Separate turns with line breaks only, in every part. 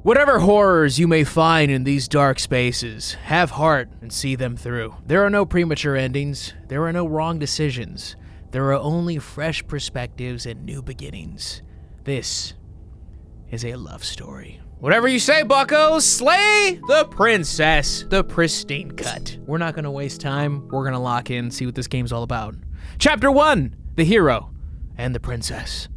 Whatever horrors you may find in these dark spaces, have heart and see them through. There are no premature endings. There are no wrong decisions. There are only fresh perspectives and new beginnings. This is a love story. Whatever you say, buckos, slay the princess, the pristine cut. We're not gonna waste time. We're gonna lock in, see what this game's all about. Chapter 1, the hero and the princess.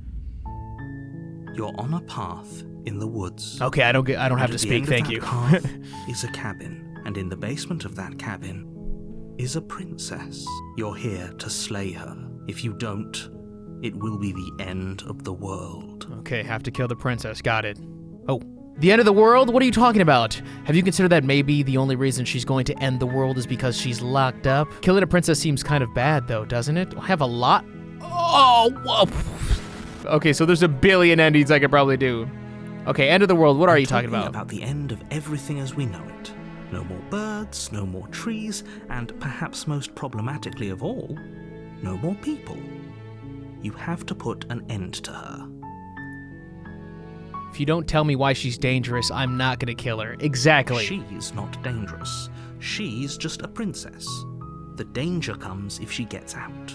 You're on a path in the woods.
Okay, I don't have to speak, thank you.
Path is a cabin, and in the basement of that cabin is a princess. You're here to slay her. If you don't, it will be the end of the world.
Okay, have to kill the princess, got it. Oh, the end of the world? What are you talking about? Have you considered that maybe the only reason she's going to end the world is because she's locked up? Killing a princess seems kind of bad though, doesn't it? I have a lot. Oh, whoa. Okay, so there's a billion endings I could probably do. Okay, end of the world, what are you talking about?
About the end of everything as we know it. No more birds, no more trees, and perhaps most problematically of all, no more people. You have to put an end to her.
If you don't tell me why she's dangerous, I'm not gonna kill her. Exactly.
She's not dangerous. She's just a princess. The danger comes if she gets out,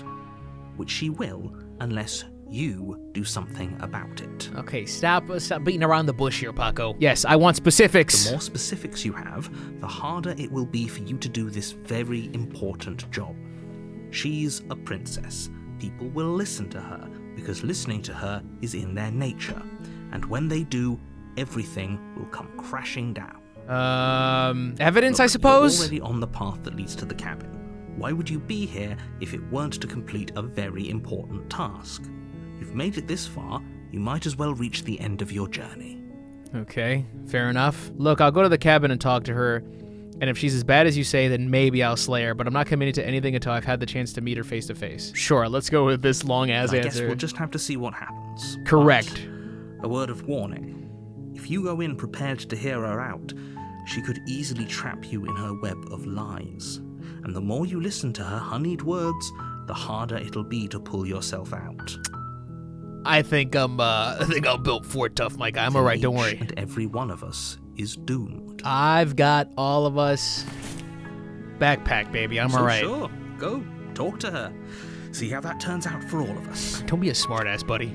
which she will unless you do something about it.
Okay, stop beating around the bush here, Paco. Yes, I want specifics.
The more specifics you have, the harder it will be for you to do this very important job. She's a princess. People will listen to her because listening to her is in their nature. And when they do, everything will come crashing down.
Evidence,
Look,
I suppose?
You're already on the path that leads to the cabin. Why would you be here if it weren't to complete a very important task? You've made it this far, you might as well reach the end of your journey.
Okay, fair enough. Look, I'll go to the cabin and talk to her, and if she's as bad as you say, then maybe I'll slay her, but I'm not committing to anything until I've had the chance to meet her face to face. Sure, let's go with this long-ass answer.
I guess we'll just have to see what happens.
Correct.
But a word of warning. If you go in prepared to hear her out, she could easily trap you in her web of lies. And the more you listen to her honeyed words, the harder it'll be to pull yourself out.
I think I'm built for it tough, my guy. I'm alright, don't worry.
And every one of us is doomed.
I've got all of us backpack, baby. I'm alright.
Sure, go talk to her. See how that turns out for all of us.
Don't be a smartass, buddy.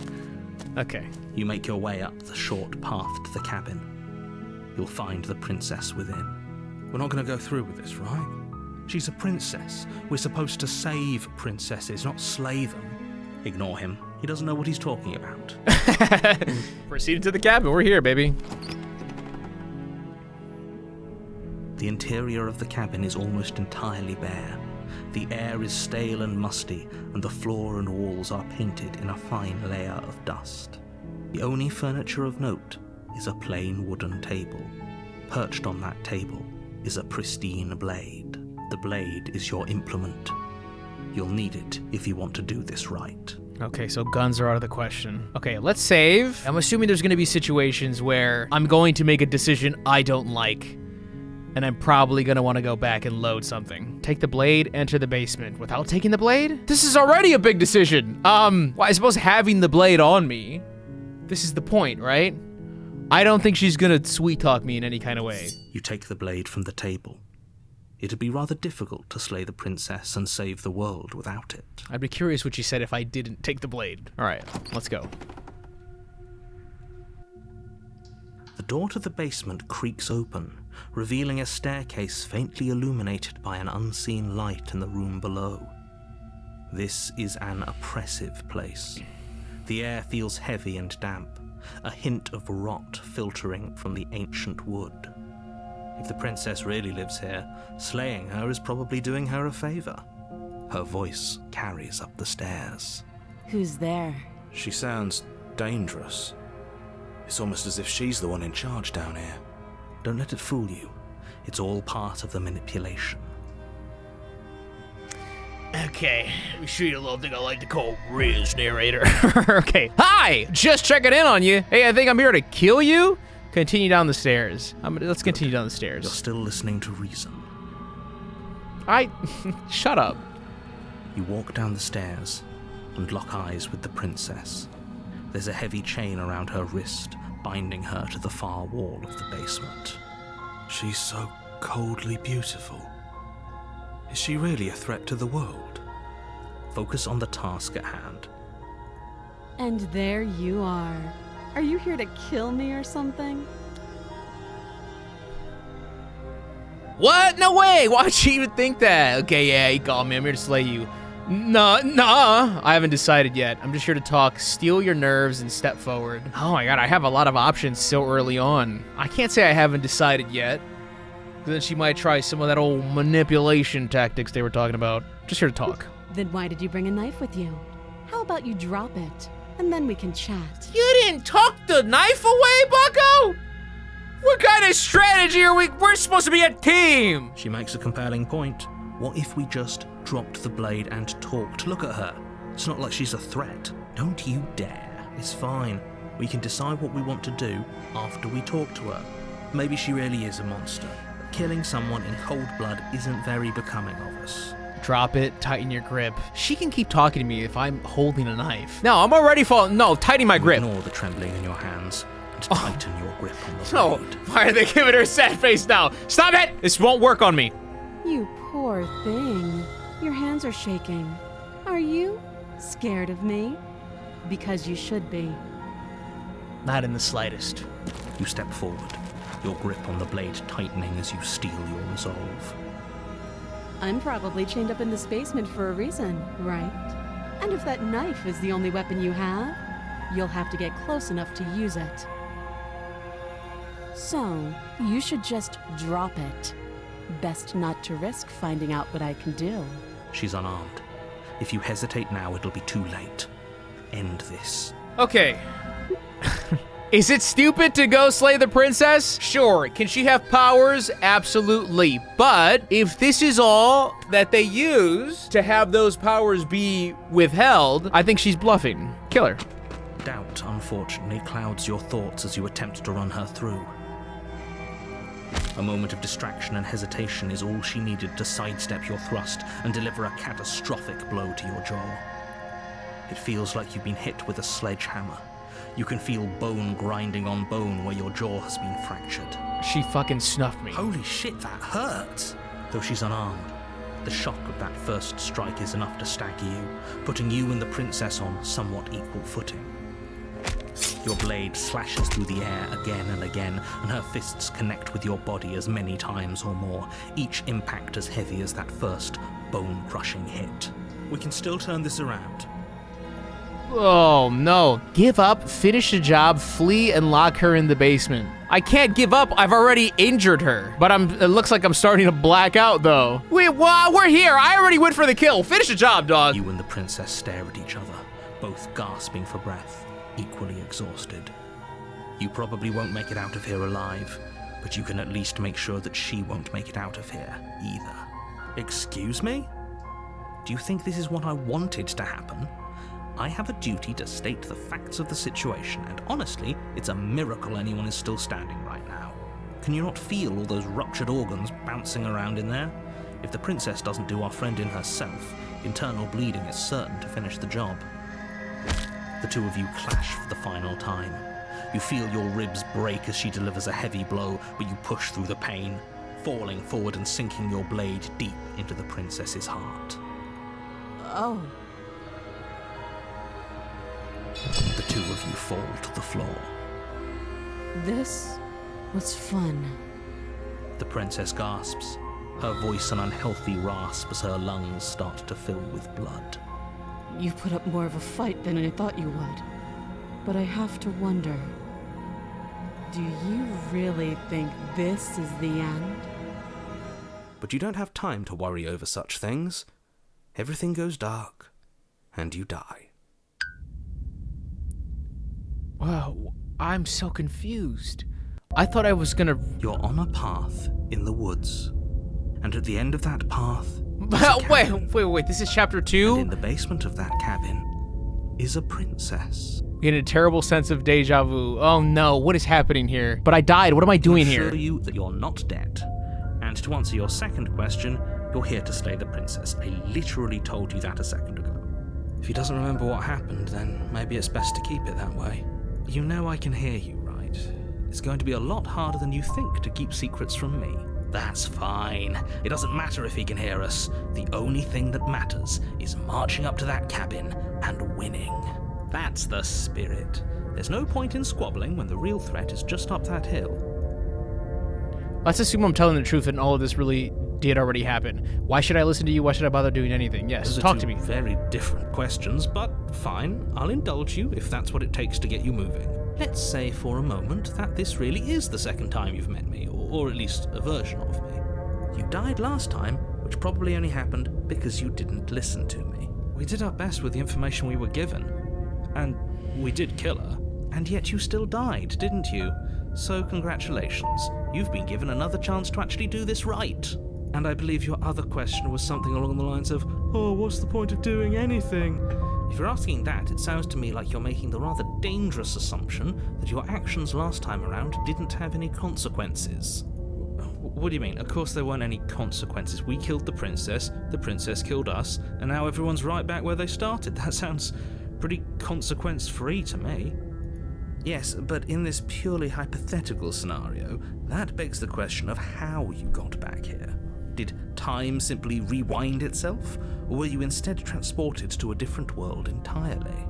Okay.
You make your way up the short path to the cabin. You'll find the princess within. We're not going to go through with this, right? She's a princess. We're supposed to save princesses, not slay them. Ignore him. He doesn't know what he's talking about.
Proceed to the cabin. We're here, baby.
The interior of the cabin is almost entirely bare. The air is stale and musty, and the floor and walls are painted in a fine layer of dust. The only furniture of note is a plain wooden table. Perched on that table is a pristine blade. The blade is your implement. You'll need it if you want to do this right.
Okay, so guns are out of the question. Okay, let's save. I'm assuming there's gonna be situations where I'm going to make a decision I don't like, and I'm probably gonna wanna go back and load something. Take the blade, enter the basement. Without taking the blade? This is already a big decision. Well, I suppose having the blade on me, this is the point, right? I don't think she's gonna sweet talk me in any kind of way.
You take the blade from the table. It'd be rather difficult to slay the princess and save the world without it.
I'd be curious what she said if I didn't take the blade. All right, let's go.
The door to the basement creaks open, revealing a staircase faintly illuminated by an unseen light in the room below. This is an oppressive place. The air feels heavy and damp, a hint of rot filtering from the ancient wood. If the princess really lives here, slaying her is probably doing her a favor. Her voice carries up the stairs.
Who's there?
She sounds dangerous. It's almost as if she's the one in charge down here.
Don't let it fool you. It's all part of the manipulation.
Okay, we shoot you a little thing I like to call Riz narrator. Okay, hi! Just checking in on you. Hey, I think I'm here to kill you? Continue down the stairs. Let's continue down the stairs.
You're still listening to reason.
Shut up.
You walk down the stairs and lock eyes with the princess. There's a heavy chain around her wrist, binding her to the far wall of the basement.
She's so coldly beautiful. Is she really a threat to the world?
Focus on the task at hand.
And there you are. Are you here to kill me or something?
What? No way! Why'd she even think that? Okay, yeah, you called me. I'm here to slay you. Nah, I haven't decided yet. I'm just here to talk, steal your nerves, and step forward. Oh my god, I have a lot of options so early on. I can't say I haven't decided yet. Then she might try some of that old manipulation tactics they were talking about. Just here to talk.
Then why did you bring a knife with you? How about you drop it, and then we can chat.
You didn't tuck the knife away, bucko? What kind of strategy are we? We're supposed to be a team.
She makes a compelling point. What if we just dropped the blade and talked? Look at her. It's not like she's a threat. Don't you dare. It's fine. We can decide what we want to do after we talk to her. Maybe she really is a monster. Killing someone in cold blood isn't very becoming of us.
Drop it, tighten your grip. She can keep talking to me if I'm holding a knife. No, I'm already falling. No, tighten my grip.
Ignore the trembling in your hands and tighten your grip on the
No,
blade.
why are they giving her a sad face now? Stop it! This won't work on me.
You poor thing. Your hands are shaking. Are you scared of me? Because you should be.
Not in the slightest.
You step forward, your grip on the blade tightening as you steel your resolve.
I'm probably chained up in this basement for a reason, right? And if that knife is the only weapon you have, you'll have to get close enough to use it. So, you should just drop it. Best not to risk finding out what I can do.
She's unarmed. If you hesitate now, it'll be too late. End this.
Okay. Is it stupid to go slay the princess? Sure. Can she have powers? Absolutely. But if this is all that they use to have those powers be withheld, I think she's bluffing. Kill her.
Doubt, unfortunately, clouds your thoughts as you attempt to run her through. A moment of distraction and hesitation is all she needed to sidestep your thrust and deliver a catastrophic blow to your jaw. It feels like you've been hit with a sledgehammer. You can feel bone grinding on bone where your jaw has been fractured.
She fucking snuffed me.
Holy shit, that hurts! Though she's unarmed, the shock of that first strike is enough to stagger you, putting you and the princess on somewhat equal footing. Your blade slashes through the air again and again, and her fists connect with your body as many times or more, each impact as heavy as that first bone-crushing hit. We can still turn this around.
Oh, no. Give up, finish the job, flee, and lock her in the basement. I can't give up. I've already injured her. But it looks like I'm starting to black out, though. We're here. I already went for the kill. Finish the job, dog.
You and the princess stare at each other, both gasping for breath, equally exhausted. You probably won't make it out of here alive, but you can at least make sure that she won't make it out of here, either. Excuse me? Do you think this is what I wanted to happen? I have a duty to state the facts of the situation, and honestly, it's a miracle anyone is still standing right now. Can you not feel all those ruptured organs bouncing around in there? If the princess doesn't do our friend in herself, internal bleeding is certain to finish the job. The two of you clash for the final time. You feel your ribs break as she delivers a heavy blow, but you push through the pain, falling forward and sinking your blade deep into the princess's heart.
Oh.
The two of you fall to the floor.
This was fun.
The princess gasps, her voice an unhealthy rasp as her lungs start to fill with blood.
You put up more of a fight than I thought you would. But I have to wonder, do you really think this is the end?
But you don't have time to worry over such things. Everything goes dark, and you die.
Wow, I'm so confused. I thought I was gonna...
You're on a path in the woods, and at the end of that path...
Wait, this is chapter 2?
And in the basement of that cabin is a princess.
Getting a terrible sense of deja vu. Oh no, what is happening here? But I died, what am I doing here?
I assure you that you're not dead. And to answer your second question, you're here to slay the princess. I literally told you that a second ago.
If he doesn't remember what happened, then maybe it's best to keep it that way.
You know I can hear you, right? It's going to be a lot harder than you think to keep secrets from me. That's fine. It doesn't matter if he can hear us. The only thing that matters is marching up to that cabin and winning. That's the spirit. There's no point in squabbling when the real threat is just up that hill.
Let's assume I'm telling the truth and all of this really did already happen. Why should I listen to you? Why should I bother doing anything? Yes,
Those are
talk
two
to me.
Very different questions, but fine. I'll indulge you if that's what it takes to get you moving. Let's say for a moment that this really is the second time you've met me, or at least a version of me. You died last time, which probably only happened because you didn't listen to me. We did our best with the information we were given, and we did kill her, and yet you still died, didn't you? So congratulations, you've been given another chance to actually do this right. And I believe your other question was something along the lines of, oh, what's the point of doing anything? If you're asking that, it sounds to me like you're making the rather dangerous assumption that your actions last time around didn't have any consequences. What do you mean? Of course there weren't any consequences. We killed the princess killed us, and now everyone's right back where they started. That sounds pretty consequence-free to me. Yes, but in this purely hypothetical scenario, that begs the question of how you got back here. Did time simply rewind itself, or were you instead transported to a different world entirely?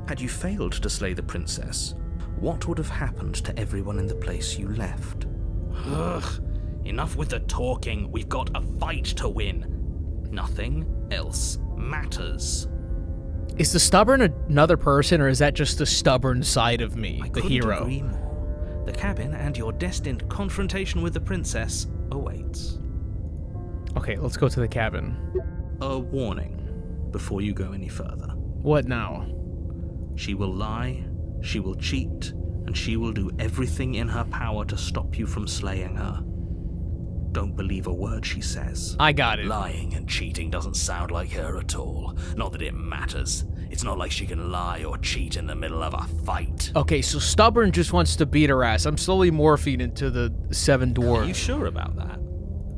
Had you failed to slay the princess, what would have happened to everyone in the place you left? Ugh, enough with the talking. We've got a fight to win. Nothing else matters.
Is the stubborn another person, or is that just the stubborn side of me, the hero?
I couldn't agree more. The cabin and your destined confrontation with the princess awaits.
Okay, let's go to the cabin.
A warning before you go any further.
What now?
She will lie, she will cheat, and she will do everything in her power to stop you from slaying her. Don't believe a word she says.
I got it.
Lying and cheating doesn't sound like her at all. Not that it matters. It's not like she can lie or cheat in the middle of a fight.
Okay, so stubborn just wants to beat her ass. I'm slowly morphing into the seven dwarves.
Are you sure about that?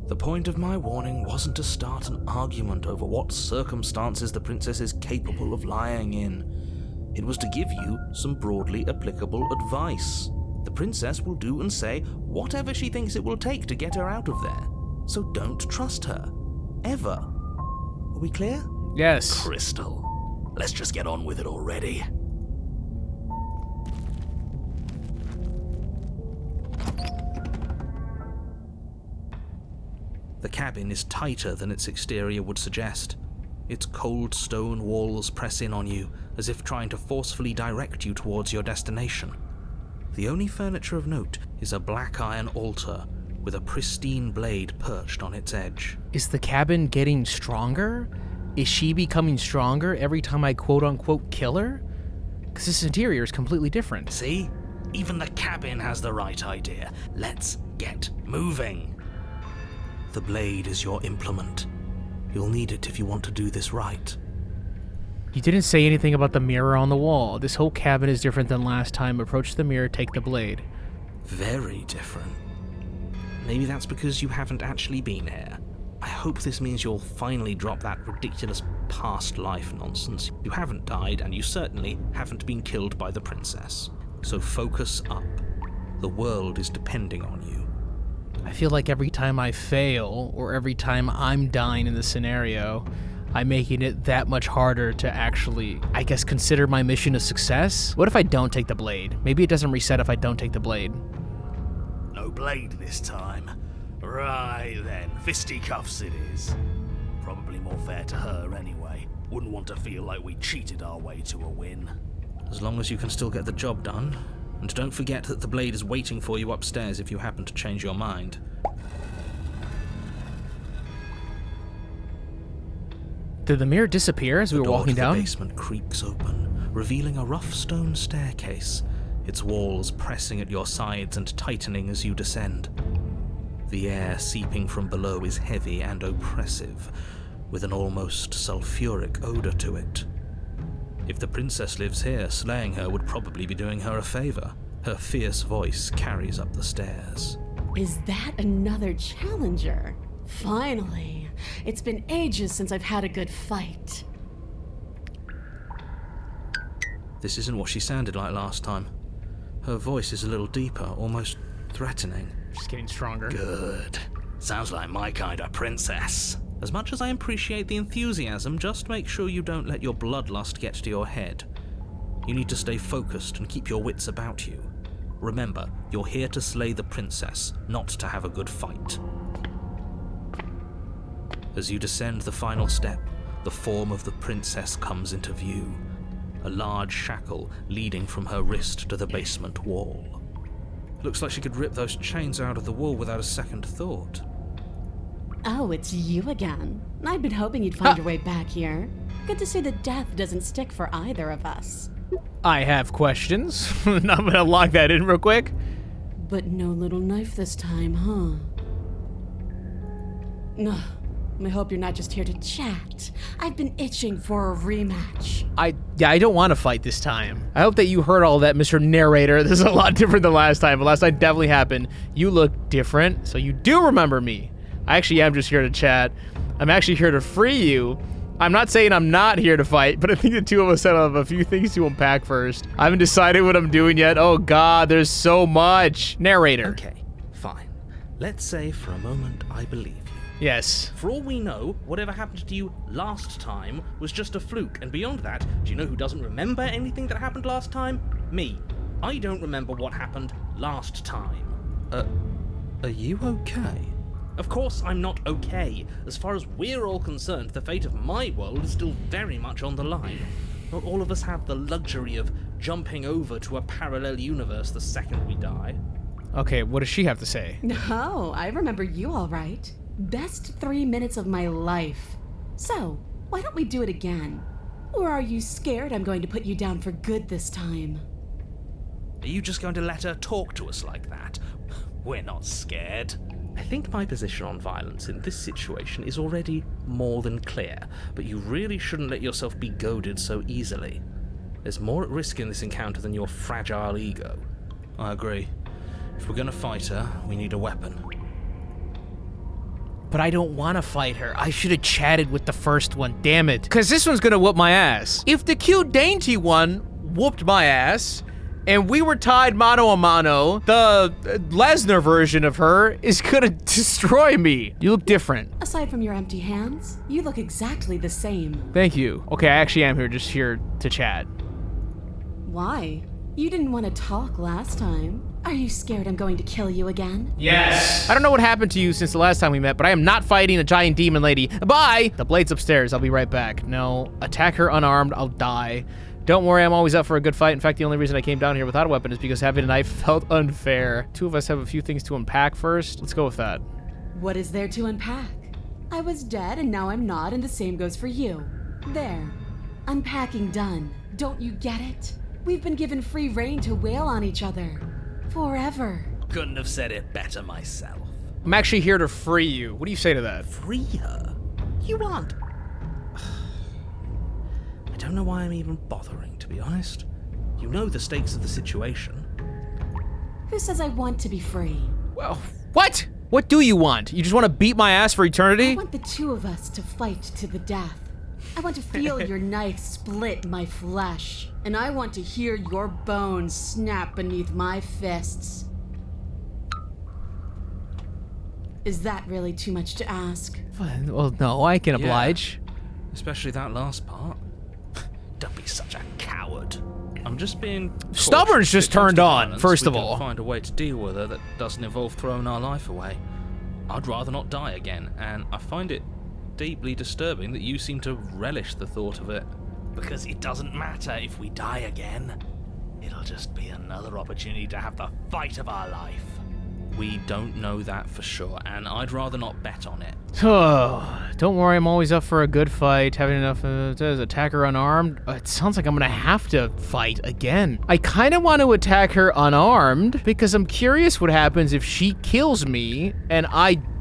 The point of my warning wasn't to start an argument over what circumstances the princess is capable of lying in. It was to give you some broadly applicable advice. The princess will do and say whatever she thinks it will take to get her out of there. So don't trust her. Ever. Are we clear?
Yes.
Crystal, let's just get on with it already.
The cabin is tighter than its exterior would suggest. Its cold stone walls press in on you, as if trying to forcefully direct you towards your destination. The only furniture of note is a black iron altar with a pristine blade perched on its edge.
Is the cabin getting stronger? Is she becoming stronger every time I quote-unquote kill her? Because this interior is completely different.
See? Even the cabin has the right idea. Let's get moving.
The blade is your implement. You'll need it if you want to do this right.
You didn't say anything about the mirror on the wall. This whole cabin is different than last time. Approach the mirror, take the blade.
Very different. Maybe that's because you haven't actually been here. I hope this means you'll finally drop that ridiculous past life nonsense. You haven't died, and you certainly haven't been killed by the princess. So focus up. The world is depending on you.
I feel like every time I fail, or every time I'm dying in the scenario, I'm making it that much harder to actually, I guess, consider my mission a success? What if I don't take the blade? Maybe it doesn't reset if I don't take the blade.
No blade this time. Right then, fisticuffs it is. Probably more fair to her anyway. Wouldn't want to feel like we cheated our way to a win.
As long as you can still get the job done. And don't forget that the blade is waiting for you upstairs if you happen to change your mind.
Did the mirror disappear as we were walking down?
The basement creaks open, revealing a rough stone staircase, its walls pressing at your sides and tightening as you descend. The air seeping from below is heavy and oppressive, with an almost sulfuric odor to it. If the princess lives here, slaying her would probably be doing her a favor. Her fierce voice carries up the stairs.
Is that another challenger? Finally. It's been ages since I've had a good fight.
This isn't what she sounded like last time. Her voice is a little deeper, almost threatening.
Just getting stronger.
Good. Sounds like my kind of princess.
As much as I appreciate the enthusiasm, just make sure you don't let your bloodlust get to your head. You need to stay focused and keep your wits about you. Remember, you're here to slay the princess, not to have a good fight. As you descend the final step, the form of the princess comes into view. A large shackle leading from her wrist to the basement wall. Looks like she could rip those chains out of the wall without a second thought.
Oh, it's you again. I'd been hoping you'd find your way back here. Good to see that death doesn't stick for either of us.
I have questions. I'm gonna lock that in real quick.
But no little knife this time, huh? Ugh. I hope you're not just here to chat. I've been itching for a rematch.
I don't want to fight this time. I hope that you heard all that, Mr. Narrator. This is a lot different than last time, but last time definitely happened. You look different, so you do remember me. I actually am just here to chat. I'm actually here to free you. I'm not saying I'm not here to fight, but I think the two of us have a few things to unpack first. I haven't decided what I'm doing yet. Oh God, there's so much. Narrator.
Okay, fine. Let's say for a moment I believe you.
Yes.
For all we know, whatever happened to you last time was just a fluke, and beyond that, do you know who doesn't remember anything that happened last time? Me. I don't remember what happened last time.
Are you okay?
Of course I'm not okay. As far as we're all concerned, the fate of my world is still very much on the line. Not all of us have the luxury of jumping over to a parallel universe the second we die.
Okay, what does she have to say?
No, I remember you all right. Best 3 minutes of my life. So, why don't we do it again? Or are you scared I'm going to put you down for good this time?
Are you just going to let her talk to us like that? We're not scared. I think my position on violence in this situation is already more than clear, but you really shouldn't let yourself be goaded so easily. There's more at risk in this encounter than your fragile ego.
I agree. If we're gonna fight her, we need a weapon.
But I don't want to fight her. I should have chatted with the first one, damn it. Because this one's going to whoop my ass. If the cute dainty one whooped my ass, and we were tied mano a mano, the Lesnar version of her is going to destroy me. You look different.
Aside from your empty hands, you look exactly the same.
Thank you. Okay, I actually am just here to chat.
Why? You didn't want to talk last time. Are you scared I'm going to kill you again?
Yes. I don't know what happened to you since the last time we met, but I am not fighting a giant demon lady. Bye! The blade's upstairs. I'll be right back. No, attack her unarmed. I'll die. Don't worry, I'm always up for a good fight. In fact, the only reason I came down here without a weapon is because having a knife felt unfair. Two of us have a few things to unpack first. Let's go with that.
What is there to unpack? I was dead and now I'm not, and the same goes for you. There. Unpacking done. Don't you get it? We've been given free rein to wail on each other. Forever.
Couldn't have said it better myself.
I'm actually here to free you. What do you say to that?
Free her? You aren't. I don't know why I'm even bothering, to be honest. You know the stakes of the situation.
Who says I want to be free?
Well, what? What do you want? You just want to beat my ass for eternity?
I want the two of us to fight to the death. I want to feel your knife split my flesh. And I want to hear your bones snap beneath my fists. Is that really too much to ask?
Well, no, I can oblige.
Especially that last part.
Don't be such a coward.
I'm just being cautious.
Stubborn's just
When it comes
turned
to
on,
violence,
first
we
of
can
all.
Find a way to deal with her that doesn't involve throwing our life away. I'd rather not die again, and I find it deeply disturbing that you seem to relish the thought of it.
Because it doesn't matter if we die again. It'll just be another opportunity to have the fight of our life.
We don't know that for sure, and I'd rather not bet on it.
Oh, don't worry, I'm always up for a good fight. Having enough attacker unarmed. It sounds like I'm gonna have to fight again. I kind of want to attack her unarmed because I'm curious what happens if she kills me and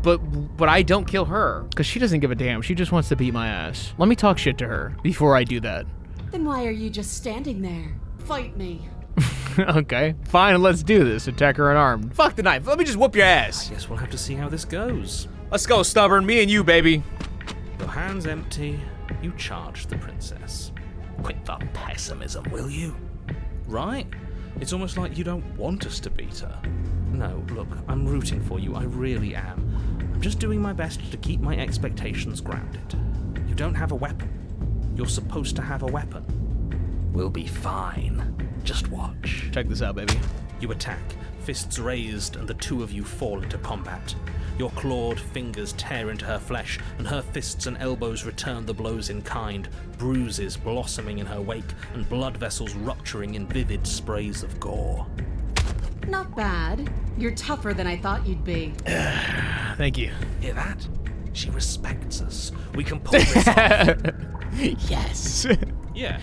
but I don't kill her because she doesn't give a damn. She just wants to beat my ass. Let me talk shit to her before I do that.
Then why are you just standing there? Fight me.
Okay, fine, let's do this. Attack her unarmed. Fuck the knife. Let me just whoop your ass.
Guess we'll have to see how this goes.
Let's go, Stubborn. Me and you, baby.
Your hands empty, you charge the princess.
Quit the pessimism, will you?
Right? It's almost like you don't want us to beat her. No, look, I'm rooting for you, I really am. I'm just doing my best to keep my expectations grounded. You don't have a weapon. You're supposed to have a weapon.
We'll be fine. Just watch.
Check this out, baby.
You attack, fists raised, and the two of you fall into combat. Your clawed fingers tear into her flesh, and her fists and elbows return the blows in kind, bruises blossoming in her wake, and blood vessels rupturing in vivid sprays of gore.
Not bad. You're tougher than I thought you'd be.
Thank you.
Hear that? She respects us. We can pull this off.
Yes.
Yeah,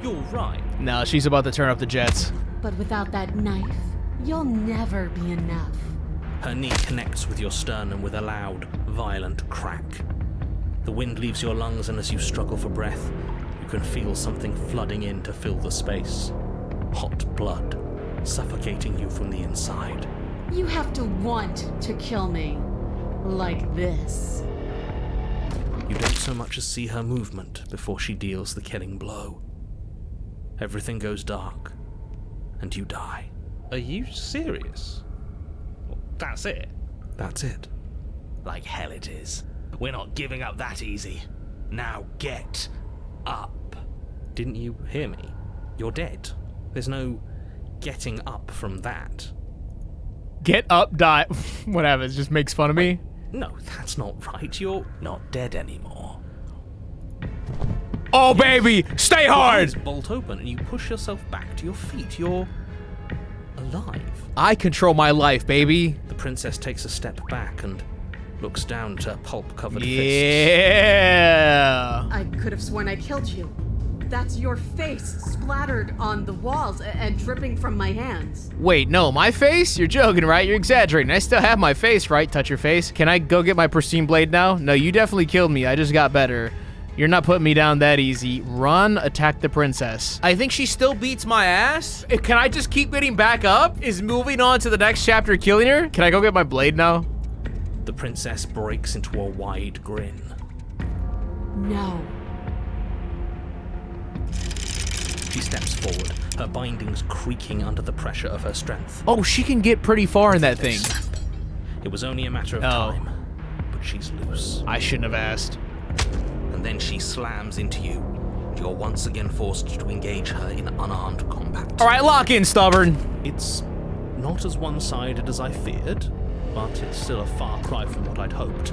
you're right.
No, she's about to turn up the jets.
But without that knife, you'll never be enough.
Her knee connects with your sternum with a loud, violent crack. The wind leaves your lungs, and as you struggle for breath, you can feel something flooding in to fill the space. Hot blood, suffocating you from the inside.
You have to want to kill me. Like this.
You don't so much as see her movement before she deals the killing blow. Everything goes dark, and you die. Are you serious? That's it? That's it.
Like hell it is. We're not giving up that easy. Now get up.
Didn't you hear me? You're dead. There's no getting up from that.
Get up, die. Whatever, it just makes fun of me.
No, that's not right. You're
Not dead anymore.
Oh, baby, stay
Your eyes
hard.
bolt open and you push yourself back to your feet. You're alive.
I control my life, baby.
The princess takes a step back and looks down at her pulp-covered fists.
Yeah.
I could have sworn I killed you. That's your face splattered on the walls and dripping from my hands.
Wait, no, my face? You're joking, right? You're exaggerating. I still have my face, right? Touch your face. Can I go get my pristine blade now? No, you definitely killed me. I just got better. You're not putting me down that easy. Run, attack the princess. I think she still beats my ass. Can I just keep getting back up? Is moving on to the next chapter killing her? Can I go get my blade now?
The princess breaks into a wide grin.
No.
She steps forward, her bindings creaking under the pressure of her strength.
Oh, she can get pretty far in that thing.
It was only a matter of
Oh.
time, but she's loose.
I shouldn't have asked.
And then she slams into you, and you're once again forced to engage her in unarmed combat.
All right, lock in, stubborn.
It's not as one-sided as I feared, but it's still a far cry from what I'd hoped.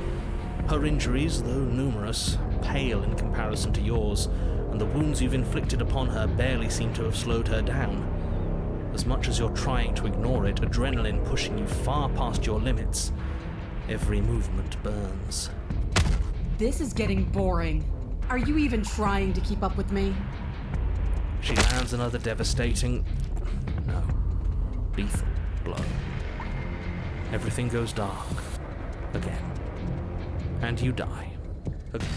Her injuries, though numerous, pale in comparison to yours, and the wounds you've inflicted upon her barely seem to have slowed her down. As much as you're trying to ignore it, adrenaline pushing you far past your limits, every movement burns.
This is getting boring. Are you even trying to keep up with me?
She lands another devastating, no, lethal blow. Everything goes dark. Again. And you die. Again.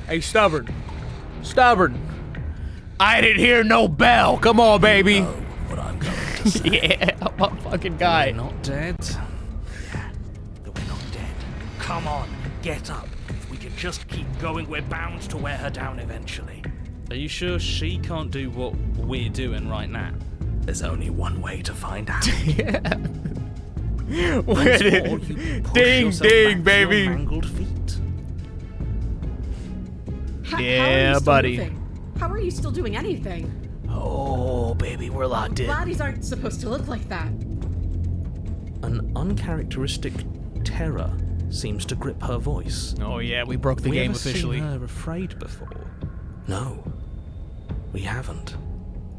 Hey, stubborn. Stubborn. I didn't hear no bell. Come on, baby.
Oh, what I'm going to say.
Yeah, I'm a fucking guy.
You're not dead.
That we're not dead. Come on, get up. If we can just keep going, we're bound to wear her down eventually.
Are you sure she can't do what we're doing right now?
There's only one way to find out.
Or you push
Ding,
yourself
ding,
back to your
baby.
mangled feet.
How are
Yeah,
you still
buddy.
moving? How are you still doing anything?
Oh, baby, we're locked in.
Bodies aren't supposed to look like that.
An uncharacteristic terror seems to grip her voice.
Oh, yeah, we broke the
We
game
ever
officially.
seen her afraid before? No, we haven't.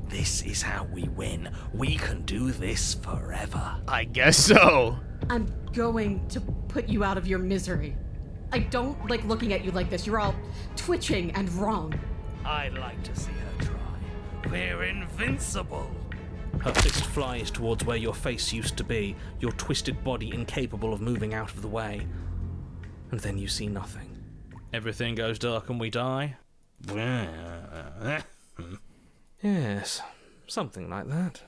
This is how we win. We can do this forever.
I guess so.
I'm going to put you out of your misery. I don't like looking at you like this. You're all twitching and wrong.
I'd like to see her try. We're invincible.
Her fist flies towards where your face used to be, your twisted body incapable of moving out of the way. And then you see nothing. Everything goes dark and we die? Yes, something like that.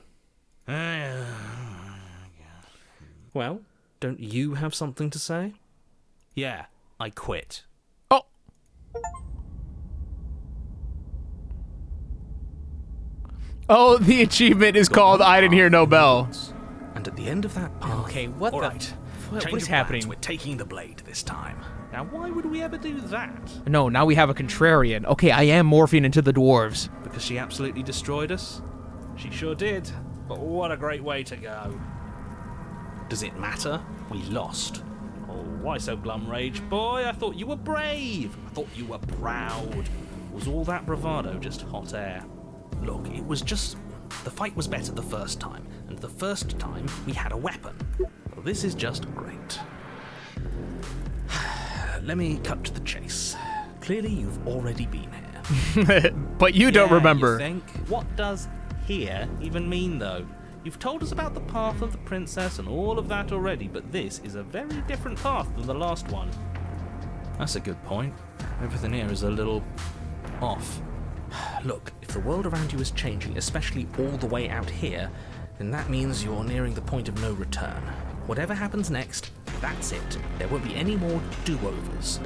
Well, don't you have something to say?
Yeah, I quit.
Oh. Oh, the achievement is called I Didn't Hear No Bell.
And at the end of that path...
Okay, what
All
the...
right.
What
Change
is
of
happening?
plans. We're taking the blade this time.
Now, why would we ever do that?
No, now we have a contrarian. Okay, I am morphing into the dwarves.
Because she absolutely destroyed us?
She sure did. But what a great way to go.
Does it matter? We lost.
Oh, why so glum, Rage Boy? I thought you were brave. I thought you were proud.
Was all that bravado just hot air?
Look, it was just... The fight was better the first time, and the first time we had a weapon.
Well, this is just great.
Let me cut to the chase.
Clearly you've already been here.
But you don't
Yeah,
remember.
You think? What does here even mean, though? You've told us about the path of the princess and all of that already, but this is a very different path than the last one. That's a good point. Everything here is a little off.
Look, if the world around you is changing, especially all the way out here, then that means you're nearing the point of no return. Whatever happens next, that's it. There won't be any more do-overs.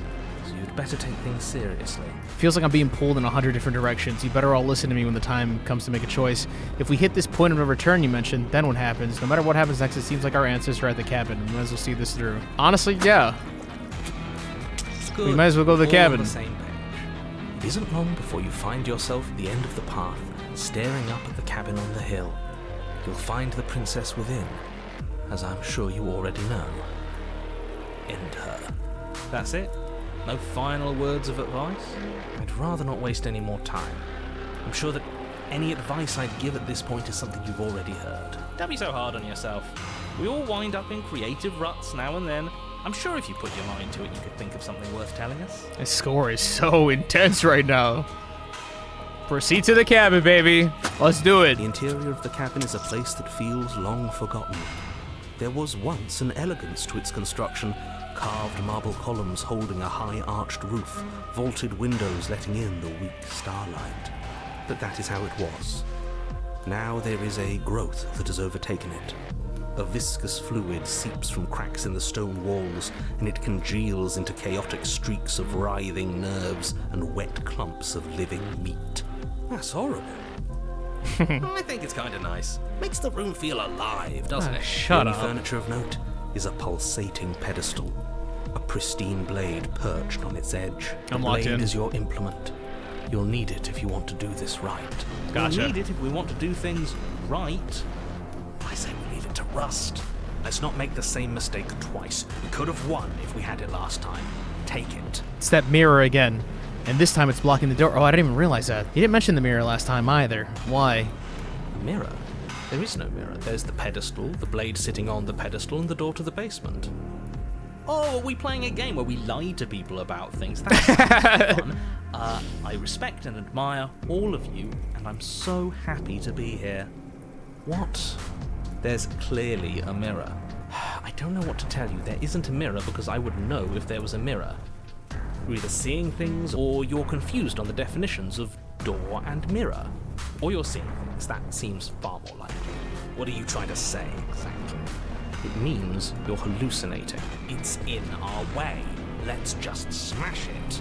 So you'd better take things seriously.
Feels like I'm being pulled in 100 different directions. You better all listen to me when the time comes to make a choice. If we hit this point of no return you mentioned, then what happens? No matter what happens next, it seems like our answers are at the cabin. We might as well see this through. Honestly, yeah.
Good.
We might as well go to the
All
cabin.
on the same page.
It isn't long before you find yourself at the end of the path, staring up at the cabin on the hill. You'll find the princess within, as I'm sure you already know. End her.
That's it? No final words of advice?
I'd rather not waste any more time. I'm sure that any advice I'd give at this point is something you've already heard.
Don't be so hard on yourself. We all wind up in creative ruts now and then. I'm sure if you put your mind to it, you could think of something worth telling us.
This score is so intense right now. Proceed to the cabin, baby. Let's do it.
The interior of the cabin is a place that feels long forgotten. There was once an elegance to its construction, carved marble columns holding a high arched roof, vaulted windows letting in the weak starlight. But that is how it was. Now there is a growth that has overtaken it. A viscous fluid seeps from cracks in the stone walls, and it congeals into chaotic streaks of writhing nerves and wet clumps of living meat.
That's horrible. I think it's kind of nice. Makes the room feel alive, doesn't it?
Shut
the
up.
only furniture of note is a pulsating pedestal, a pristine blade perched on its edge.
I'm
the
locked
blade
in.
is your implement. You'll need it if you want to do this right.
Gotcha.
We'll need it if we want to do things right.
I say we leave it to rust. Let's not make the same mistake twice. We could have won if we had it last time. Take it.
It's that mirror again. And this time it's blocking the door. Oh, I didn't even realize that. You didn't mention the mirror last time either. Why?
A mirror? There is no mirror. There's the pedestal, the blade sitting on the pedestal, and the door to the basement.
Oh, are we playing a game where we lie to people about things? That sounds fun. I respect and admire all of you, and I'm so happy to be here. What? There's clearly a mirror.
I don't know what to tell you. There isn't a mirror because I would know if there was a mirror. You're either seeing things or you're confused on the definitions of door and mirror. Or you're seeing things. That seems far more likely.
What are you trying to say exactly?
It means you're hallucinating.
It's in our way. Let's just smash it.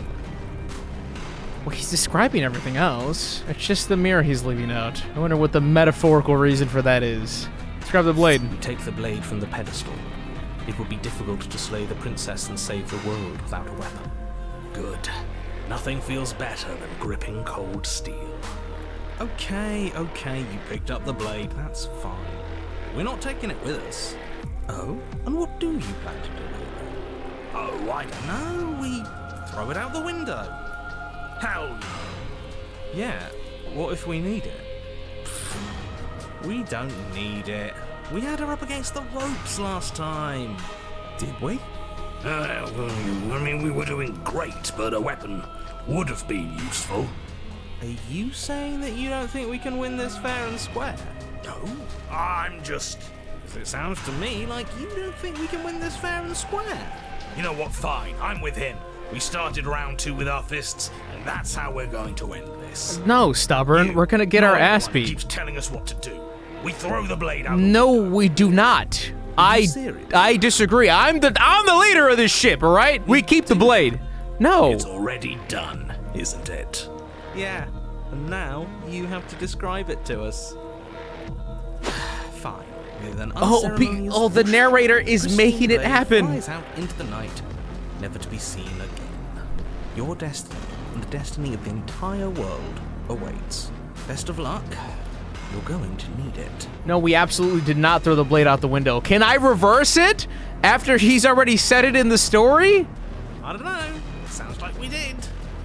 Well, he's describing everything else. It's just the mirror he's leaving out. I wonder what the metaphorical reason for that is. Let's grab the blade.
You take the blade from the pedestal. It would be difficult to slay the princess and save the world without a weapon.
Good. Nothing feels better than gripping cold steel.
Okay, you picked up the blade, that's fine. We're not taking it with us.
Oh? And what do you plan to do with it?
Oh, I don't know, we throw it out the window.
Hell no.
Yeah, what if we need it? We don't need it. We had her up against the ropes last time.
Did we?
We were doing great, but a weapon would have been useful.
Are you saying that you don't think we can win this fair and square?
No, I'm just...
It sounds to me like you don't think we can win this fair and square.
You know what, fine, I'm with him. We started round 2 with our fists, and that's how we're going to end this.
No, stubborn. We're gonna get our ass beat.
Keeps telling us what to do. We throw the blade out.
No, we do not. I disagree. I'm the leader of this ship, all right? We keep the blade. No.
It's already done, isn't it?
Yeah, And now you have to describe it to us. Fine. With an unceremonious
the
whoosh,
narrator is
Crystal
making it
Blade
happen.
flies out into the night, never to be seen again. Your destiny and the destiny of the entire world awaits. Best of luck. You're going to need it.
No, we absolutely did not throw the blade out the window. Can I reverse it after he's already said it in the story?
I don't know. Sounds like we did.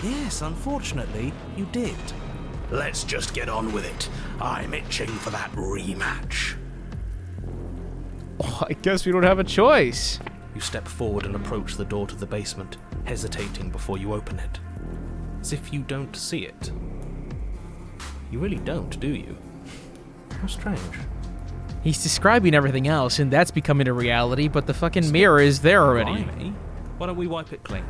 Yes, unfortunately, you did.
Let's just get on with it. I'm itching for that rematch.
Oh, I guess we don't have a choice.
You step forward and approach the door to the basement, hesitating before you open it. As if you don't see it. You really don't, do you? How strange.
He's describing everything else, and that's becoming a reality, but the fucking mirror is there already.
Blimey. Why don't we wipe it clean?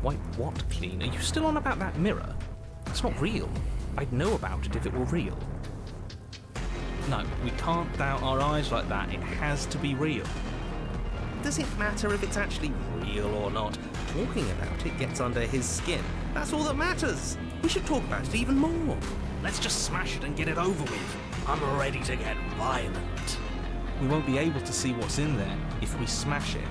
Wipe what clean? Are you still on about that mirror? It's not real. I'd know about it if it were real. No, we can't doubt our eyes like that. It has to be real. Does it matter if it's actually real or not? Talking about it gets under his skin. That's all that matters. We should talk about it even more.
Let's just smash it and get it over with. I'm ready to get violent.
We won't be able to see what's in there if we smash it.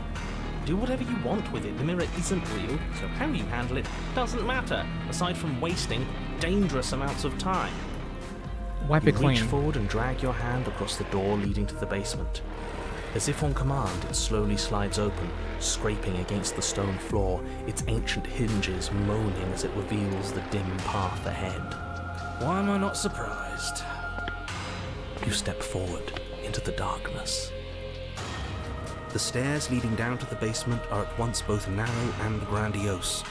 Do whatever you want with it. The mirror isn't real, so how you handle it doesn't matter, aside from wasting dangerous amounts of time.
Wipe
You
it clean.
reach forward and drag your hand across the door leading to the basement. As if on command, it slowly slides open, scraping against the stone floor, its ancient hinges moaning as it reveals the dim path ahead. Why am I not surprised? You step forward into the darkness. The stairs leading down to the basement are at once both narrow and grandiose.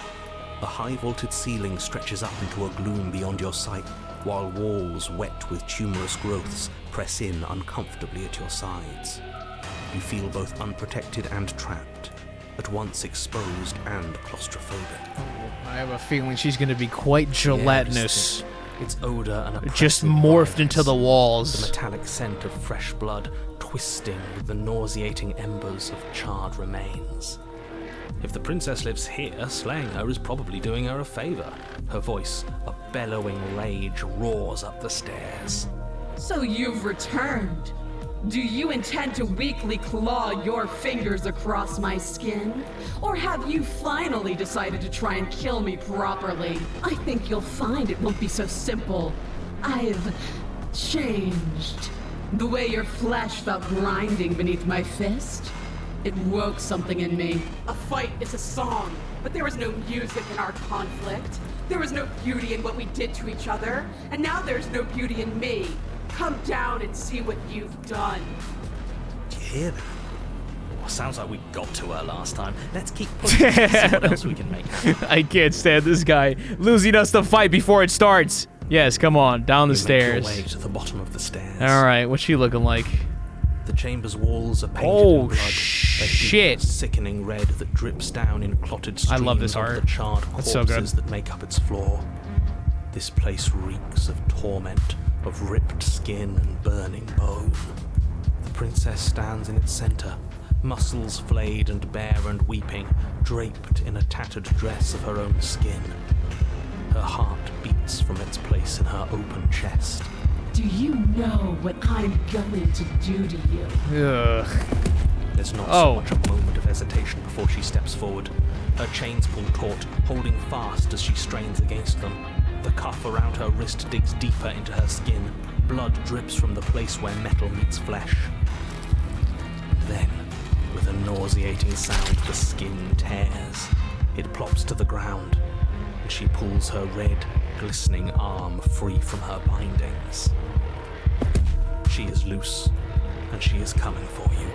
A high-vaulted ceiling stretches up into a gloom beyond your sight, while walls wet with tumorous growths press in uncomfortably at your sides. You feel both unprotected and trapped, at once exposed and claustrophobic.
I have a feeling she's going to be quite gelatinous.
Its odor and oppressive
Just morphed
violence,
into the walls.
The metallic scent of fresh blood twisting with the nauseating embers of charred remains. If the princess lives here, slaying her is probably doing her a favor. Her voice, a bellowing rage, roars up the stairs.
So you've returned. Do you intend to weakly claw your fingers across my skin? Or have you finally decided to try and kill me properly? I think you'll find it won't be so simple. I've changed. The way your flesh felt grinding beneath my fist, it woke something in me. A fight is a song, but there was no music in our conflict. There was no beauty in what we did to each other, and now there's no beauty in me. Come down and see what you've done.
Do you hear that? Oh, sounds like we got to her last time. Let's keep pushing and see what else we can make happen.
I can't stand this guy losing us the fight before it starts. Yes, come on, down the
You
stairs.
make your way to the bottom of the stairs.
All right, what's she looking like?
The chamber's walls are painted
Oh,
in blood.
shit.
A sickening red that drips down in clotted streams
I love this
onto
art.
the charred
It's
corpses
so good.
that make up its floor. This place reeks of torment, of ripped skin and burning bone. The princess stands in its center, muscles flayed and bare and weeping, draped in a tattered dress of her own skin. Her heart beats from its place in her open chest.
Do you know what I'm going to do to you?
Ugh.
There's not
Oh.
so much a moment of hesitation before she steps forward. Her chains pull taut, holding fast as she strains against them. The cuff around her wrist digs deeper into her skin. Blood drips from the place where metal meets flesh. Then, with a nauseating sound, the skin tears. It plops to the ground, and she pulls her red, glistening arm free from her bindings. She is loose, and she is coming for you.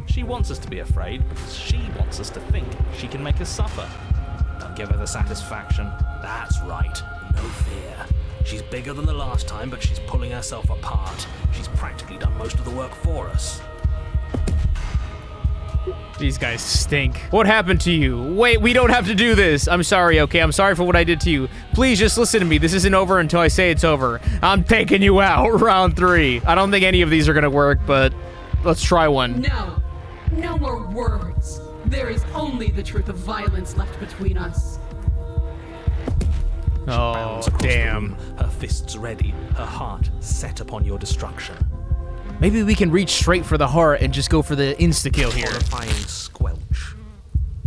She wants us to be afraid because she wants us to think she can make us suffer. Don't give her the satisfaction.
That's right. No fear. She's bigger than the last time, but she's pulling herself apart. She's practically done most of the work for us.
These guys stink. What happened to you? Wait, we don't have to do this. I'm sorry, okay? I'm sorry for what I did to you. Please just listen to me. This isn't over until I say it's over. I'm taking you out, round 3. I don't think any of these are gonna work, but let's try one.
No. No more words. There is only the truth of violence left between us.
bounds across
damn.
the room, her fists ready, her heart set upon your destruction.
Maybe we can reach straight for the heart and just go for the insta-kill here.
Horrifying squelch.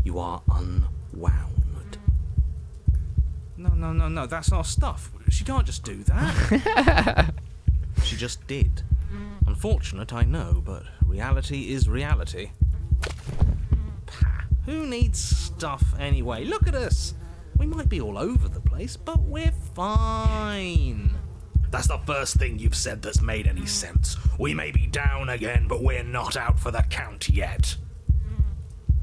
You are unwound. No, that's our stuff. She can't just do that. She just did. Unfortunate, I know, but reality is reality. Pah, who needs stuff anyway? Look at us. We might be all over the place, but we're fine.
That's the first thing you've said that's made any sense. We may be down again, but we're not out for the count yet.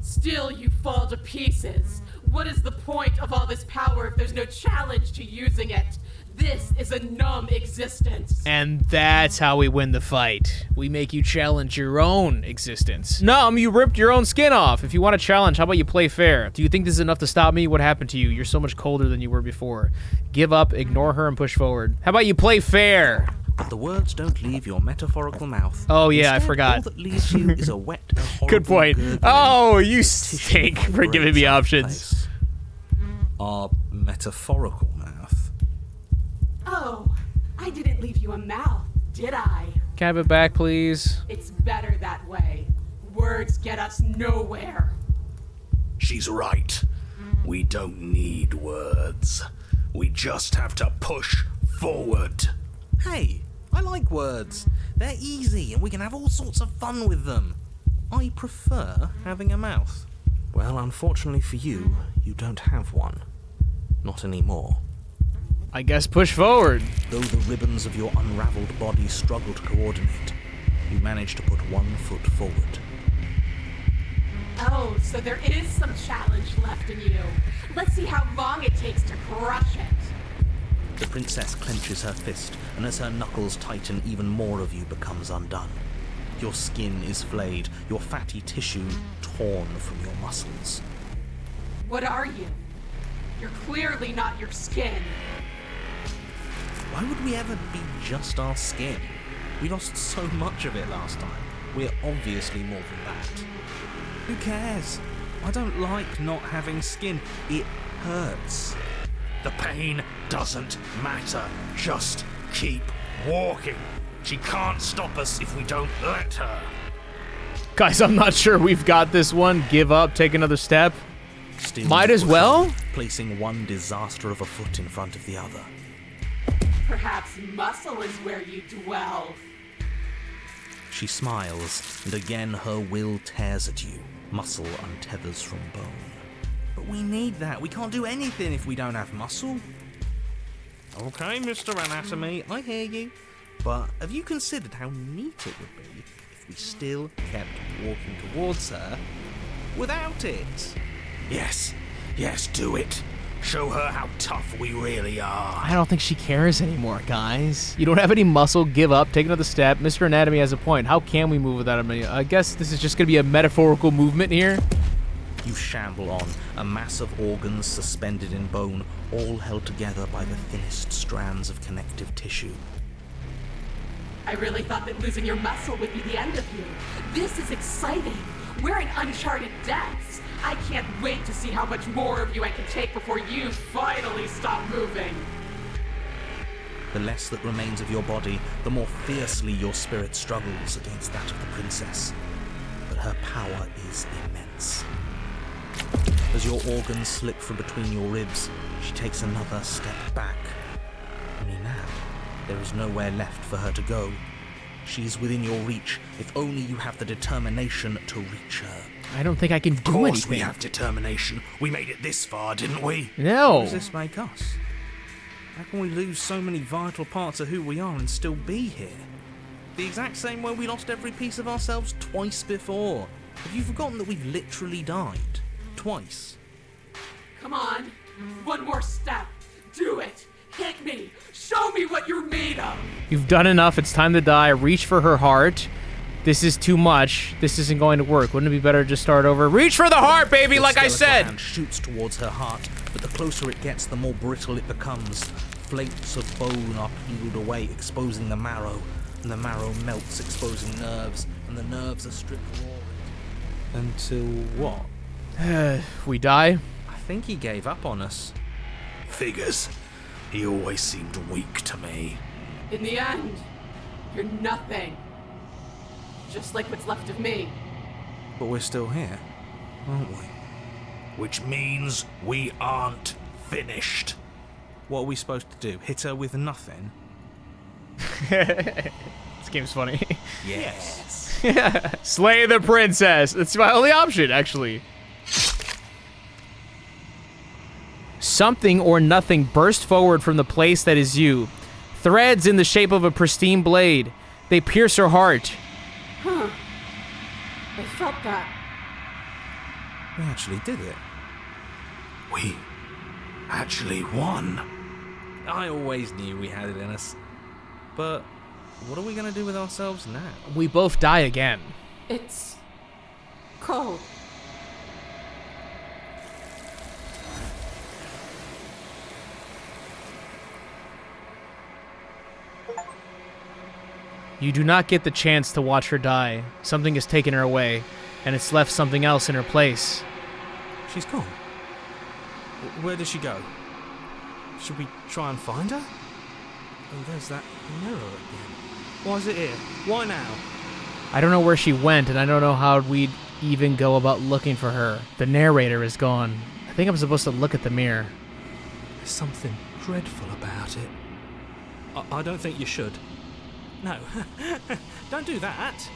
Still, you fall to pieces. What is the point of all this power if there's no challenge to using it? This is a numb existence.
And that's how we win the fight. We make you challenge your own existence. Numb, you ripped your own skin off. If you want a challenge, how about you play fair? Do you think this is enough to stop me? What happened to you? You're so much colder than you were before. Give up, ignore her, and push forward. How about you play fair?
But the words don't leave your metaphorical mouth.
Oh, yeah, I
Instead,
forgot.
All that leaves you is a wet and horrible
Good point.
gurgling
Oh, you
tissue
stink for giving me
vibrates out of
options.
place. Our metaphorical mouth.
Oh, I didn't leave you a mouth, did I?
Can I have it back, please?
It's better that way. Words get us nowhere.
She's right. We don't need words. We just have to push forward.
Hey, I like words. They're easy and we can have all sorts of fun with them. I prefer having a mouth. Well, unfortunately for you, you don't have one. Not anymore.
I guess push forward.
Though the ribbons of your unraveled body struggle to coordinate, you manage to put 1 foot forward.
Oh, so there is some challenge left in you. Let's see how long it takes to crush it.
The princess clenches her fist, and as her knuckles tighten, even more of you becomes undone. Your skin is flayed, your fatty tissue torn from your muscles.
What are you? You're clearly not your skin.
Why would we ever be just our skin? We lost so much of it last time. We're obviously more than that. Who cares? I don't like not having skin. It hurts.
The pain doesn't matter. Just keep walking. She can't stop us if we don't let her.
Guys, I'm not sure we've got this one. Give up, take another step.
Still
Might as
push
well.
on, placing one disaster of a foot in front of the other.
Perhaps muscle is where you dwell.
She smiles, and again her will tears at you. Muscle untethers from bone. But we need that. We can't do anything if we don't have muscle. Okay, Mr. Anatomy, I hear you. But have you considered how neat it would be if we still kept walking towards her without it?
Yes, do it. Show her how tough we really are.
I don't think she cares anymore, guys. You don't have any muscle, give up, take another step. Mr. Anatomy has a point. How can we move without him? I guess this is just going to be a metaphorical movement here.
You shamble on, a mass of organs suspended in bone, all held together by the thinnest strands of connective tissue.
I really thought that losing your muscle would be the end of you. This is exciting. We're in uncharted depths. I can't wait to see how much more of you I can take before you finally stop moving.
The less that remains of your body, the more fiercely your spirit struggles against that of the princess. But her power is immense. As your organs slip from between your ribs, she takes another step back. Only now, there is nowhere left for her to go. She's within your reach, if only you have the determination to reach her.
I don't think I can
Of
do
course
anything.
we have determination. We made it this far, didn't we?
What
No.
does this make us? How can we lose so many vital parts of who we are and still be here? The exact same way we lost every piece of ourselves twice before. Have you forgotten that we've literally died? Twice.
Come on. One more step. Do it. Hit me. Show me what you're made of.
You've done enough. It's time to die. Reach for her heart. This is too much. This isn't going to work. Wouldn't it be better to just start over? Reach for the heart, baby,
Your
like I
skeletal
said.
hand shoots towards her heart, but the closer it gets, the more brittle it becomes. Flakes of bone are peeled away, exposing the marrow, and the marrow melts, exposing nerves, and the nerves are stripped raw. Until what?
We die.
I think he gave up on us.
Figures. He always seemed weak to me.
In the end, you're nothing. Just like what's left of me.
But we're still here, aren't we?
Which means we aren't finished.
What are we supposed to do? Hit her with nothing?
This game's funny.
Yes.
Slay the princess. That's my only option, actually. Something or nothing burst forward from the place that is you. Threads in the shape of a pristine blade. They pierce her heart.
Huh. I felt that.
We actually did it.
We actually won.
I always knew we had it in us. But what are we going to do with ourselves now?
We both die again.
It's cold.
You do not get the chance to watch her die. Something has taken her away, and it's left something else in her place.
She's gone. Where did she go? Should we try and find her? Oh, there's that mirror again. Why is it here? Why now?
I don't know where she went, and I don't know how we'd even go about looking for her. The narrator is gone. I think I'm supposed to look at the mirror.
There's something dreadful about it. I don't think you should. No, don't do that.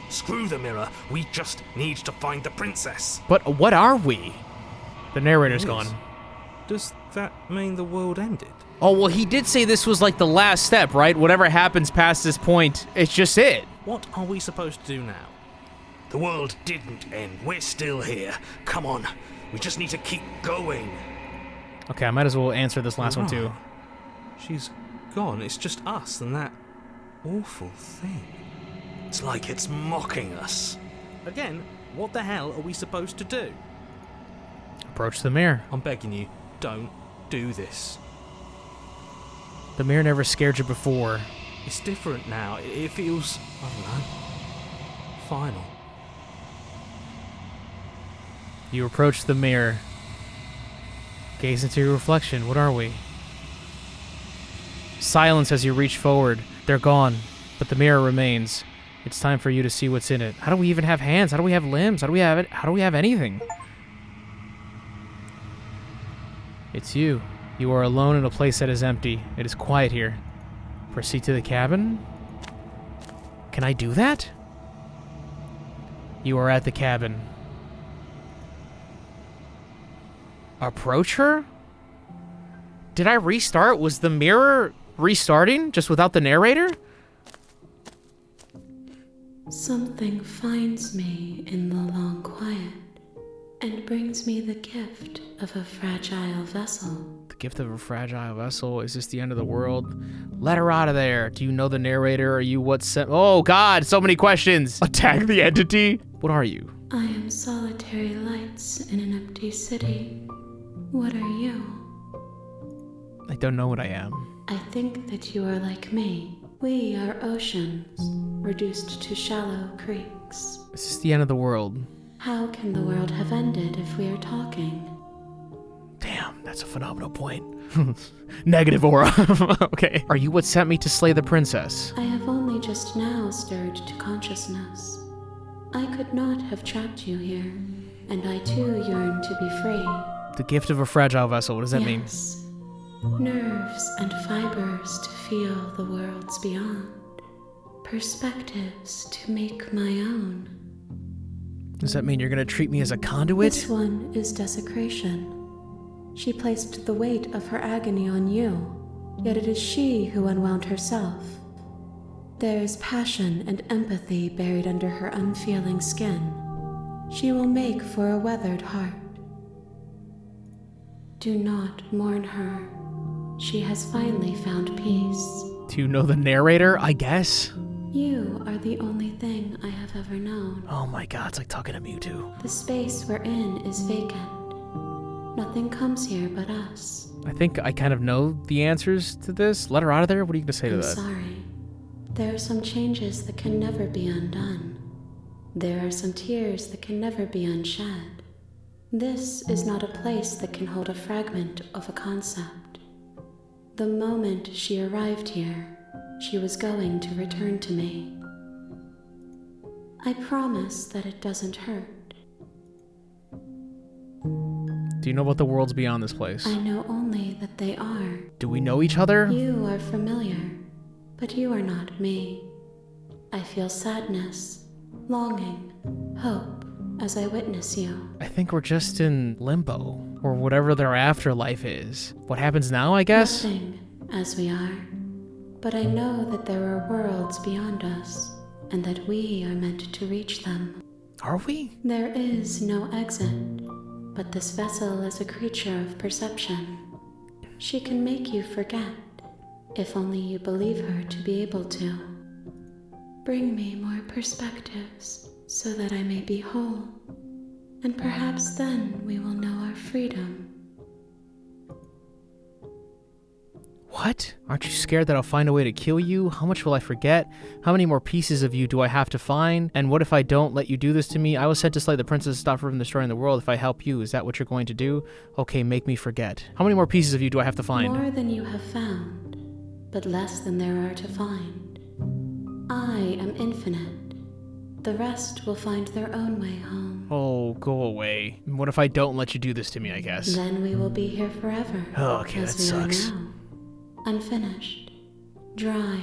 Screw the mirror. We just need to find the princess.
But what are we? The narrator's
Yes.
gone.
Does that mean the world ended?
Oh, well, he did say this was like the last step, right? Whatever happens past this point, it's just it.
What are we supposed to do now?
The world didn't end. We're still here. Come on. We just need to keep going.
Okay, I might as well answer this last one, too.
Right. She's gone. It's just us and that awful thing.
It's like it's mocking us.
Again, what the hell are we supposed to do?
Approach the mirror.
I'm begging you, don't do this.
The mirror never scared you before.
It's different now. It feels, I don't know, final.
You approach the mirror. Gaze into your reflection. What are we? Silence as you reach forward. They're gone, but the mirror remains. It's time for you to see what's in it. How do we even have hands? How do we have limbs? How do we have it? How do we have anything? It's you. You are alone in a place that is empty. It is quiet here. Proceed to the cabin? Can I do that? You are at the cabin. Approach her? Did I restart? Was the mirror restarting just without the narrator?
Something finds me in the long quiet and brings me the gift of a fragile vessel.
The gift of a fragile vessel. Is this the end of the world? Let her out of there. Do you know the narrator? Are you what sent? Oh God, so many questions. Attack the entity. What are you?
I am solitary lights in an empty city. What are you?
I don't know what I am.
I think that you are like me. We are oceans, reduced to shallow creeks.
Is this the end of the world?
How can the world have ended if we are talking?
Damn, that's a phenomenal point. Negative aura. Okay. Are you what sent me to slay the princess?
I have only just now stirred to consciousness. I could not have trapped you here, and I too yearn to be free.
The gift of a fragile vessel. What does that mean?
Yes. Nerves and fibers to feel the worlds beyond. Perspectives to make my own.
Does that mean you're gonna treat me as a conduit?
This one is desecration. She placed the weight of her agony on you, yet it is she who unwound herself. There is passion and empathy buried under her unfeeling skin. She will make for a weathered heart. Do not mourn her. She has finally found peace.
Do you know the narrator? I guess.
You are the only thing I have ever known.
Oh my God, it's like talking to Mewtwo.
The space we're in is vacant. Nothing comes here but us.
I think I kind of know the answers to this. Let her out of there? What are you gonna say to
I'm
that?
sorry. There are some changes that can never be undone. There are some tears that can never be unshed. This is not a place that can hold a fragment of a concept. The moment she arrived here, she was going to return to me. I promise that it doesn't hurt.
Do you know about the worlds beyond this place?
I know only that they are.
Do we know each other?
You are familiar, but you are not me. I feel sadness, longing, hope as I witness you.
I think we're just in limbo, or whatever their afterlife is. What happens now, I guess?
Nothing, as we are. But I know that there are worlds beyond us, and that we are meant to reach them.
Are we?
There is no exit, but this vessel is a creature of perception. She can make you forget, if only you believe her to be able to. Bring me more perspectives, so that I may be whole, and perhaps then we will know our freedom.
What? Aren't you scared that I'll find a way to kill you? How much will I forget? How many more pieces of you do I have to find? And what if I don't let you do this to me? I was sent to slay the princess and stop her from destroying the world. If I help you, is that what you're going to do? Okay, make me forget. How many more pieces of you do I have to find?
More than you have found, but less than there are to find. I am infinite. The rest will find their own way home.
Oh, go away. What if I don't let you do this to me, I guess?
Then we will be here forever.
Oh, okay,
as
that
we
sucks.
Are now. Unfinished, dry,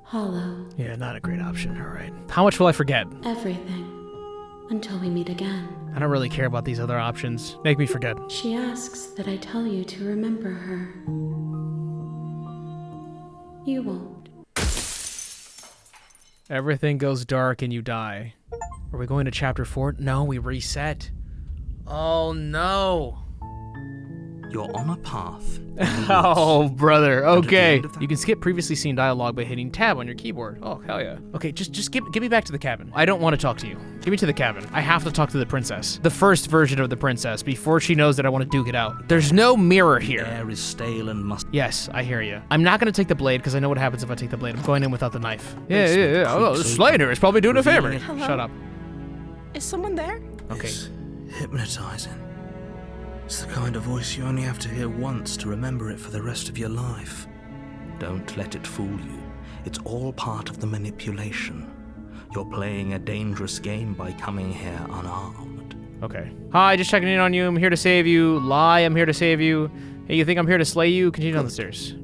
hollow.
Yeah, not a great option. All right. How much will I forget?
Everything. Until we meet again.
I don't really care about these other options. Make me forget.
She asks that I tell you to remember her. You won't.
Everything goes dark and you die. Are we going to chapter 4? No, we reset. Oh, no.
You're on a path.
Oh, brother. Okay.
end of that-
You can skip previously seen dialogue by hitting tab on your keyboard. Oh, hell yeah. Okay, just get me back to the cabin. I don't want to talk to you. Give me to the cabin. I have to talk to the princess. The first version of the princess, before she knows that I want to duke it out. There's no mirror here.
Air is stale and musty.
Yes, I hear you. I'm not going to take the blade because I know what happens if I take the blade. I'm going in without the knife. Yeah. Oh, Slater is probably doing a favor.
Hello?
Shut up.
Is someone there?
Okay.
It's hypnotizing. It's the kind of voice you only have to hear once to remember it for the rest of your life. Don't let it fool you. It's all part of the manipulation. You're playing a dangerous game by coming here unarmed.
Okay. Hi, just checking in on you. I'm here to save you. Lie, I'm here to save you. Hey, you think I'm here to slay you? Continue down the stairs.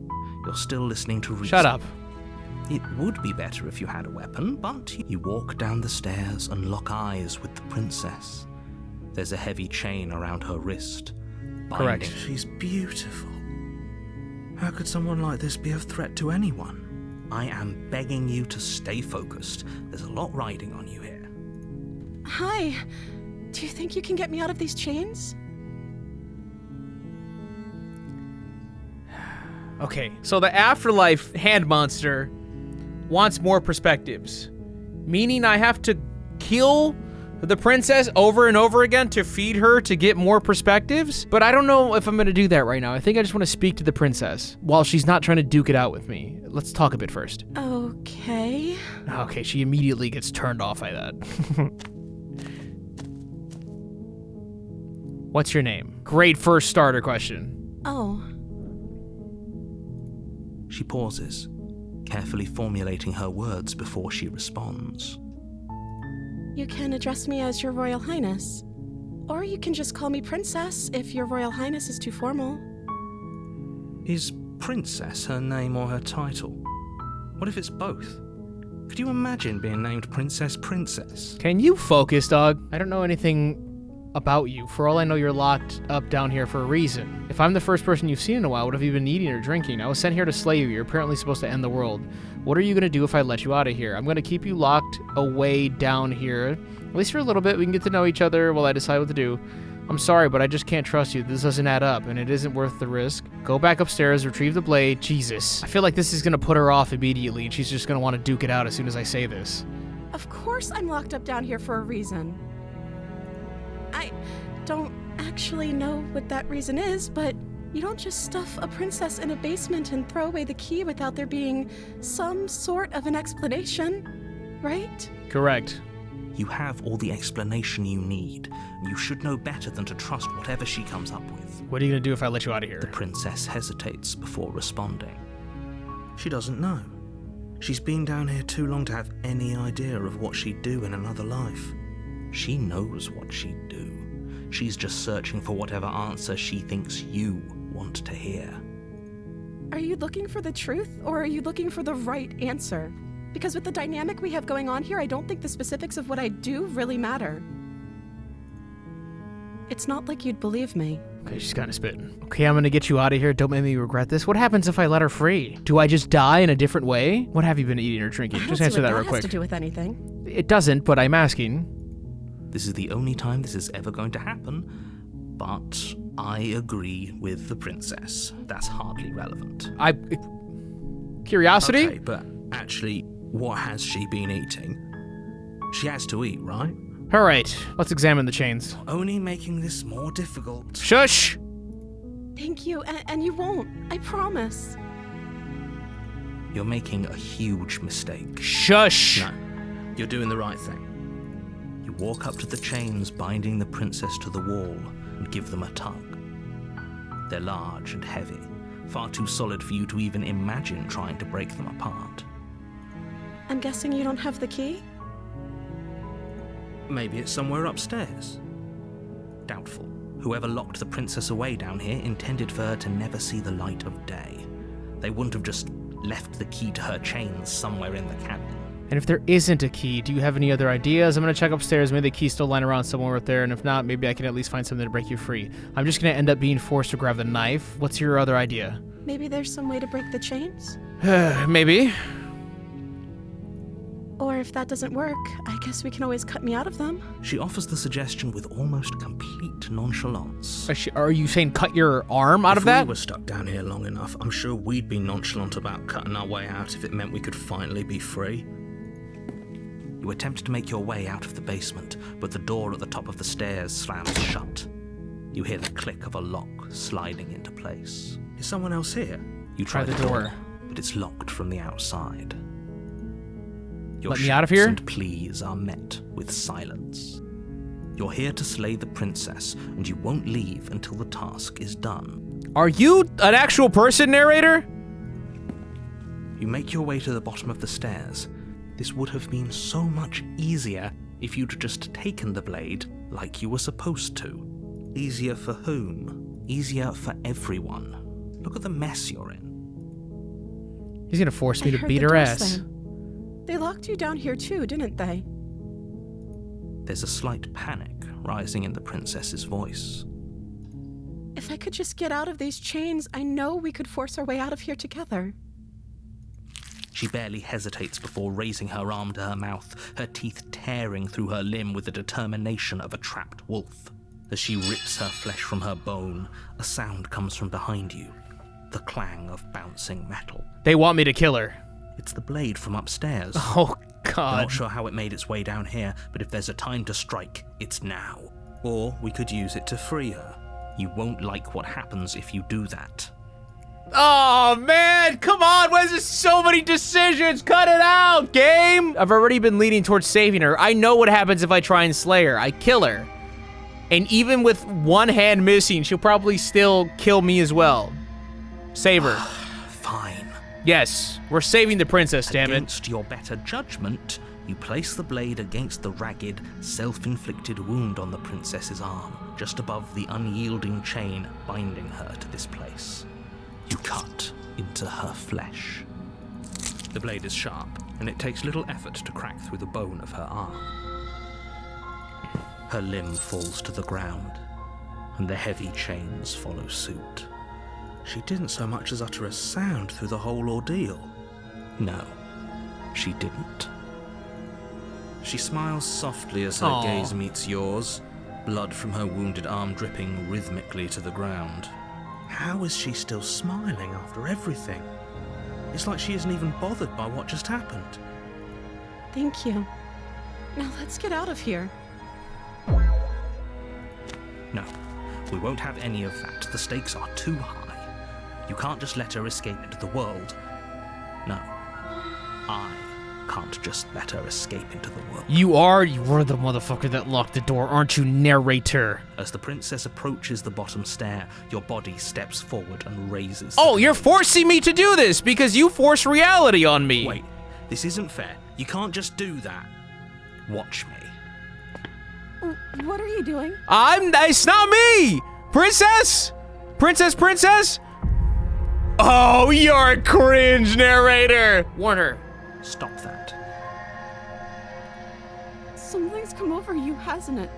You're still listening to reason.
Shut up.
It would be better if you had a weapon, but you walk down the stairs and lock eyes with the princess. There's a heavy chain around her wrist.
Correct.
Binding. She's beautiful. How could someone like this be a threat to anyone? I am begging you to stay focused. There's a lot riding on you here.
Hi. Do you think you can get me out of these chains?
Okay, so the afterlife hand monster wants more perspectives, meaning I have to kill the princess over and over again to feed her to get more perspectives? But I don't know if I'm gonna do that right now. I think I just want to speak to the princess while she's not trying to duke it out with me. Let's talk a bit first.
Okay.
Okay, she immediately gets turned off by that. What's your name? Great first starter question.
Oh.
She pauses, carefully formulating her words before she responds.
You can address me as Your Royal Highness. Or you can just call me Princess if Your Royal Highness is too formal.
Is Princess her name or her title? What if it's both? Could you imagine being named Princess?
Can you focus, dog? I don't know anything about you. For all I know, you're locked up down here for a reason. If I'm the first person you've seen in a while, what have you been eating or drinking? I was sent here to slay you. You're apparently supposed to end the world. What are you going to do if I let you out of here? I'm going to keep you locked away down here, at least for a little bit. We can get to know each other while I decide what to do. I'm sorry, but I just can't trust you. This doesn't add up, and it isn't worth the risk. Go back upstairs, retrieve the blade. Jesus. I feel like this is going to put her off immediately, and she's just going to want to duke it out as soon as I say this.
Of course I'm locked up down here for a reason. I don't actually know what that reason is, but you don't just stuff a princess in a basement and throw away the key without there being some sort of an explanation, right?
Correct.
You have all the explanation you need. You should know better than to trust whatever she comes up with.
What are you gonna do if I let you out of here?
The princess hesitates before responding. She doesn't know. She's been down here too long to have any idea of what she'd do in another life. She knows what she'd do. She's just searching for whatever answer she thinks you want to hear.
Are you looking for the truth, or are you looking for the right answer? Because with the dynamic we have going on here, I don't think the specifics of what I do really matter. It's not like you'd believe me.
Okay, she's kind of spitting. Okay, I'm gonna get you out of here. Don't make me regret this. What happens if I let her free? Do I just die in a different way? What have you been eating or drinking? Just answer that real
That has
quick.
to do with anything.
It doesn't, but I'm asking.
This is the only time this is ever going to happen, but I agree with the princess. That's hardly relevant.
Curiosity?
Okay, but actually, what has she been eating? She has to eat, right?
All right, let's examine the chains.
Only making this more difficult.
Shush!
Thank you, and you won't. I promise.
You're making a huge mistake.
Shush!
No, you're doing the right thing. You walk up to the chains binding the princess to the wall and give them a tug. They're large and heavy, far too solid for you to even imagine trying to break them apart.
I'm guessing you don't have the key?
Maybe it's somewhere upstairs. Doubtful. Whoever locked the princess away down here intended for her to never see the light of day. They wouldn't have just left the key to her chains somewhere in the cabin.
And if there isn't a key, do you have any other ideas? I'm gonna check upstairs. Maybe the key's still lying around somewhere up there, and if not, maybe I can at least find something to break you free. I'm just gonna end up being forced to grab the knife. What's your other idea?
Maybe there's some way to break the chains?
Maybe.
Or if that doesn't work, I guess we can always cut me out of them.
She offers the suggestion with almost complete nonchalance.
Are you saying cut your arm out of
If
that?
we were stuck down here long enough, I'm sure we'd be nonchalant about cutting our way out if it meant we could finally be free. You attempt to make your way out of the basement, but the door at the top of the stairs slams shut. You hear the click of a lock sliding into place. Is someone else here? You try the door, but it's locked from the outside. Your
Let me out of here?
shouts and pleas are met with silence. You're here to slay the princess, and you won't leave until the task is done.
Are you an actual person, narrator?
You make your way to the bottom of the stairs. This would have been so much easier if you'd just taken the blade like you were supposed to. Easier for whom? Easier for everyone. Look at the mess you're in.
He's gonna force me
I
to
heard
beat
the
her
door
ass.
slam. They locked you down here too, didn't they?
There's a slight panic rising in the princess's voice.
If I could just get out of these chains, I know we could force our way out of here together.
She barely hesitates before raising her arm to her mouth, her teeth tearing through her limb with the determination of a trapped wolf. As she rips her flesh from her bone, a sound comes from behind you, the clang of bouncing metal.
They want me to kill her.
It's the blade from upstairs.
Oh,
I'm
God.
not sure how it made its way down here, but if there's a time to strike, it's now. Or we could use it to free her. You won't like what happens if you do that.
Oh, man, come on. Why is there so many decisions? Cut it out, game. I've already been leaning towards saving her. I know what happens if I try and slay her. I kill her. And even with one hand missing, she'll probably still kill me as well. Save her.
Fine.
Yes, we're saving the princess, damn it.
Against your better judgment, you place the blade against the ragged, self-inflicted wound on the princess's arm, just above the unyielding chain binding her to this place. You cut into her flesh. The blade is sharp, and it takes little effort to crack through the bone of her arm. Her limb falls to the ground, and the heavy chains follow suit. She didn't so much as utter a sound through the whole ordeal. No, she didn't. She smiles softly as her
Aww.
gaze meets yours, blood from her wounded arm dripping rhythmically to the ground. How is she still smiling after everything? It's like she isn't even bothered by what just happened.
Thank you. Now let's get out of here.
No, we won't have any of that. The stakes are too high. You can't just let her escape into the world. No, I Can't just let her escape into the world.
You were the motherfucker that locked the door, aren't you, narrator?
As the princess approaches the bottom stair, your body steps forward and raises.
Oh, you're forcing me to do this because you force reality on me.
Wait, this isn't fair. You can't just do that. Watch me.
What are you doing?
It's not me! Princess? Princess? Oh, you're cringe, narrator! Warn her.
Stop that.
Something's come over you, hasn't it?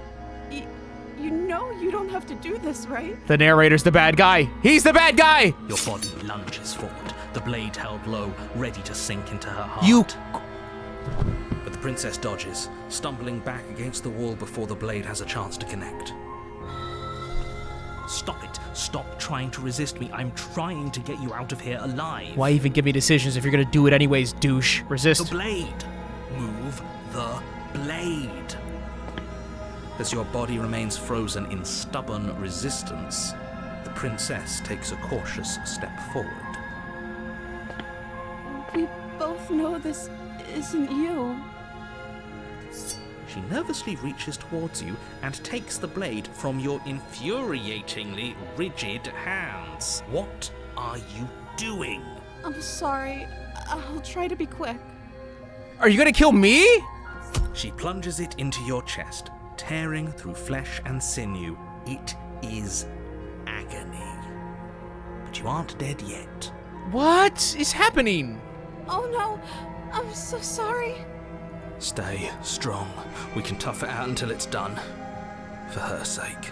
You know you don't have to do this, right?
The narrator's the bad guy. He's the bad guy!
Your body lunges forward, the blade held low, ready to sink into her heart.
You...
But the princess dodges, stumbling back against the wall before the blade has a chance to connect. Stop it. Stop trying to resist me. I'm trying to get you out of here alive.
Why even give me decisions if you're gonna do it anyways, douche? Resist.
The blade. Move the blade. As your body remains frozen in stubborn resistance, the princess takes a cautious step forward.
We both know this isn't you.
She nervously reaches towards you and takes the blade from your infuriatingly rigid hands. What are you doing?
I'm sorry. I'll try to be quick.
Are you gonna kill me?
She plunges it into your chest, tearing through flesh and sinew. It is agony. But you aren't dead yet.
What is happening?
Oh no, I'm so sorry.
Stay strong. We can tough it out until it's done. For her sake.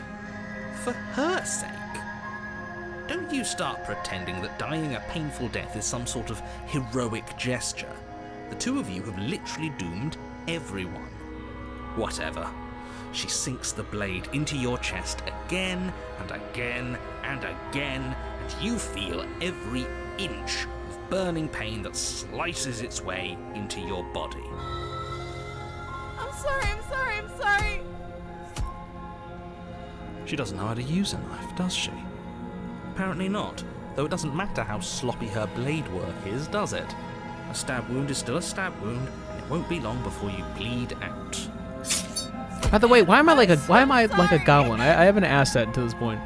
For her sake? Don't you start pretending that dying a painful death is some sort of heroic gesture. The two of you have literally doomed everyone. Whatever. She sinks the blade into your chest again and again and again, and you feel every inch of burning pain that slices its way into your body.
I'm sorry.
She doesn't know how to use a knife, does she? Apparently not, though it doesn't matter how sloppy her blade work is, does it? A stab wound is still a stab wound, and it won't be long before you bleed out.
By the way, why am I like a goblin? I haven't asked that until this point.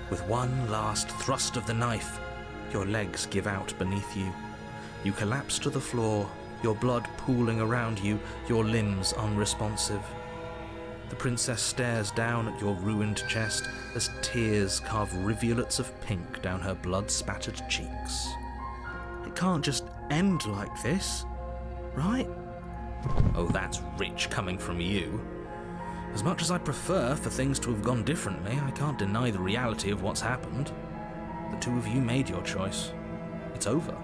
With one last thrust of the knife, your legs give out beneath you. You collapse to the floor, your blood pooling around you, your limbs unresponsive. The princess stares down at your ruined chest as tears carve rivulets of pink down her blood-spattered cheeks. It can't just end like this, right? Oh, that's rich coming from you. As much as I'd prefer for things to have gone differently, I can't deny the reality of what's happened. The two of you made your choice. It's over.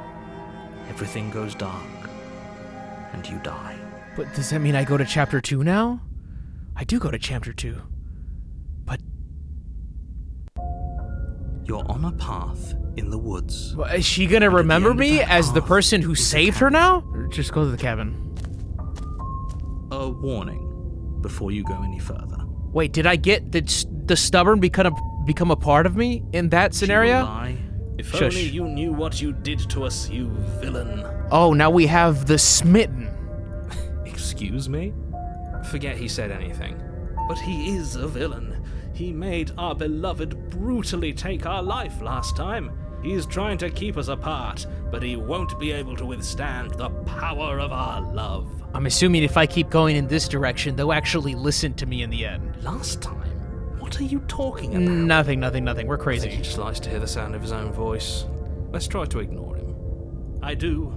Everything goes dark. And you die.
But does that mean I go to chapter 2 now? I do go to chapter 2. But...
You're on a path in the woods.
Well, is she gonna remember me as the person who saved her now? Or just go to the cabin.
A warning before you go any further.
Wait, did I get the stubborn become a part of me in that scenario?
If
Shush.
only you knew what you did to us, you villain.
Oh, now we have the smitten.
Excuse me? Forget he said anything. But he is a villain. He made our beloved brutally take our life last time. He's trying to keep us apart, but he won't be able to withstand the power of our love.
I'm assuming if I keep going in this direction, they'll actually listen to me in the end.
Last time? What are you talking about?
Nothing. We're
I think he
crazy.
just likes to hear the sound of his own voice. Let's try to ignore him. I do,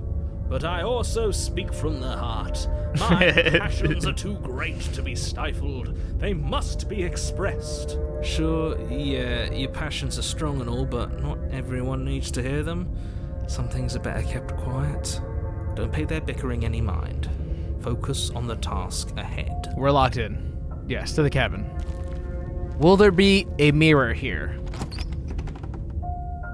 but I also speak from the heart. My passions are too great to be stifled. They must be expressed.
Sure, yeah, your passions are strong and all, but not everyone needs to hear them. Some things are better kept quiet. Don't pay their bickering any mind. Focus on the task ahead.
We're locked in. Yes, to the cabin. Will there be a mirror here?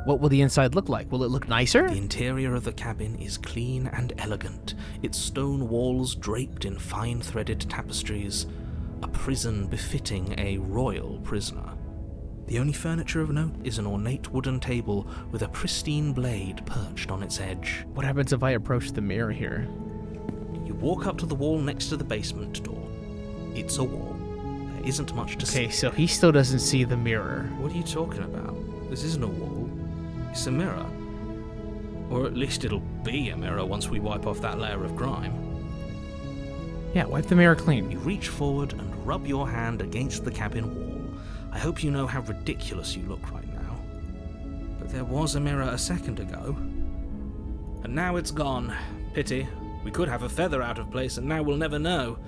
What will the inside look like? Will it look nicer?
The interior of the cabin is clean and elegant, its stone walls draped in fine-threaded tapestries, a prison befitting a royal prisoner. The only furniture of note is an ornate wooden table with a pristine blade perched on its edge.
What happens if I approach the mirror here?
Walk up to the wall next to the basement door. It's a wall. There isn't much to see.
Okay, so he still doesn't see the mirror.
What are you talking about? This isn't a wall. It's a mirror. Or at least it'll be a mirror once we wipe off that layer of grime.
Yeah, wipe the mirror clean.
You reach forward and rub your hand against the cabin wall. I hope you know how ridiculous you look right now.
But there was a mirror a second ago. And now it's gone. Pity. We could have a feather out of place and now we'll never know.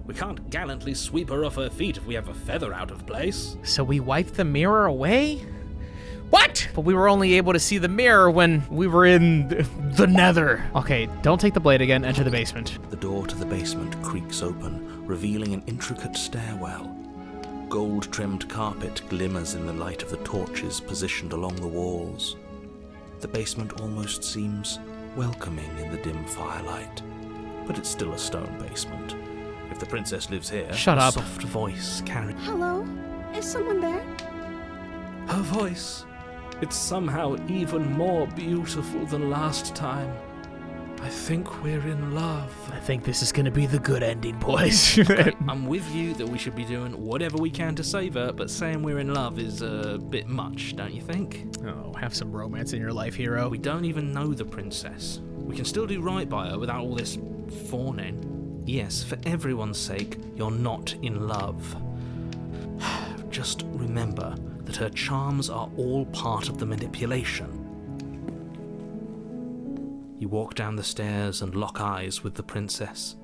We can't gallantly sweep her off her feet if we have a feather out of place.
So we wiped the mirror away? What? But we were only able to see the mirror when we were in the nether. Okay, don't take the blade again. Enter the basement.
The door to the basement creaks open, revealing an intricate stairwell. Gold-trimmed carpet glimmers in the light of the torches positioned along the walls. The basement almost seems welcoming in the dim firelight, but it's still a stone basement. If the princess lives here,
Shut up.
A soft voice carries.
Hello? Is someone there?
Her voice. It's somehow even more beautiful than last time. I think we're in love.
I think this is gonna be the good ending, boys.
I'm with you that we should be doing whatever we can to save her, but saying we're in love is a bit much, don't you think?
Oh, have some romance in your life, hero.
We don't even know the princess. We can still do right by her without all this fawning.
Yes, for everyone's sake, you're not in love. Just remember that her charms are all part of the manipulation. You walk down the stairs and lock eyes with the princess.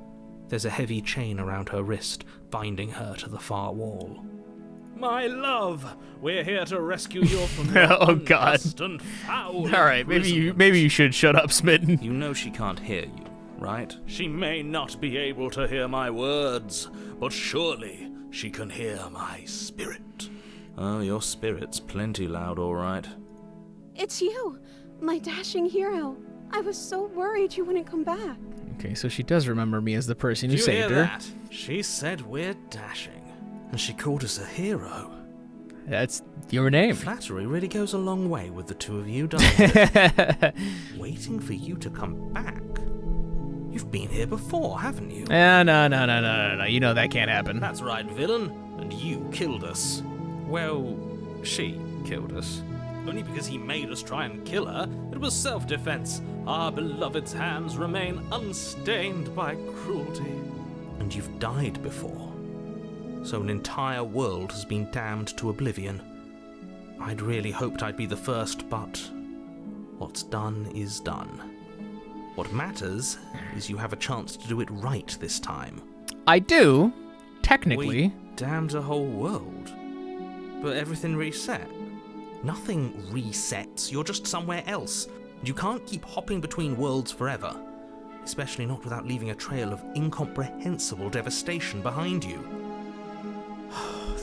There's a heavy chain around her wrist, binding her to the far wall.
My love, we're here to rescue you from your
Oh, God.
unjust and foul
All right, maybe
imprisonment.
you should shut up, Smitten.
You know she can't hear you, right?
She may not be able to hear my words, but surely she can hear my spirit.
Oh, your spirit's plenty loud, all right.
It's you, my dashing hero. I was so worried you wouldn't come back.
Okay, so she does remember me as the person who
Do you
saved
hear
her.
that? She said we're dashing.
And she called us a hero.
That's your name.
Flattery really goes a long way with the two of you, doesn't it? Waiting for you to come back. You've been here before, haven't you?
No. You know that can't happen.
That's right, villain. And you killed us.
Well, she killed us. Only because he made us try and kill her. It was self-defense. Our beloved's hands remain unstained by cruelty.
And you've died before. So an entire world has been damned to oblivion. I'd really hoped I'd be the first, but what's done is done. What matters is you have a chance to do it right this time.
I do, technically.
We damned a whole world. But everything reset. Nothing resets, you're just somewhere else. You can't keep hopping between worlds forever. Especially not without leaving a trail of incomprehensible devastation behind you.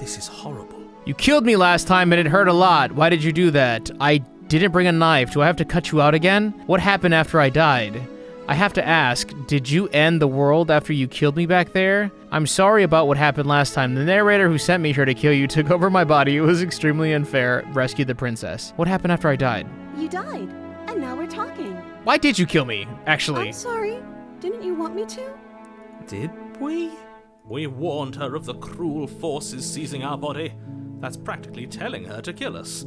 This is horrible.
You killed me last time and it hurt a lot. Why did you do that? I didn't bring a knife. Do I have to cut you out again? What happened after I died? I have to ask, did you end the world after you killed me back there? I'm sorry about what happened last time. The narrator who sent me here to kill you took over my body. It was extremely unfair. Rescued the princess. What happened after I died?
You died, and now we're talking.
Why did you kill me, actually?
I'm sorry. Didn't you want me to?
Did we?
We warned her of the cruel forces seizing our body. That's practically telling her to kill us.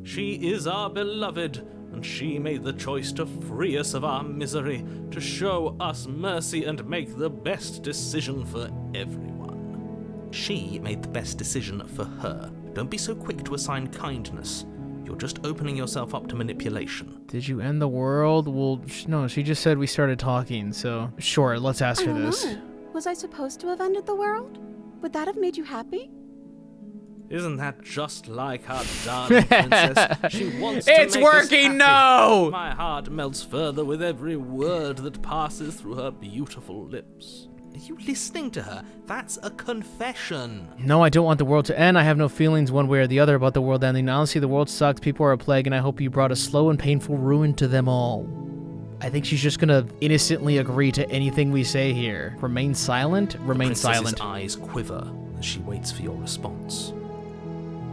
She is our beloved, and she made the choice to free us of our misery, to show us mercy and make the best decision for everyone.
She made the best decision for her. Don't be so quick to assign kindness. You're just opening yourself up to manipulation.
Did you end the world? Well, no, she just said we started talking, so sure, let's ask her this.
I don't know. Was I supposed to have ended the world? Would that have made you happy?
Isn't that just like our darling princess? She wants to
It's
make us
working,
happy.
no!
My heart melts further with every word that passes through her beautiful lips.
Are you listening to her? That's a confession.
No, I don't want the world to end. I have no feelings one way or the other about the world ending. Honestly, the world sucks. People are a plague, and I hope you brought a slow and painful ruin to them all. I think she's just gonna innocently agree to anything we say here. Remain silent? Remain silent.
The princess's eyes quiver as she waits for your response.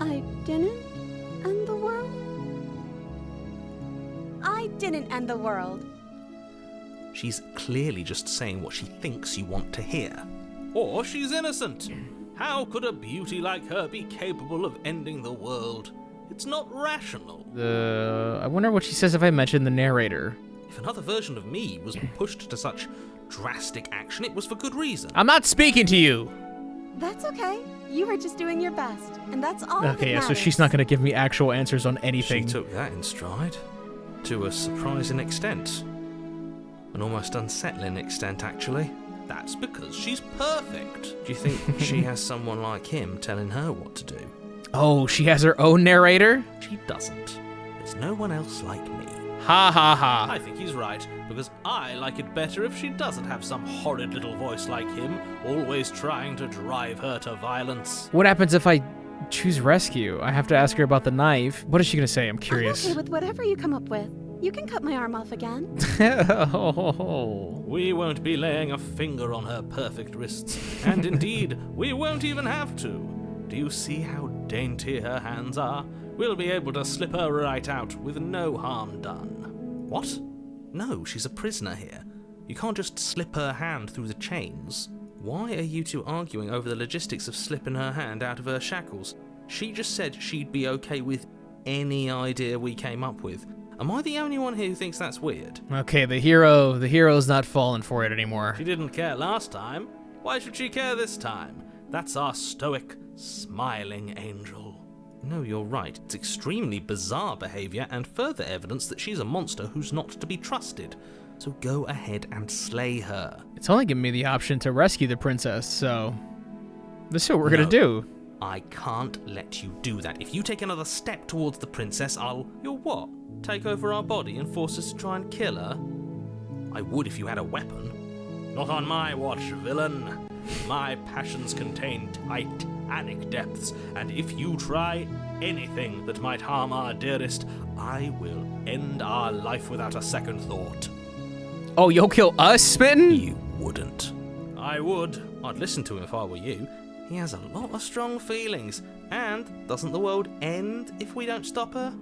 I didn't end the world? I didn't end the world.
She's clearly just saying what she thinks you want to hear.
Or she's innocent. How could a beauty like her be capable of ending the world? It's not rational.
I wonder what she says if I mention the narrator.
If another version of me was pushed to such drastic action, it was for good reason.
I'm not speaking to you.
That's okay. You were just doing your best, and that's all that
Okay, yeah, so
matters.
she's not gonna give me actual answers on anything.
She took that in stride. To a surprising extent. An almost unsettling extent, actually.
That's because she's perfect.
Do you think she has someone like him telling her what to do?
Oh, she has her own narrator?
She doesn't. There's no one else like me.
Ha ha ha.
I think he's right, because I like it better if she doesn't have some horrid little voice like him, always trying to drive her to violence.
What happens if I choose rescue? I have to ask her about the knife. What is she gonna say? I'm curious.
I'm okay with whatever you come up with. You can cut my arm off again.
Oh.
We won't be laying a finger on her perfect wrists, and indeed, we won't even have to. Do you see how dainty her hands are? We'll be able to slip her right out with no harm done.
What? No, she's a prisoner here. You can't just slip her hand through the chains. Why are you two arguing over the logistics of slipping her hand out of her shackles? She just said she'd be okay with any idea we came up with. Am I the only one here who thinks that's weird?
Okay, the hero's not falling for it anymore.
She didn't care last time. Why should she care this time? That's our stoic, smiling angel.
No, you're right. It's extremely bizarre behavior and further evidence that she's a monster who's not to be trusted. So go ahead and slay her.
It's only giving me the option to rescue the princess, so this is what we're gonna do.
I can't let you do that. If you take another step towards the princess, I'll...
You'll what? Take over our body and force us to try and kill her?
I would if you had a weapon.
Not on my watch, villain. My passions contain titanic depths, and if you try anything that might harm our dearest, I will end our life without a second thought.
Oh, you'll kill us, Smitten?
You wouldn't.
I would.
I'd listen to him if I were you. He has a lot of strong feelings. And doesn't the world end if we don't stop her?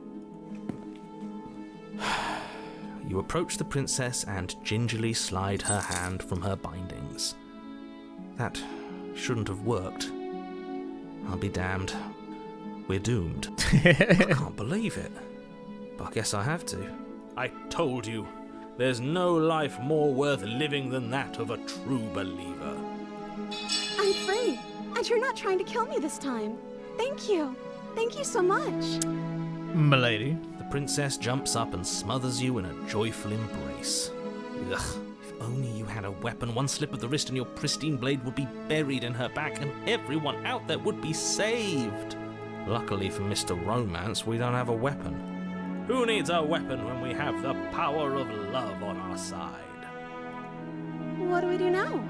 You approach the princess and gingerly slide her hand from her bindings. That shouldn't have worked. I'll be damned. We're doomed. I can't believe it. But I guess I have to.
I told you. There's no life more worth living than that of a true believer.
I'm free, and you're not trying to kill me this time. Thank you. Thank you so much.
Milady.
The princess jumps up and smothers you in a joyful embrace. Ugh, if only you had a weapon, one slip of the wrist and your pristine blade would be buried in her back and everyone out there would be saved. Luckily for Mr. Romance, we don't have a weapon.
Who needs a weapon when we have the power of love on our side?
What do we do now?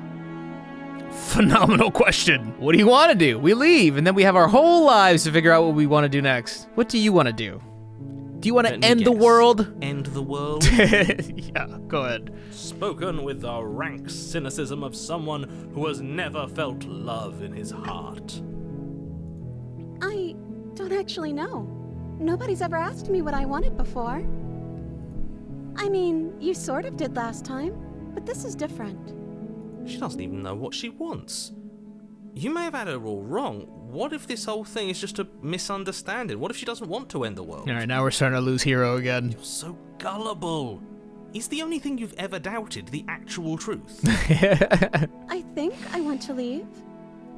Phenomenal question. What do you want to do? We leave, and then we have our whole lives to figure out what we want to do next. What do you want to do? Do you want to end the world?
End the world?
Yeah, go ahead.
Spoken with the rank cynicism of someone who has never felt love in his heart.
I don't actually know. Nobody's ever asked me what I wanted before. I mean, you sort of did last time, but this is different.
She doesn't even know what she wants. You may have had her all wrong. What if this whole thing is just a misunderstanding? What if she doesn't want to end the world?
All right, now we're starting to lose hero again.
You're so gullible. Is the only thing you've ever doubted the actual truth?
I think I want to leave.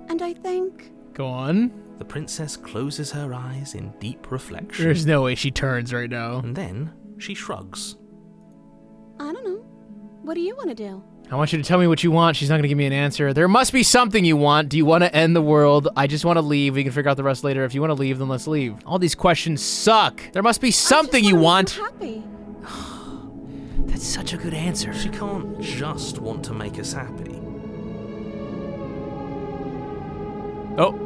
And I think...
Go on.
The princess closes her eyes in deep reflection.
There's no way she turns right now.
And then she shrugs.
I don't know. What do you want to do?
I want you to tell me what you want. She's not going to give me an answer. There must be something you want. Do you want to end the world? I just want to leave. We can figure out the rest later. If you want to leave, then let's leave. All these questions suck. There must be something you want.
I'm happy.
That's such a good answer.
She can't just want to make us happy.
Oh.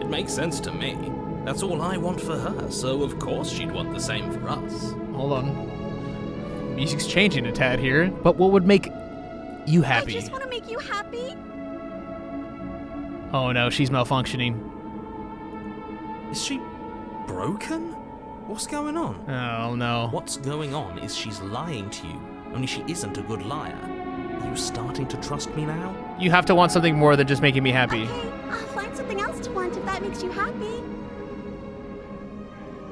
It makes sense to me.
That's all I want for her,
So of course she'd want the same for us.
Hold on. Music's changing a tad here. But what would make you happy?
I just want to make you happy.
Oh no, she's malfunctioning.
Is she broken? What's going on?
Oh no.
What's going on is she's lying to you. only she isn't a good liar. Are you starting to trust me now?
You have to want something more than just making me happy.
Okay, I'll find something else to want if that makes you happy.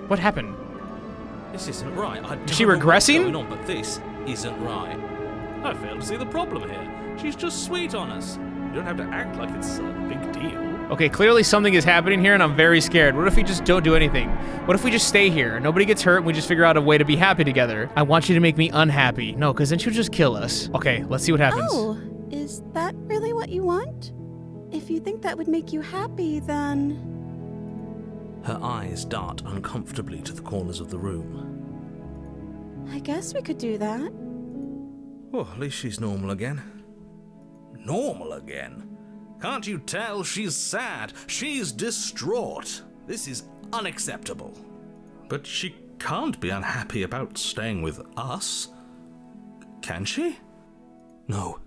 What happened?
This isn't right.
Is she regressing?
What's going on, but this isn't right.
I fail to see the problem here. She's just sweet on us. You don't have to act like it's a big deal.
Okay, clearly something is happening here and I'm very scared. What if we just don't do anything? What if we just stay here? Nobody gets hurt and we just figure out a way to be happy together. I want you to make me unhappy. No, because then she'll just kill us. Okay, let's see what happens.
Oh, is that really what you want? If you think that would make you happy, then...
Her eyes dart uncomfortably to the corners of the room.
I guess we could do that.
Well, at least she's normal again. Normal again? Can't you tell she's sad? She's distraught. This is unacceptable. But she can't be unhappy about staying with us. Can she? No.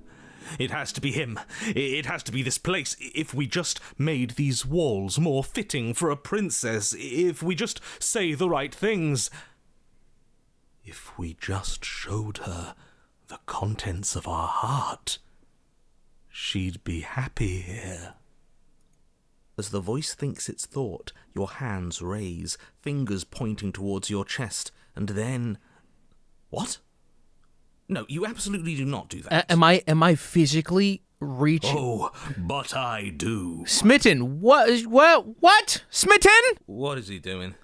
It has to be him. It has to be this place. If we just made these walls more fitting for a princess, if we just say the right things, if we just showed her the contents of our heart, she'd be happy here. As the voice thinks its thought, your hands raise, fingers pointing towards your chest, and then... What? No, you absolutely do not do that.
Am I physically reaching?
Oh, but I do.
Smitten, what? Smitten?
What is he doing?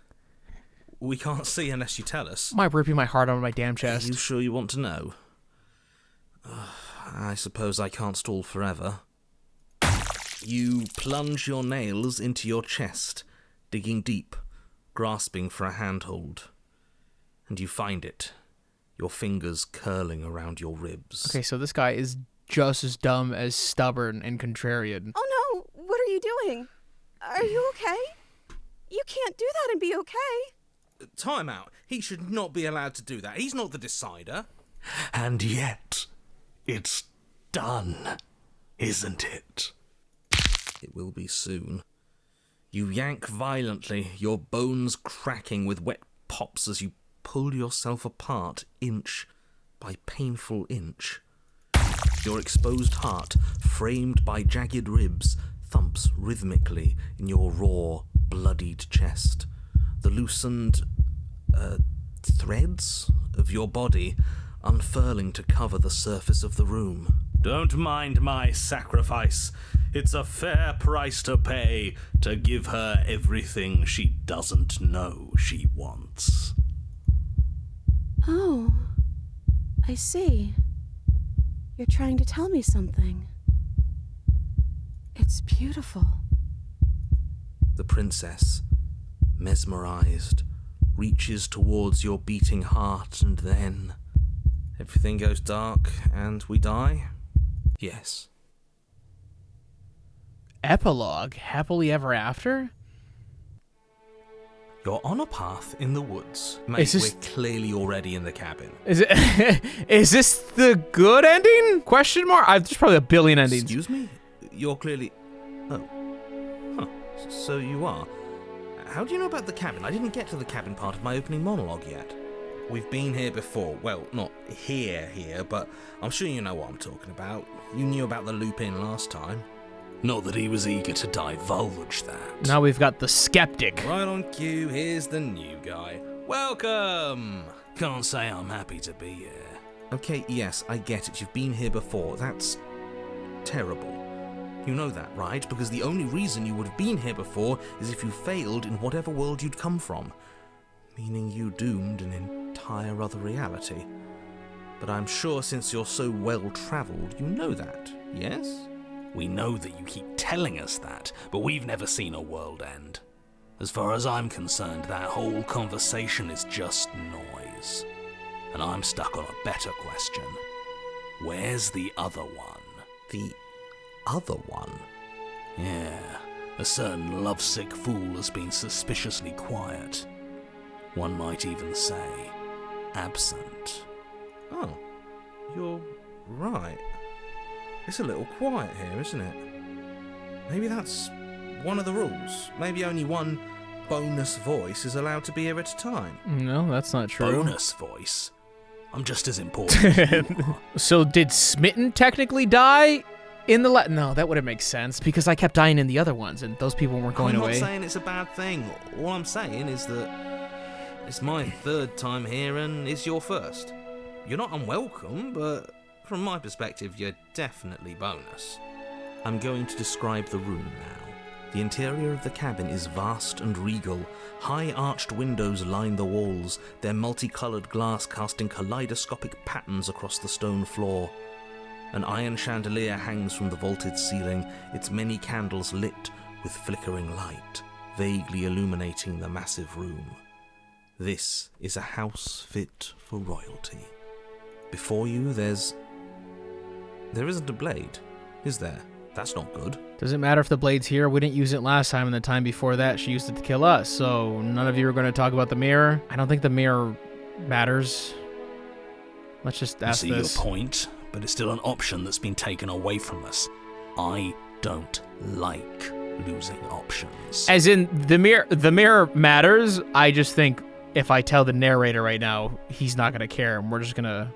We can't see unless you tell us.
Am I ripping my heart out of my damn
Are
chest?
you sure you want to know? I suppose I can't stall forever. You plunge your nails into your chest, digging deep, grasping for a handhold. And you find it, your fingers curling around your ribs.
Okay, so this guy is just as dumb as stubborn and contrarian.
Oh no, what are you doing? Are you okay? You can't do that and be okay.
Time out. He should not be allowed to do that. He's not the decider. And yet, it's done, isn't it? It will be soon. You yank violently, your bones cracking with wet pops as you pull yourself apart inch by painful inch. Your exposed heart, framed by jagged ribs, thumps rhythmically in your raw, bloodied chest. The loosened threads of your body unfurling to cover the surface of the room. Don't mind my sacrifice. It's a fair price to pay to give her everything she doesn't know she wants.
Oh, I see. You're trying to tell me something. It's beautiful.
The princess, mesmerized, reaches towards your beating heart, and then everything goes dark and we die? Yes.
Epilogue? Happily ever after?
You're on a path in the woods. Mate, we're clearly already in the cabin.
Is it? Is this the good ending? Question mark? There's probably a billion endings.
Excuse me? You're clearly... Oh. Huh. So you are. How do you know about the cabin? I didn't get to the cabin part of my opening monologue yet. We've been here before. Well, not here, but I'm sure you know what I'm talking about. You knew about the loop-in last time. Not that he was eager to divulge that.
Now we've got the skeptic.
Right on cue, here's the new guy. Welcome! Can't say I'm happy to be here. Okay, yes, I get it. You've been here before. That's terrible. You know that, right? Because the only reason you would have been here before is if you failed in whatever world you'd come from. Meaning you doomed an entire other reality. But I'm sure since you're so well-travelled, you know that, yes? We know that you keep telling us that, but we've never seen a world end. As far as I'm concerned, that whole conversation is just noise. And I'm stuck on a better question. Where's the other one? The other one? Yeah, a certain lovesick fool has been suspiciously quiet. One might even say, absent. Oh, you're right. It's a little quiet here, isn't it? Maybe that's one of the rules. Maybe only one bonus voice is allowed to be here at a time.
No, that's not true.
Bonus voice?
I'm just as important as you are.
So did Smitten technically die in the No, that wouldn't make sense because I kept dying in the other ones and those people weren't going away.
I'm not saying it's a bad thing. All I'm saying is that it's my third time here and it's your first. You're not unwelcome, but from my perspective, you're definitely bonus. I'm going to describe the room now. The interior of the cabin is vast and regal. High arched windows line the walls, their multicolored glass casting kaleidoscopic patterns across the stone floor. An iron chandelier hangs from the vaulted ceiling, its many candles lit with flickering light, vaguely illuminating the massive room. This is a house fit for royalty. Before you, there isn't a blade, is there? That's not good.
Doesn't matter if the blade's here. We didn't use it last time, and the time before that, she used it to kill us. So none of you are going to talk about the mirror. I don't think the mirror matters. Let's just ask
I see
this.
your point, but it's still an option that's been taken away from us. I don't like losing options.
As in, the mirror matters. I just think if I tell the narrator right now, he's not going to care, and we're just going to...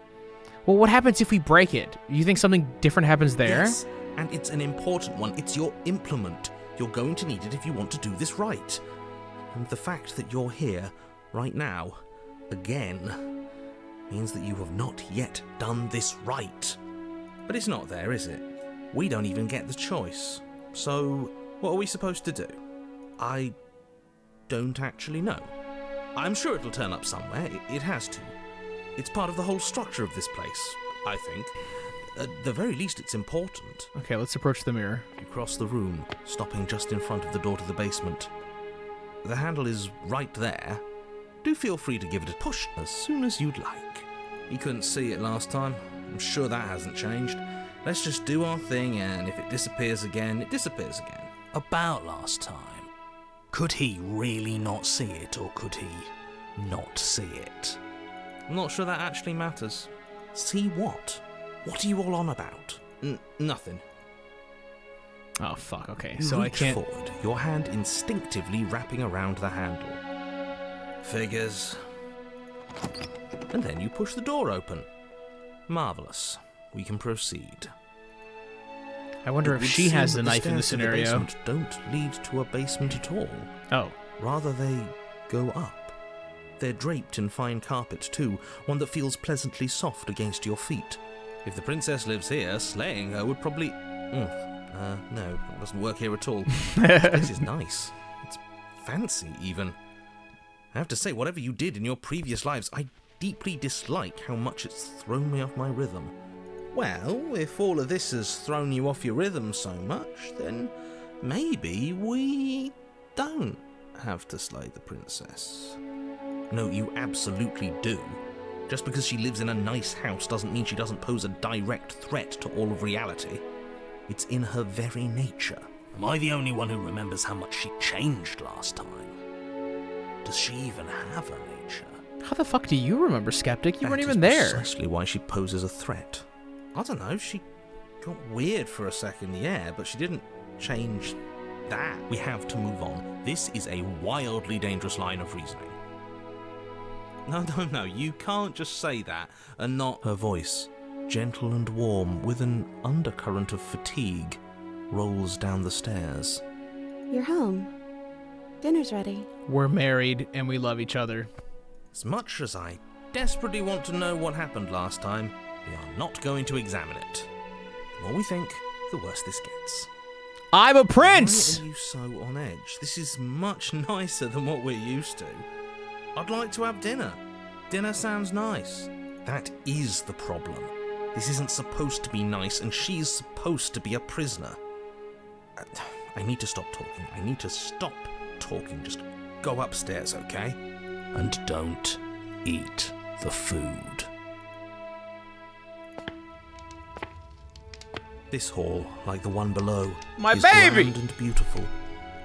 Well, what happens if we break it? You think something different happens there?
Yes, and it's an important one. It's your implement. You're going to need it if you want to do this right. And the fact that you're here, right now, again, means that you have not yet done this right. But it's not there, is it? We don't even get the choice. So, what are we supposed to do? I don't actually know. I'm sure it'll turn up somewhere. It has to. It's part of the whole structure of this place, I think. At the very least, it's important.
Okay, let's approach the mirror.
You cross the room, stopping just in front of the door to the basement. The handle is right there. Do feel free to give it a push as soon as you'd like. You couldn't see it last time. I'm sure that hasn't changed. Let's just do our thing, and if it disappears again, it disappears again.
About last time. Could he really not see it, or could he not see it?
I'm not sure that actually matters. See what? What are you all on about? Nothing.
Oh, fuck, okay.
You
So I
reach
can't...
forward, your hand instinctively wrapping around the handle. Figures. And then you push the door open. Marvellous. We can proceed.
I wonder if she has the knife in the scenario.
The basement don't lead to a basement at all.
Oh.
Rather, they go up. They're draped in fine carpet too, one that feels pleasantly soft against your feet. If the princess lives here, slaying her would probably... no, it doesn't work here at all. This is nice. It's fancy, even. I have to say, whatever you did in your previous lives, I deeply dislike how much it's thrown me off my rhythm. Well, if all of this has thrown you off your rhythm so much, then maybe we don't have to slay the princess. No, you absolutely do. Just because she lives in a nice house doesn't mean she doesn't pose a direct threat to all of reality. It's in her very nature.
Am I the only one who remembers how much she changed last time? Does she even have a nature?
How the fuck do you remember, Skeptic? You weren't even
That is
there.
precisely why she poses a threat. I don't know, she got weird for a second, yeah, but she didn't change that. We have to move on. This is a wildly dangerous line of reasoning. No, you can't just say that and not... Her voice, gentle and warm, with an undercurrent of fatigue, rolls down the stairs.
You're home. Dinner's ready.
We're married and we love each other.
As much as I desperately want to know what happened last time, we are not going to examine it. The more we think, the worse this gets.
I'm a prince!
Why are you so on edge? This is much nicer than what we're used to. I'd like to have dinner. Dinner sounds nice. That is the problem. This isn't supposed to be nice, and she's supposed to be a prisoner. I need to stop talking. I need to stop talking. Just go upstairs, okay?
And don't eat the food.
This hall, like the one below,
My
is
baby!
grand and beautiful.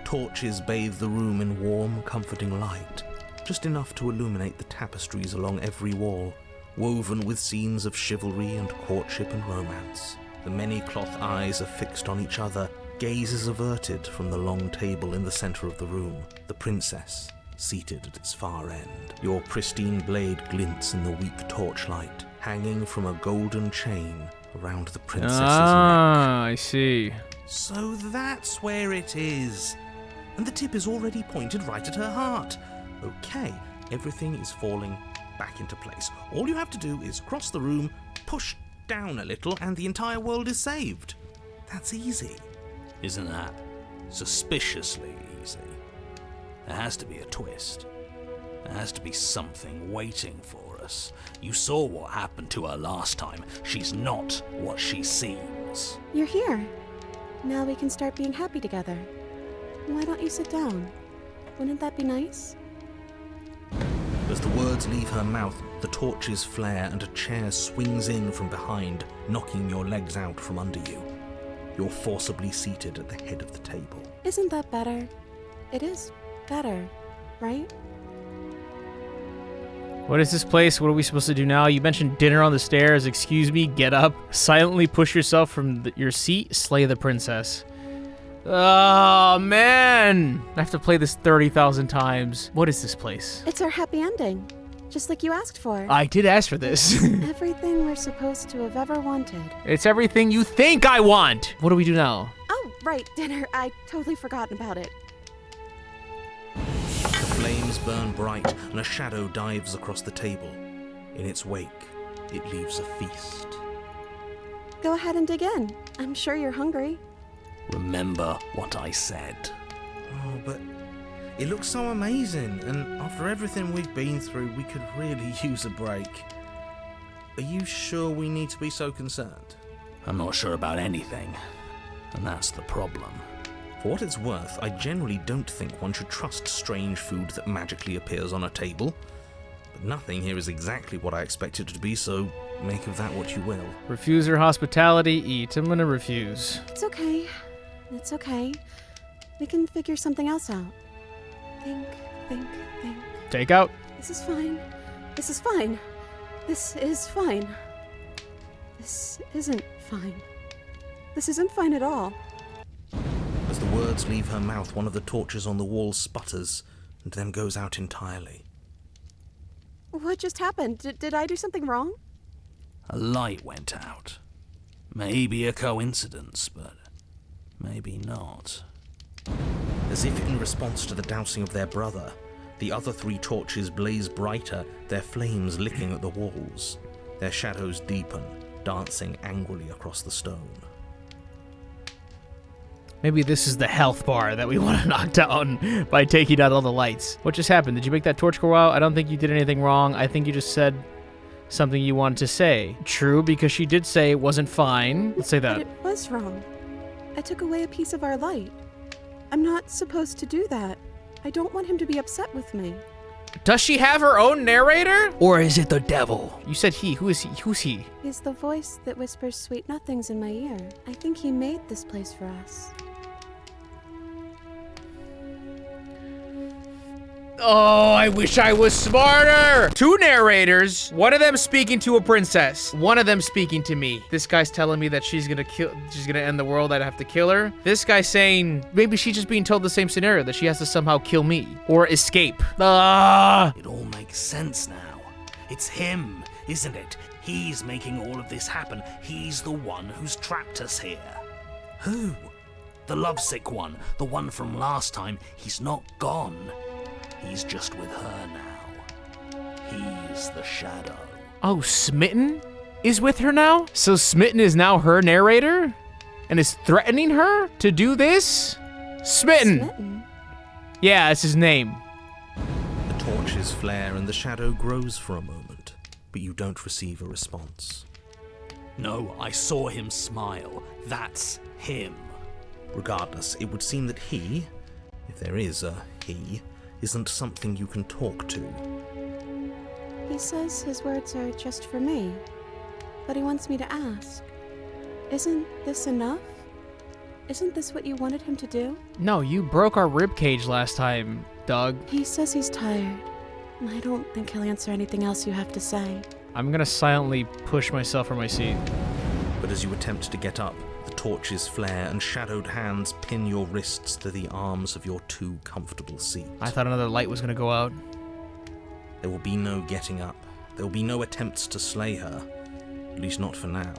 Torches bathe the room in warm, comforting light, just enough to illuminate the tapestries along every wall, woven with scenes of chivalry and courtship and romance. The many cloth eyes are fixed on each other, gazes averted from the long table in the center of the room. The princess, seated at its far end. Your pristine blade glints in the weak torchlight, hanging from a golden chain around the princess's neck.
I see.
So that's where it is. And the tip is already pointed right at her heart. Okay, everything is falling back into place. All you have to do is cross the room, push down a little, and the entire world is saved. That's easy.
Isn't that suspiciously easy? There has to be a twist. There has to be something waiting for us. You saw what happened to her last time. She's not what she seems.
You're here. Now we can start being happy together. Why don't you sit down? Wouldn't that be nice?
As the words leave her mouth, the torches flare and a chair swings in from behind, knocking your legs out from under you. You're forcibly seated at the head of the table.
Isn't that better? It is better, right?
What is this place? What are we supposed to do now? You mentioned dinner on the stairs. Excuse me, get up. Silently push yourself from your seat. Slay the princess. Oh, man. I have to play this 30,000 times. What is this place?
It's our happy ending. Just like you asked for.
I did ask for this.
Everything we're supposed to have ever wanted.
It's everything you think I want. What do we do now?
Oh, right, dinner. I totally forgotten about it.
The flames burn bright and a shadow dives across the table. In its wake, it leaves a feast.
Go ahead and dig in. I'm sure you're hungry.
Remember what I said.
Oh, but it looks so amazing, and after everything we've been through, we could really use a break. Are you sure we need to be so concerned?
I'm not sure about anything, and that's the problem.
For what it's worth, I generally don't think one should trust strange food that magically appears on a table. But nothing here is exactly what I expected it to be, so make of that what you will.
Refuse her hospitality, eat. I'm gonna refuse.
It's okay. It's okay. We can figure something else out. Think.
Take out.
This is fine. This is fine. This is fine. This isn't fine. This isn't fine at all.
As the words leave her mouth, one of the torches on the wall sputters and then goes out entirely.
What just happened? Did I do something wrong?
A light went out. Maybe a coincidence, but maybe not.
As if in response to the dousing of their brother, the other 3 torches blaze brighter, their flames licking at the walls. Their shadows deepen, dancing angrily across the stone.
Maybe this is the health bar that we want to knock down by taking out all the lights. What just happened? Did you make that torch go out? I don't think you did anything wrong. I think you just said something you wanted to say. True, because she did say it wasn't fine. Let's say that.
But it was wrong. I took away a piece of our light. I'm not supposed to do that. I don't want him to be upset with me.
Does she have her own narrator? Or is it the devil? You said he. Who is he? Who's he?
He's the voice that whispers sweet nothings in my ear. I think he made this place for us.
Oh, I wish I was smarter. 2 narrators, one of them speaking to a princess, one of them speaking to me. This guy's telling me that she's gonna end the world, I'd have to kill her. This guy's saying maybe she's just being told the same scenario, that she has to somehow kill me or escape.
It all makes sense now. It's him, isn't it? He's making all of this happen. He's the one who's trapped us here. Who? The lovesick one, the one from last time. He's not gone. He's just with her now. He's the shadow.
Oh, Smitten is with her now? So Smitten is now her narrator? And is threatening her to do this? Smitten! Yeah, that's his name.
The torches flare and the shadow grows for a moment, but you don't receive a response.
No, I saw him smile. That's him.
Regardless, it would seem that he, if there is a he, isn't something you can talk to.
He says his words are just for me, but he wants me to ask. Isn't this enough? Isn't this what you wanted him to do?
No, you broke our ribcage last time, Doug.
He says he's tired. I don't think he'll answer anything else you have to say.
I'm gonna silently push myself from my seat.
But as you attempt to get up, the torches flare and shadowed hands pin your wrists to the arms of your too comfortable seat.
I thought another light was gonna go out.
There will be no getting up. There will be no attempts to slay her. At least not for now.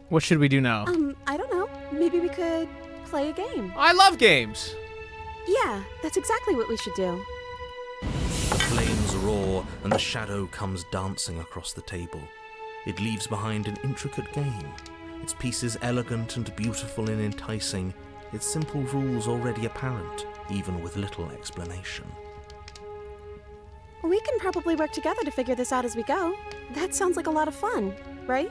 What should we do now?
I don't know. Maybe we could play a game.
I love games!
Yeah, that's exactly what we should do.
The flames roar and the shadow comes dancing across the table. It leaves behind an intricate game. Its pieces elegant and beautiful and enticing. Its simple rules already apparent, even with little explanation.
We can probably work together to figure this out as we go. That sounds like a lot of fun, right?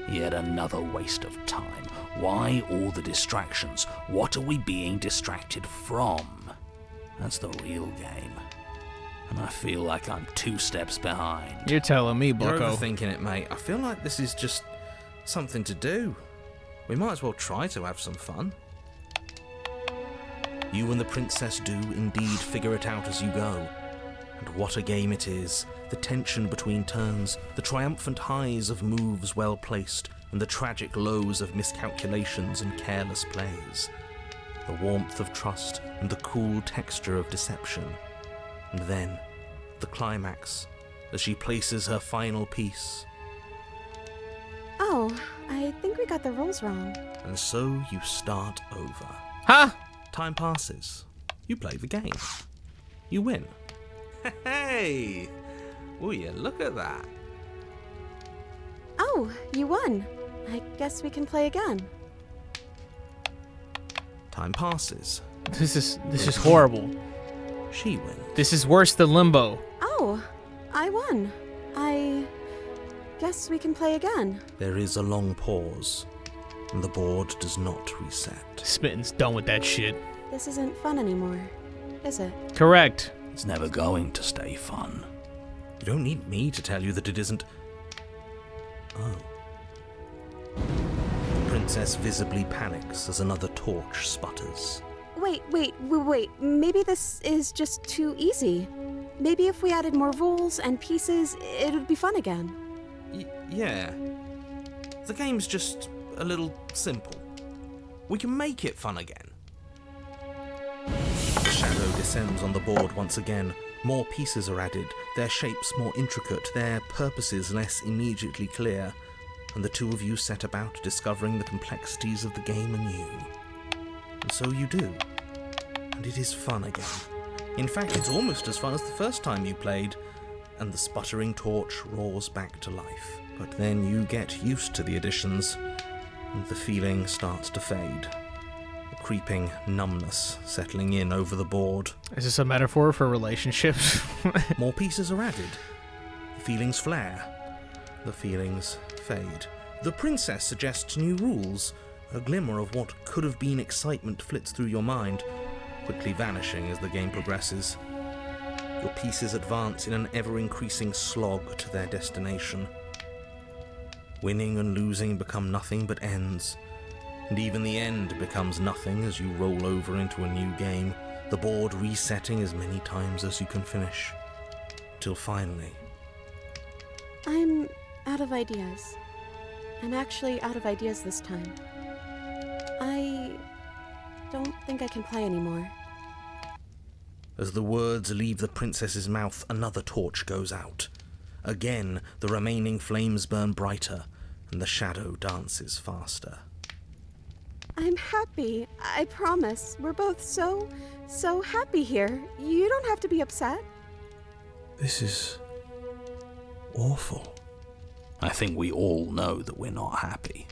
Yet another waste of time. Why all the distractions? What are we being distracted from? That's the real game. And I feel like I'm 2 steps behind.
You're telling me,
You're
bucko.
overthinking it, mate. I feel like this is just something to do. We might as well try to have some fun. You and the princess do indeed figure it out as you go. And what a game it is. The tension between turns, the triumphant highs of moves well placed, and the tragic lows of miscalculations and careless plays. The warmth of trust and the cool texture of deception. And then, the climax, as she places her final piece.
Oh, I think we got the rules wrong.
And so you start over.
Huh?
Time passes. You play the game. You win. Hey! Will you look at that?
Oh, you won. I guess we can play again.
Time passes.
This is horrible.
She wins.
This is worse than Limbo.
Oh, I won. I guess we can play again.
There is a long pause, and the board does not reset.
Smitten's done with that shit.
This isn't fun anymore, is it?
Correct.
It's never going to stay fun.
You don't need me to tell you that it isn't. Oh. The princess visibly panics as another torch sputters.
Wait. Maybe this is just too easy. Maybe if we added more rules and pieces, it would be fun again.
Yeah. The game's just a little simple. We can make it fun again. The shadow descends on the board once again. More pieces are added, their shapes more intricate, their purposes less immediately clear, and the two of you set about discovering the complexities of the game anew. And so you do. And it is fun again. In fact, it's almost as fun as the first time you played, and the sputtering torch roars back to life. But then you get used to the additions, and the feeling starts to fade. A creeping numbness settling in over the board.
Is this a metaphor for relationships?
More pieces are added. The feelings flare. The feelings fade. The princess suggests new rules. A glimmer of what could have been excitement flits through your mind, quickly vanishing as the game progresses. Your pieces advance in an ever-increasing slog to their destination. Winning and losing become nothing but ends, and even the end becomes nothing as you roll over into a new game, the board resetting as many times as you can finish, till finally...
I'm out of ideas. I'm actually out of ideas this time. I don't think I can play anymore.
As the words leave the princess's mouth, another torch goes out. Again, the remaining flames burn brighter, and the shadow dances faster.
I'm happy. I promise. We're both so happy here. You don't have to be upset.
This is... awful.
I think we all know that we're not happy.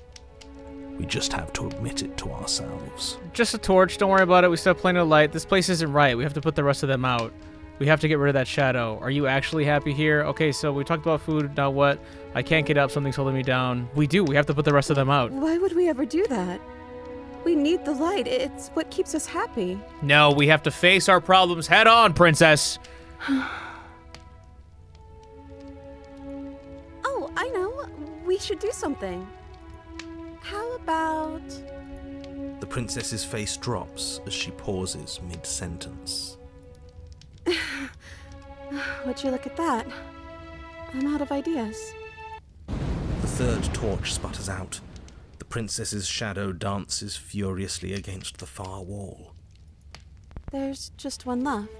We just have to admit it to ourselves.
Just a torch. Don't worry about it. We still have plenty of light. This place isn't right. We have to put the rest of them out. We have to get rid of that shadow. Are you actually happy here? Okay, so we talked about food. Now what? I can't get up. Something's holding me down. We have to put the rest of them out.
Why would we ever do that? We need the light. It's what keeps us happy.
No, we have to face our problems head on, princess.
Oh, I know. We should do something. How about...
The princess's face drops as she pauses mid-sentence.
Would you look at that? I'm out of ideas.
The third torch sputters out. The princess's shadow dances furiously against the far wall.
There's just one left.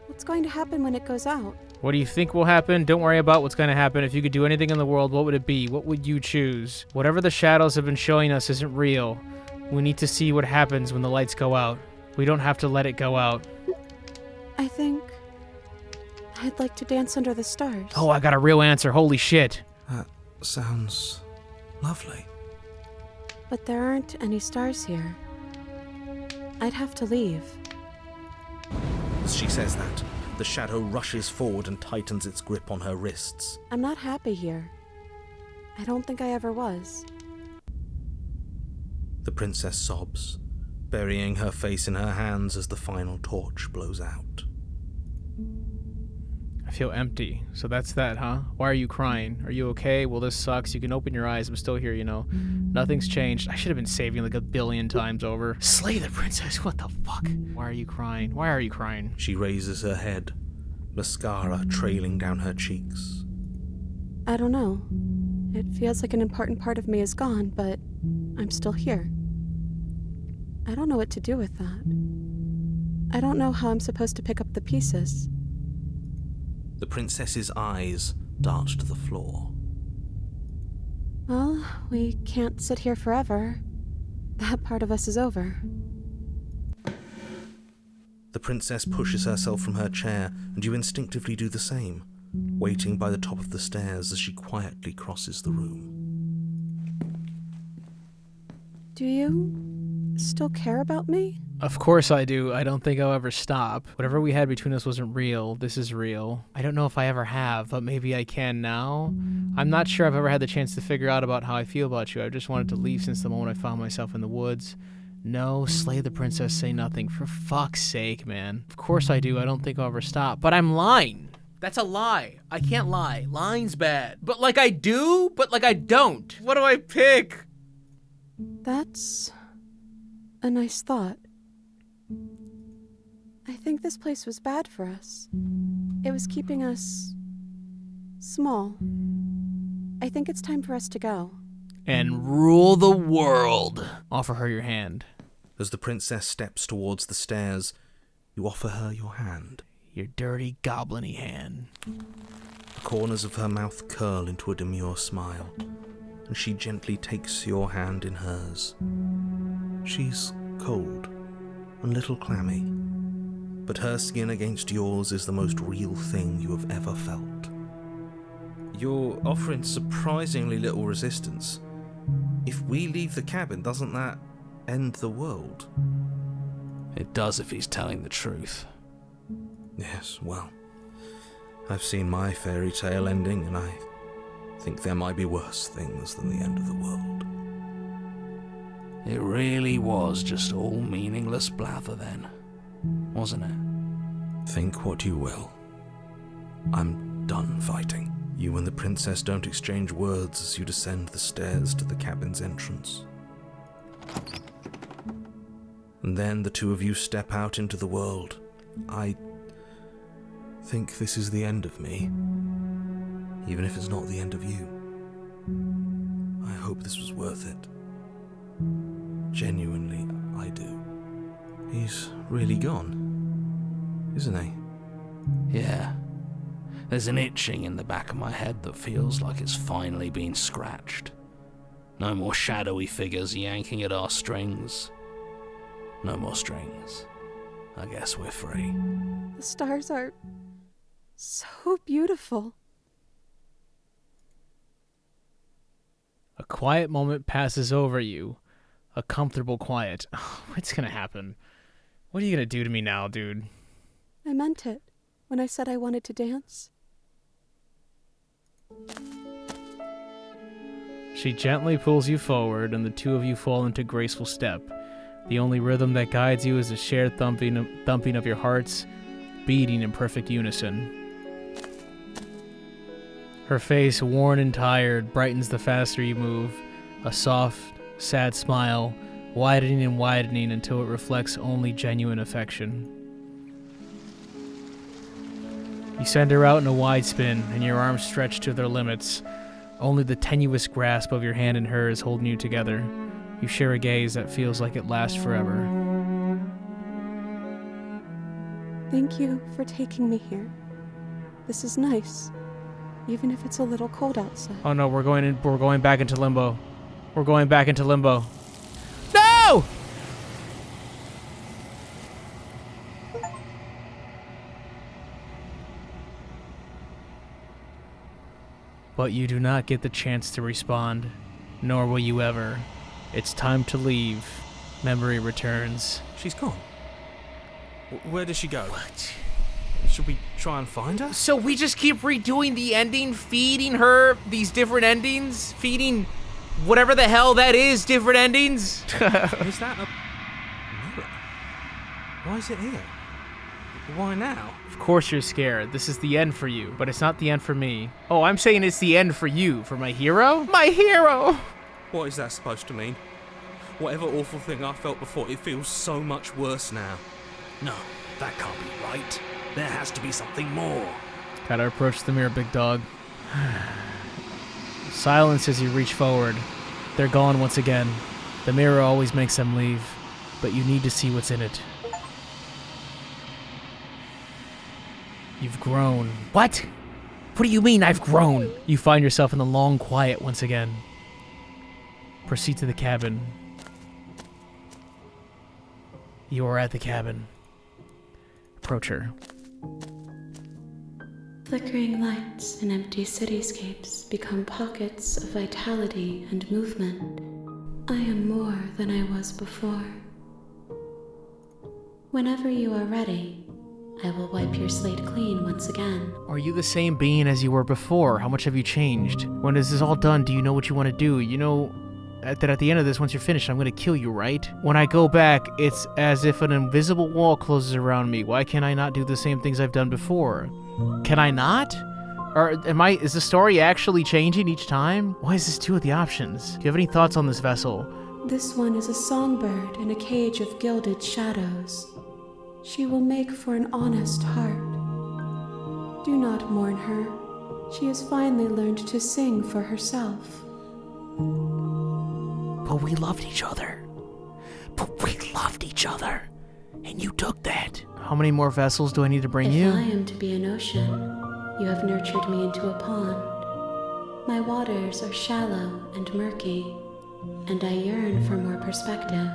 What's going to happen when it goes out?
What do you think will happen? Don't worry about what's going to happen. If you could do anything in the world, what would it be? What would you choose? Whatever the shadows have been showing us isn't real. We need to see what happens when the lights go out. We don't have to let it go out.
I think I'd like to dance under the stars.
Oh, I got a real answer. Holy shit.
That sounds lovely.
But there aren't any stars here. I'd have to leave.
As she says that, the shadow rushes forward and tightens its grip on her wrists.
I'm not happy here. I don't think I ever was.
The princess sobs, burying her face in her hands as the final torch blows out.
I feel empty. So that's that, huh? Why are you crying? Are you okay? Well, this sucks. You can open your eyes. I'm still here, you know. Nothing's changed. I should have been saving like 1 billion times over. Slay the princess. What the fuck? Why are you crying? Why are you crying?
She raises her head, mascara trailing down her cheeks.
I don't know. It feels like an important part of me is gone, but I'm still here. I don't know what to do with that. I don't know how I'm supposed to pick up the pieces.
The princess's eyes dart to the floor.
Well, we can't sit here forever. That part of us is over.
The princess pushes herself from her chair, and you instinctively do the same, waiting by the top of the stairs as she quietly crosses the room.
Do you still care about me?
Of course I do. I don't think I'll ever stop. Whatever we had between us wasn't real. This is real. I don't know if I ever have, but maybe I can now. I'm not sure I've ever had the chance to figure out about how I feel about you. I've just wanted to leave since the moment I found myself in the woods. No, slay the princess, say nothing. For fuck's sake, man. Of course I do. I don't think I'll ever stop. But I'm lying. That's a lie. I can't lie. Lying's bad. But like I do, but like I don't. What do I pick?
That's a nice thought. I think this place was bad for us. It was keeping us small. I think it's time for us to go.
And rule the world. Offer her your hand.
As the princess steps towards the stairs, you offer her your hand.
Your dirty goblin-y hand.
The corners of her mouth curl into a demure smile, and she gently takes your hand in hers. She's cold, a little clammy, but her skin against yours is the most real thing you have ever felt. You're offering surprisingly little resistance. If we leave the cabin, doesn't that end the world?
It does if he's telling the truth.
Yes, well, I've seen my fairy tale ending, and I think there might be worse things than the end of the world.
It really was just all meaningless blather then, wasn't it?
Think what you will. I'm done fighting. You and the princess don't exchange words as you descend the stairs to the cabin's entrance. And then the two of you step out into the world. I think this is the end of me, even if it's not the end of you. I hope this was worth it. Genuinely, I do. He's really gone, isn't he?
Yeah. There's an itching in the back of my head that feels like it's finally been scratched. No more shadowy figures yanking at our strings. No more strings. I guess we're free.
The stars are so beautiful.
A quiet moment passes over you. A comfortable quiet. What's gonna happen? What are you gonna do to me now, dude?
I meant it when I said I wanted to dance.
She gently pulls you forward, and the two of you fall into graceful step. The only rhythm that guides you is the shared thumping of your hearts, beating in perfect unison. Her face, worn and tired, brightens the faster you move. A soft, sad smile, widening and widening until it reflects only genuine affection. You send her out in a wide spin, and your arms stretch to their limits. Only the tenuous grasp of your hand in hers holding you together. You share a gaze that feels like it lasts forever.
Thank you for taking me here. This is nice, even if it's a little cold outside.
Oh no, we're going back into limbo. We're going back into limbo. No! But you do not get the chance to respond, nor will you ever. It's time to leave. Memory returns.
She's gone. Where did she go?
What?
Should we try and find her?
So we just keep redoing the ending, feeding her these different endings? Feeding whatever the hell that is, different endings?
Is that a mirror? Why is it here? Why now?
Of course you're scared. This is the end for you, but it's not the end for me. Oh, I'm saying it's the end for you, for my hero? My hero!
What is that supposed to mean? Whatever awful thing I felt before, it feels so much worse now.
No, that can't be right. There has to be something more.
Gotta approach the mirror, big dog. Silence as you reach forward. They're gone once again. The mirror always makes them leave, but you need to see what's in it. You've grown. What? What do you mean I've grown? You find yourself in the long quiet once again. Proceed to the cabin. You are at the cabin. Approach her.
Flickering lights and empty cityscapes become pockets of vitality and movement. I am more than I was before. Whenever you are ready, I will wipe your slate clean once again.
Are you the same being as you were before? How much have you changed? When this is all done, do you know what you want to do? You know that at the end of this, once you're finished, I'm going to kill you, right? When I go back, it's as if an invisible wall closes around me. Why can I not do the same things I've done before? Can I not? Or is the story actually changing each time? Why is this two of the options? Do you have any thoughts on this vessel?
This one is a songbird in a cage of gilded shadows. She will make for an honest heart. Do not mourn her. She has finally learned to sing for herself.
But we loved each other. And you took that. How many more vessels do I need to bring you?
If I am to be an ocean, you have nurtured me into a pond. My waters are shallow and murky, and I yearn for more perspective.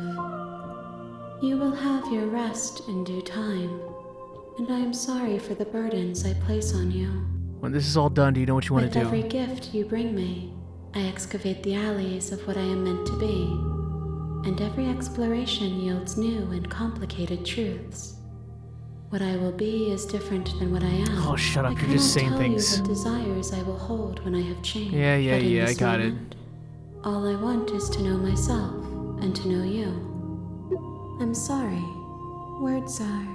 You will have your rest in due time, and I am sorry for the burdens I place on you.
When this is all done, do you know what you want to do?
With every gift you bring me, I excavate the alleys of what I am meant to be, and every exploration yields new and complicated truths. What I will be is different than what I am.
Oh, shut up, you're just saying things.
I cannot tell you what desires I will hold when I have changed.
Yeah,
I
got it.
All I want is to know myself and to know you. I'm sorry. Words are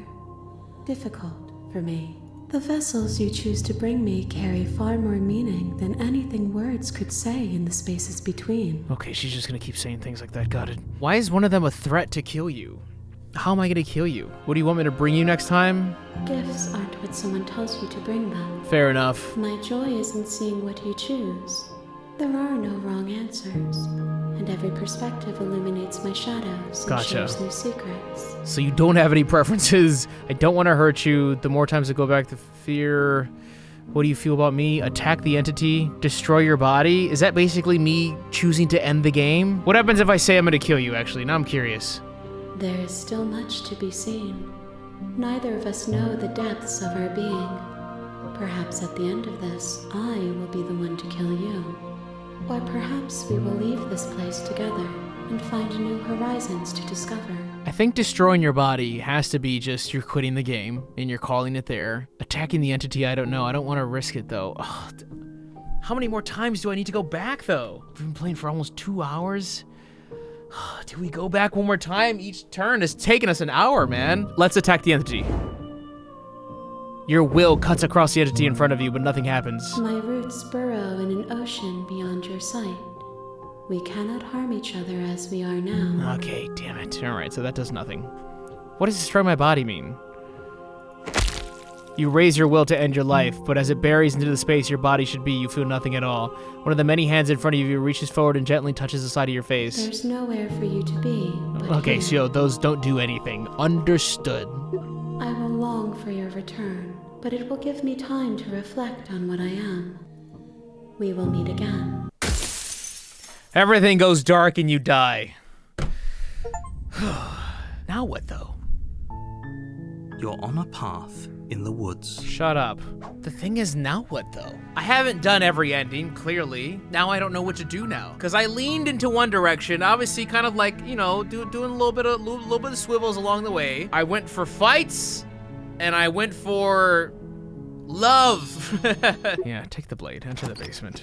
difficult for me. The vessels you choose to bring me carry far more meaning than anything words could say in the spaces between.
Okay, she's just gonna keep saying things like that. Got it. Why is one of them a threat to kill you? How am I gonna kill you? What do you want me to bring you next time?
Gifts aren't what someone tells you to bring them.
Fair enough.
My joy is in seeing what you choose. There are no wrong answers, and every perspective illuminates my shadows and shares new secrets.
So you don't have any preferences. I don't want to hurt you. The more times I go back to fear. What do you feel about me? Attack the entity? Destroy your body? Is that basically me choosing to end the game? What happens if I say I'm going to kill you, actually? Now I'm curious.
There is still much to be seen. Neither of us know the depths of our being. Perhaps at the end of this, I will be the one to kill you. Or perhaps we will leave this place together and find new horizons to discover.
I think destroying your body has to be just you're quitting the game and you're calling it there. Attacking the entity, I don't know. I don't want to risk it, though. Ugh. How many more times do I need to go back, though? We've been playing for almost 2 hours. Do we go back one more time? Each turn has taken us an hour, man. Let's attack the entity. Your will cuts across the entity in front of you, but nothing happens.
My roots burrow in an ocean beyond your sight. We cannot harm each other as we are now.
Okay, damn it. All right, so that does nothing. What does destroy my body mean? You raise your will to end your life, but as it buries into the space your body should be, you feel nothing at all. One of the many hands in front of you reaches forward and gently touches the side of your face.
There's nowhere for you to be.
Okay, so those don't do anything. Understood.
I will long for your return, but it will give me time to reflect on what I am. We will meet again.
Everything goes dark and you die. Now what, though?
You're on a path in the woods.
Shut up. The thing is, now what, though? I haven't done every ending, clearly. Now I don't know what to do now. Because I leaned into one direction, obviously kind of like, you know, doing a little bit of swivels along the way. I went for fights, and I went for love. Yeah, take the blade. Enter the basement.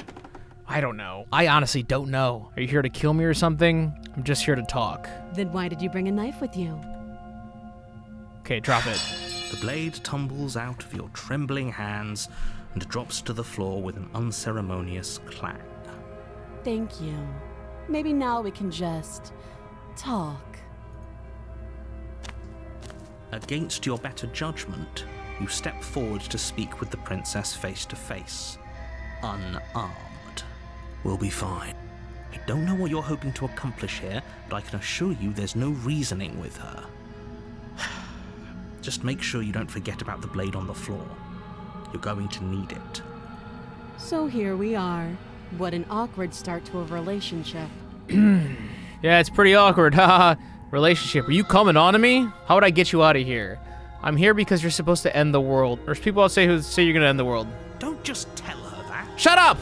I don't know. I honestly don't know. Are you here to kill me or something? I'm just here to talk.
Then why did you bring a knife with you?
Okay, drop it.
The blade tumbles out of your trembling hands and drops to the floor with an unceremonious clang.
Thank you. Maybe now we can just talk.
Against your better judgment, you step forward to speak with the princess face to face, unarmed. We'll be fine. I don't know what you're hoping to accomplish here, but I can assure you there's no reasoning with her. Just make sure you don't forget about the blade on the floor. You're going to need it.
So here we are. What an awkward start to a relationship.
Yeah, it's pretty awkward, haha. Relationship, are you coming on to me? How would I get you out of here? I'm here because you're supposed to end the world. There's people out who say you're gonna end the world.
Don't just tell her that.
Shut up!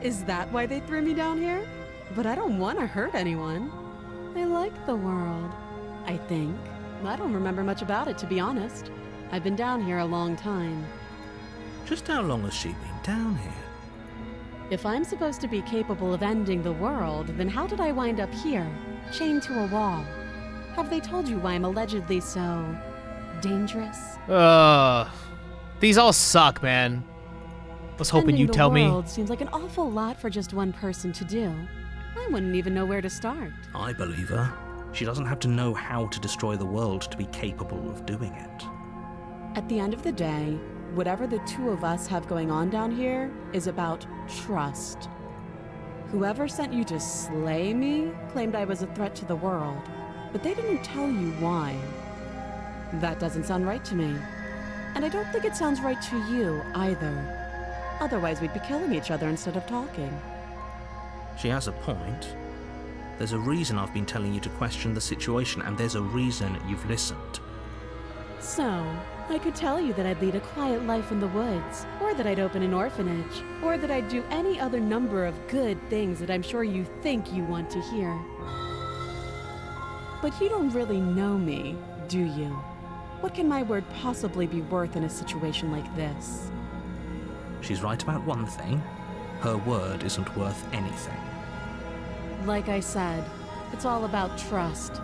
Is that why they threw me down here? But I don't want to hurt anyone. I like the world, I think. I don't remember much about it, to be honest. I've been down here a long time.
Just how long has she been down here?
If I'm supposed to be capable of ending the world, then how did I wind up here, chained to a wall? Have they told you why I'm allegedly so dangerous?
These all suck, man. I was hoping you'd tell me.
Ending the world seems like an awful lot for just one person to do. I wouldn't even know where to start.
I believe her. She doesn't have to know how to destroy the world to be capable of doing it.
At the end of the day, whatever the two of us have going on down here is about trust. Whoever sent you to slay me claimed I was a threat to the world, but they didn't tell you why. That doesn't sound right to me. And I don't think it sounds right to you either. Otherwise, we'd be killing each other instead of talking.
She has a point. There's a reason I've been telling you to question the situation, and there's a reason you've listened.
So, I could tell you that I'd lead a quiet life in the woods, or that I'd open an orphanage, or that I'd do any other number of good things that I'm sure you think you want to hear. But you don't really know me, do you? What can my word possibly be worth in a situation like this?
She's right about one thing. Her word isn't worth anything.
Like I said, it's all about trust.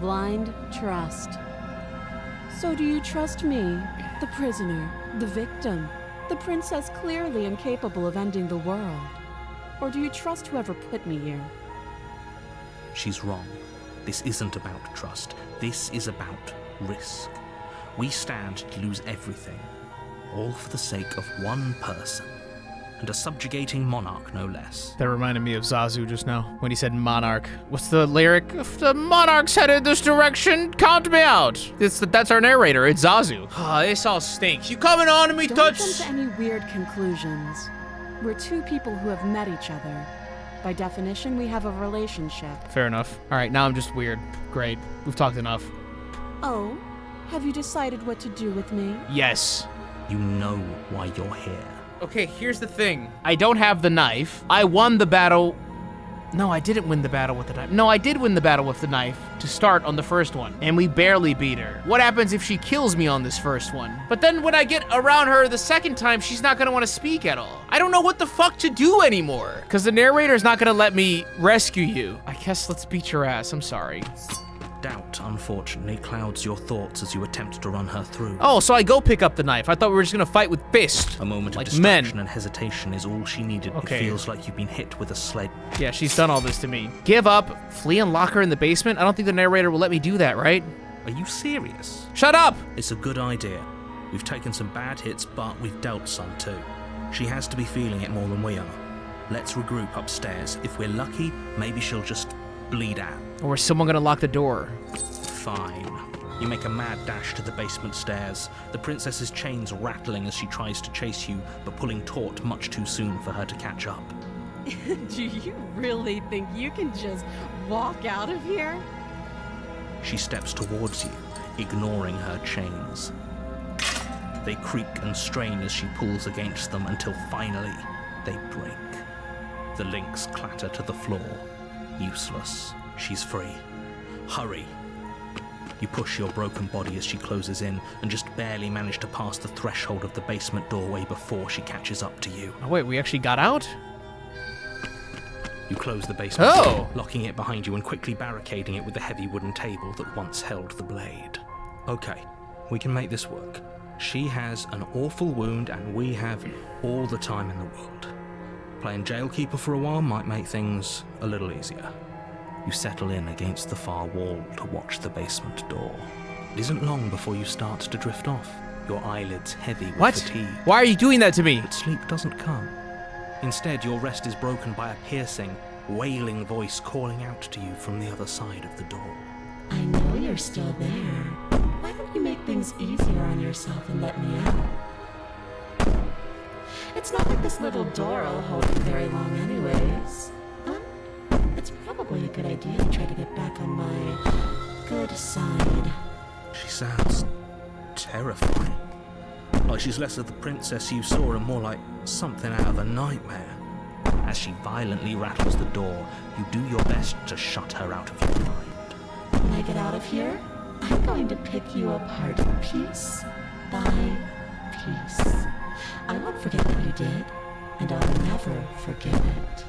Blind trust. So do you trust me, the prisoner, the victim, the princess clearly incapable of ending the world? Or do you trust whoever put me here?
She's wrong. This isn't about trust. This is about risk. We stand to lose everything, all for the sake of one person. And a subjugating monarch, no less.
That reminded me of Zazu just now, when he said monarch. What's the lyric? If the monarch's headed this direction, count me out. That's our narrator, it's Zazu. This all stinks. You coming on to me,
Don't
Toots?
jump to any weird conclusions. We're two people who have met each other. By definition, we have a relationship.
Fair enough. All right, now I'm just weird. Great, we've talked enough.
Oh, have you decided what to do with me?
Yes.
You know why you're here.
Okay, here's the thing. I don't have the knife. I won the battle. No, I didn't win the battle with the knife. No, I did win the battle with the knife to start on the first one, and we barely beat her. What happens if she kills me on this first one? But then when I get around her the second time, she's not gonna wanna speak at all. I don't know what the fuck to do anymore, because the narrator's not gonna let me rescue you. I guess let's beat your ass, I'm sorry.
Doubt, unfortunately, clouds your thoughts as you attempt to run her through.
Oh, so I go pick up the knife. I thought we were just gonna fight with fist.
A moment
like
of distraction
men.
and hesitation is all she needed.
Okay.
It feels like you've been hit with a sled.
Yeah, she's done all this to me. Give up, flee and lock her in the basement? I don't think the narrator will let me do that, right?
Are you serious?
Shut up!
It's a good idea. We've taken some bad hits, but we've dealt some too. She has to be feeling it more than we are. Let's regroup upstairs. If we're lucky, maybe she'll just bleed out.
Or is someone gonna lock the door?
Fine. You make a mad dash to the basement stairs, the princess's chains rattling as she tries to chase you, but pulling taut much too soon for her to catch up.
Do you really think you can just walk out of here?
She steps towards you, ignoring her chains. They creak and strain as she pulls against them until finally they break. The links clatter to the floor. Useless. She's free. Hurry. You push your broken body as she closes in and just barely manage to pass the threshold of the basement doorway before she catches up to you.
Oh wait, we actually got out?
You close the basement
Oh!
door, locking it behind you and quickly barricading it with the heavy wooden table that once held the blade. Okay, we can make this work. She has an awful wound and we have all the time in the world. Playing jailkeeper for a while might make things a little easier. You settle in against the far wall to watch the basement door. It isn't long before you start to drift off, your eyelids heavy with fatigue.
Why are you doing that to me?
But sleep doesn't come. Instead, your rest is broken by a piercing, wailing voice calling out to you from the other side of the door.
I know you're still there. Why don't you make things easier on yourself and let me out? It's not like this little door will hold you very long anyways. It's probably a good idea to try to get back on my good side.
She sounds terrifying. Like she's less of the princess you saw and more like something out of a nightmare. As she violently rattles the door, you do your best to shut her out of your mind.
When I get out of here, I'm going to pick you apart piece by piece. I won't forget what you did, and I'll never forget it.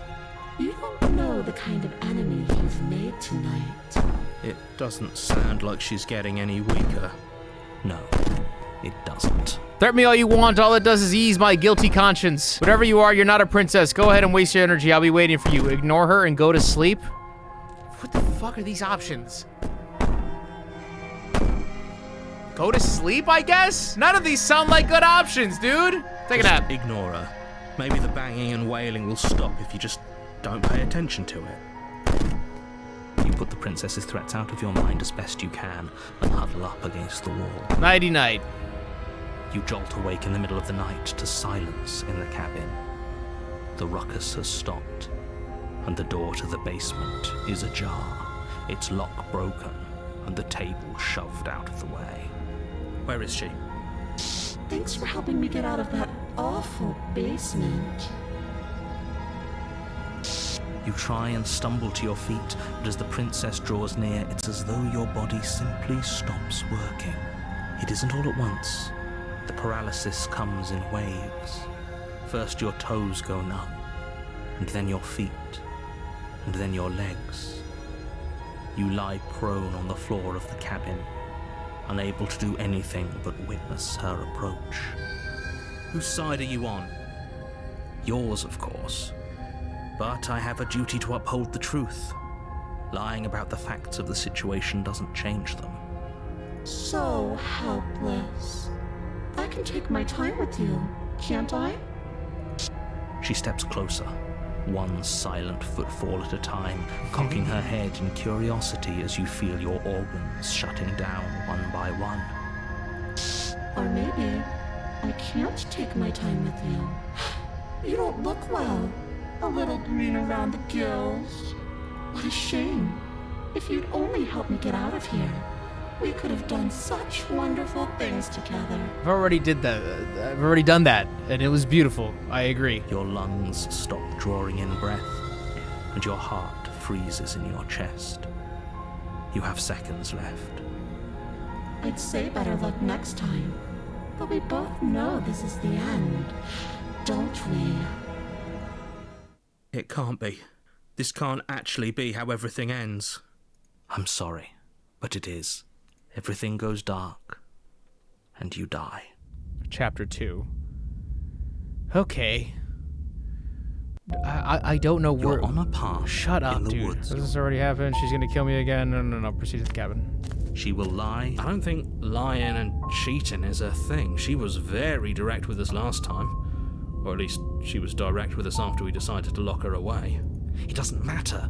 You don't know the kind of enemy you've made tonight.
It doesn't sound like she's getting any weaker. No, it doesn't.
Threaten me all you want, all it does is ease my guilty conscience. Whatever you are, you're not a princess. Go ahead and waste your energy, I'll be waiting for you. Ignore her and go to sleep? What the fuck are these options? Go to sleep, I guess? None of these sound like good options, dude. Take a nap.
Ignore her. Maybe the banging and wailing will stop if you just don't pay attention to it. You put the princess's threats out of your mind as best you can and huddle up against the wall.
Nighty-night.
You jolt awake in the middle of the night to silence in the cabin. The ruckus has stopped, and the door to the basement is ajar, its lock broken, and the table shoved out of the way. Where is she?
Thanks for helping me get out of that awful basement.
You try and stumble to your feet, but as the princess draws near, it's as though your body simply stops working. It isn't all at once. The paralysis comes in waves. First your toes go numb, and then your feet, and then your legs. You lie prone on the floor of the cabin, unable to do anything but witness her approach. Whose side are you on? Yours, of course. But I have a duty to uphold the truth. Lying about the facts of the situation doesn't change them.
So helpless. I can take my time with you, can't I?
She steps closer, one silent footfall at a time, cocking her head in curiosity as you feel your organs shutting down one by one.
Or maybe I can't take my time with you. You don't look well. A little green around the gills. What a shame. If you'd only helped me get out of here, we could have done such wonderful things together.
I've already done that, and it was beautiful. I agree.
Your lungs stop drawing in breath, and your heart freezes in your chest. You have seconds left.
I'd say better luck next time, but we both know this is the end, don't we?
It can't be. This can't actually be how everything ends. I'm sorry, but it is. Everything goes dark, and you die.
Chapter 2. Okay. I don't know where...
You're on a path.
Shut up,
in the
dude.
woods.
This has already happened. She's gonna kill me again. No. Proceed to the cabin.
She will lie.
I don't think lying and cheating is her thing. She was very direct with us last time. Or at least she was direct with us after we decided to lock her away.
It doesn't matter.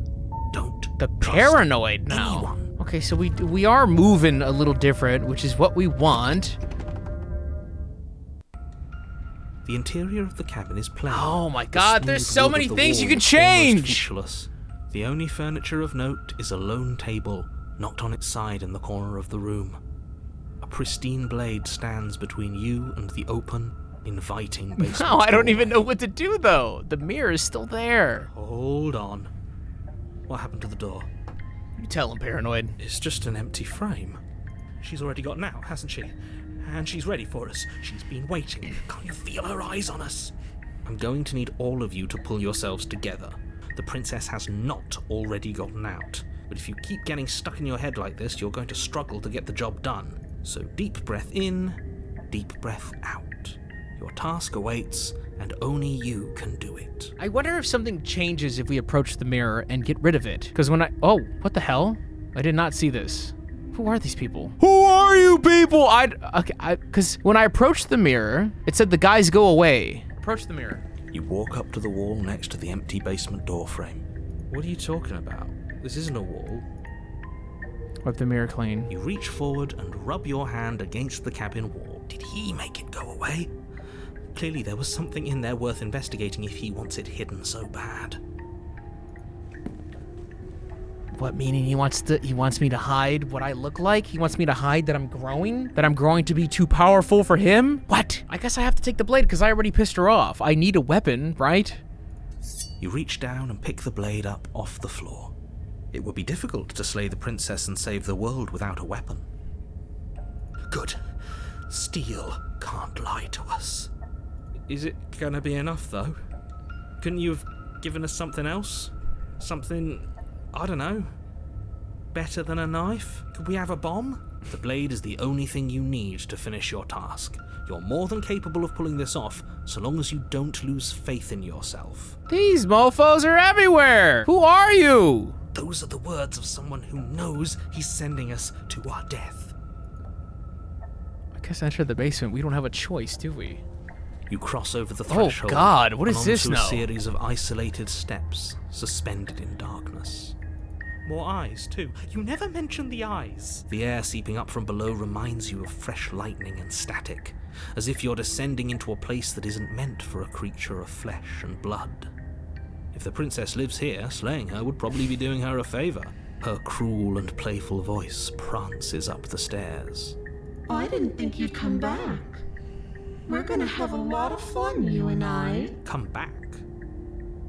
Don't
The
trust
paranoid now.
anyone.
Okay, so we are moving a little different, which is what we want.
The interior of the cabin is plain.
Oh my
The
god, there's
smooth
so
wood
many
of the
things you
wall
can
is almost
change!
featureless. The only furniture of note is a lone table, knocked on its side in the corner of the room. A pristine blade stands between you and the open, inviting basement
No, I don't
door.
even know what to do though. The mirror is still there.
Hold on. What happened to the door?
You tell him, paranoid.
It's just an empty frame. She's already got out, hasn't she? And she's ready for us. She's been waiting. Can't you feel her eyes on us? I'm going to need all of you to pull yourselves together. The princess has not already gotten out. But if you keep getting stuck in your head like this, you're going to struggle to get the job done. So deep breath in, deep breath out. Your task awaits, and only you can do it.
I wonder if something changes if we approach the mirror and get rid of it. Because when oh, what the hell? I did not see this. Who are these people? Who are you people? Because when I approached the mirror, it said the guys go away. Approach the mirror.
You walk up to the wall next to the empty basement door frame.
What are you talking about? This isn't a wall.
Wipe the mirror clean.
You reach forward and rub your hand against the cabin wall. Did he make it go away? Clearly there was something in there worth investigating if he wants it hidden so bad.
What, meaning he wants me to hide what I look like? He wants me to hide that I'm growing? That I'm growing to be too powerful for him? What? I guess I have to take the blade because I already pissed her off. I need a weapon, right?
You reach down and pick the blade up off the floor. It would be difficult to slay the princess and save the world without a weapon. Good. Steel can't lie to us.
Is it gonna be enough, though? Couldn't you have given us something else? Something, I don't know, better than a knife? Could we have a bomb?
The blade is the only thing you need to finish your task. You're more than capable of pulling this off, so long as you don't lose faith in yourself.
These mofos are everywhere! Who are you?
Those are the words of someone who knows he's sending us to our death.
I guess enter the basement. We don't have a choice, do we?
You cross over the threshold.
Oh God, what is
and
this
onto
now?
a series of isolated steps, suspended in darkness.
More eyes, too. You never mentioned the eyes.
The air seeping up from below reminds you of fresh lightning and static, as if you're descending into a place that isn't meant for a creature of flesh and blood. If the princess lives here, slaying her would probably be doing her a favor. Her cruel and playful voice prances up the stairs.
I didn't think you'd come back. We're gonna have a lot of fun, you and I.
Come back?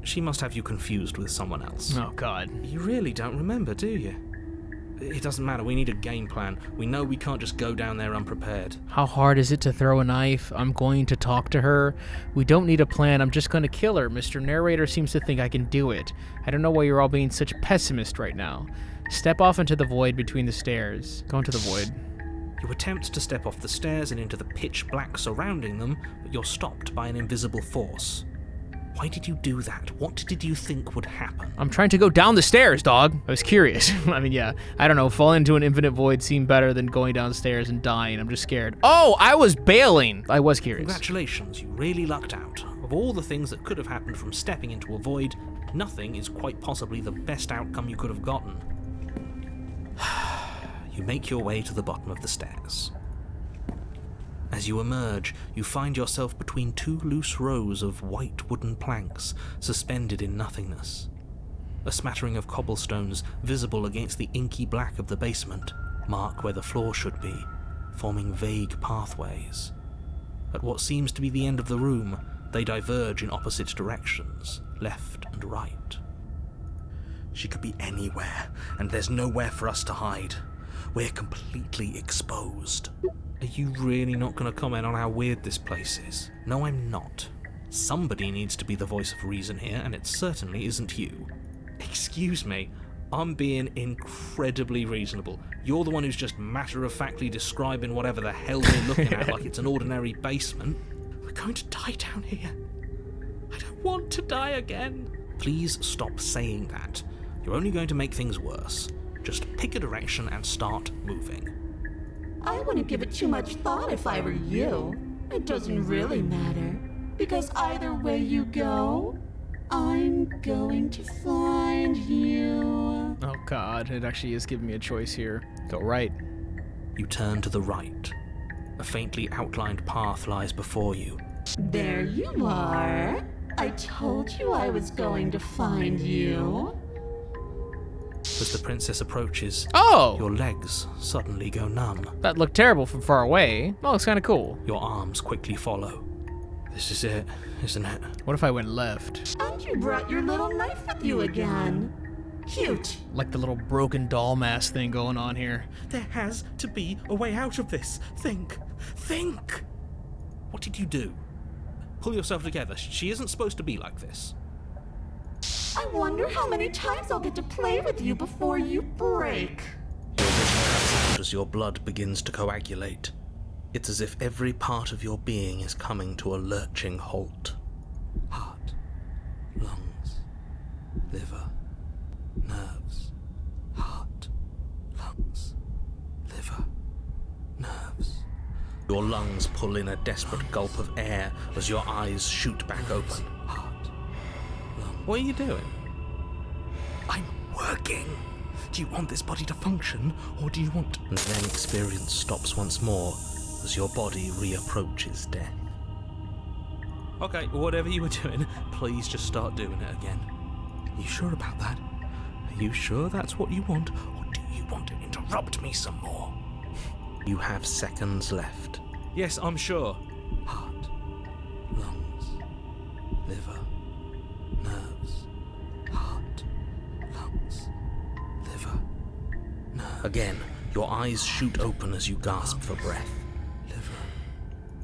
She must have you confused with someone else.
Oh God.
You really don't remember, do you? It doesn't matter, we need a game plan. We know we can't just go down there unprepared.
How hard is it to throw a knife? I'm going to talk to her. We don't need a plan. I'm just going to kill her. Mr. Narrator seems to think I can do it. I don't know why you're all being such pessimist right now. Step off into the void between the stairs. Go into the void.
You attempt to step off the stairs and into the pitch black surrounding them, but you're stopped by an invisible force. Why did you do that? What did you think would happen?
I'm trying to go down the stairs, dog. I was curious. I mean, yeah, I don't know. Falling into an infinite void seemed better than going downstairs and dying. I'm just scared. Oh, I was bailing. I was curious.
Congratulations, you really lucked out. Of all the things that could have happened from stepping into a void, nothing is quite possibly the best outcome you could have gotten. You make your way to the bottom of the stairs. As you emerge, you find yourself between two loose rows of white wooden planks suspended in nothingness. A smattering of cobblestones, visible against the inky black of the basement, mark where the floor should be, forming vague pathways. At what seems to be the end of the room, they diverge in opposite directions, left and right. She could be anywhere, and there's nowhere for us to hide. We're completely exposed.
Are you really not going to comment on how weird this place is?
No, I'm not. Somebody needs to be the voice of reason here, and it certainly isn't you.
Excuse me, I'm being incredibly reasonable. You're the one who's just matter-of-factly describing whatever the hell we're looking at like it's an ordinary basement. We're going to die down here. I don't want to die again.
Please stop saying that. You're only going to make things worse. Just pick a direction and start moving.
I wouldn't give it too much thought if I were you. It doesn't really matter, because either way you go, I'm going to find you.
Oh god, it actually is giving me a choice here. Go right.
You turn to the right. A faintly outlined path lies before you.
There you are. I told you I was going to find you.
As the princess approaches,
Oh!
your legs suddenly go numb.
That looked terrible from far away. Oh, it's kind of cool.
Your arms quickly follow. This is it, isn't it?
What if I went left?
And you brought your little knife with you again. Cute.
Like the little broken doll mask thing going on here.
There has to be a way out of this. Think. Think! What did you do? Pull yourself together. She isn't supposed to be like this.
I wonder how many times I'll get to play with you before you break.
Your vision cuts out as your blood begins to coagulate. It's as if every part of your being is coming to a lurching halt. Heart, lungs, liver, nerves. Heart, lungs, liver, nerves. Your lungs pull in a desperate gulp of air as your eyes shoot back open. Heart, lungs.
What are you doing?
I'm working. Do you want this body to function, or do you want... And then experience stops once more as your body reapproaches death. Okay, whatever you were doing, please just start doing it again. Are you sure about that? Are you sure that's what you want, or do you want to interrupt me some more? You have seconds left.
Yes, I'm sure.
Heart, lungs, liver, nerves. Heart, lungs, liver, nerves. Again, your eyes shoot open as you gasp for breath. Liver,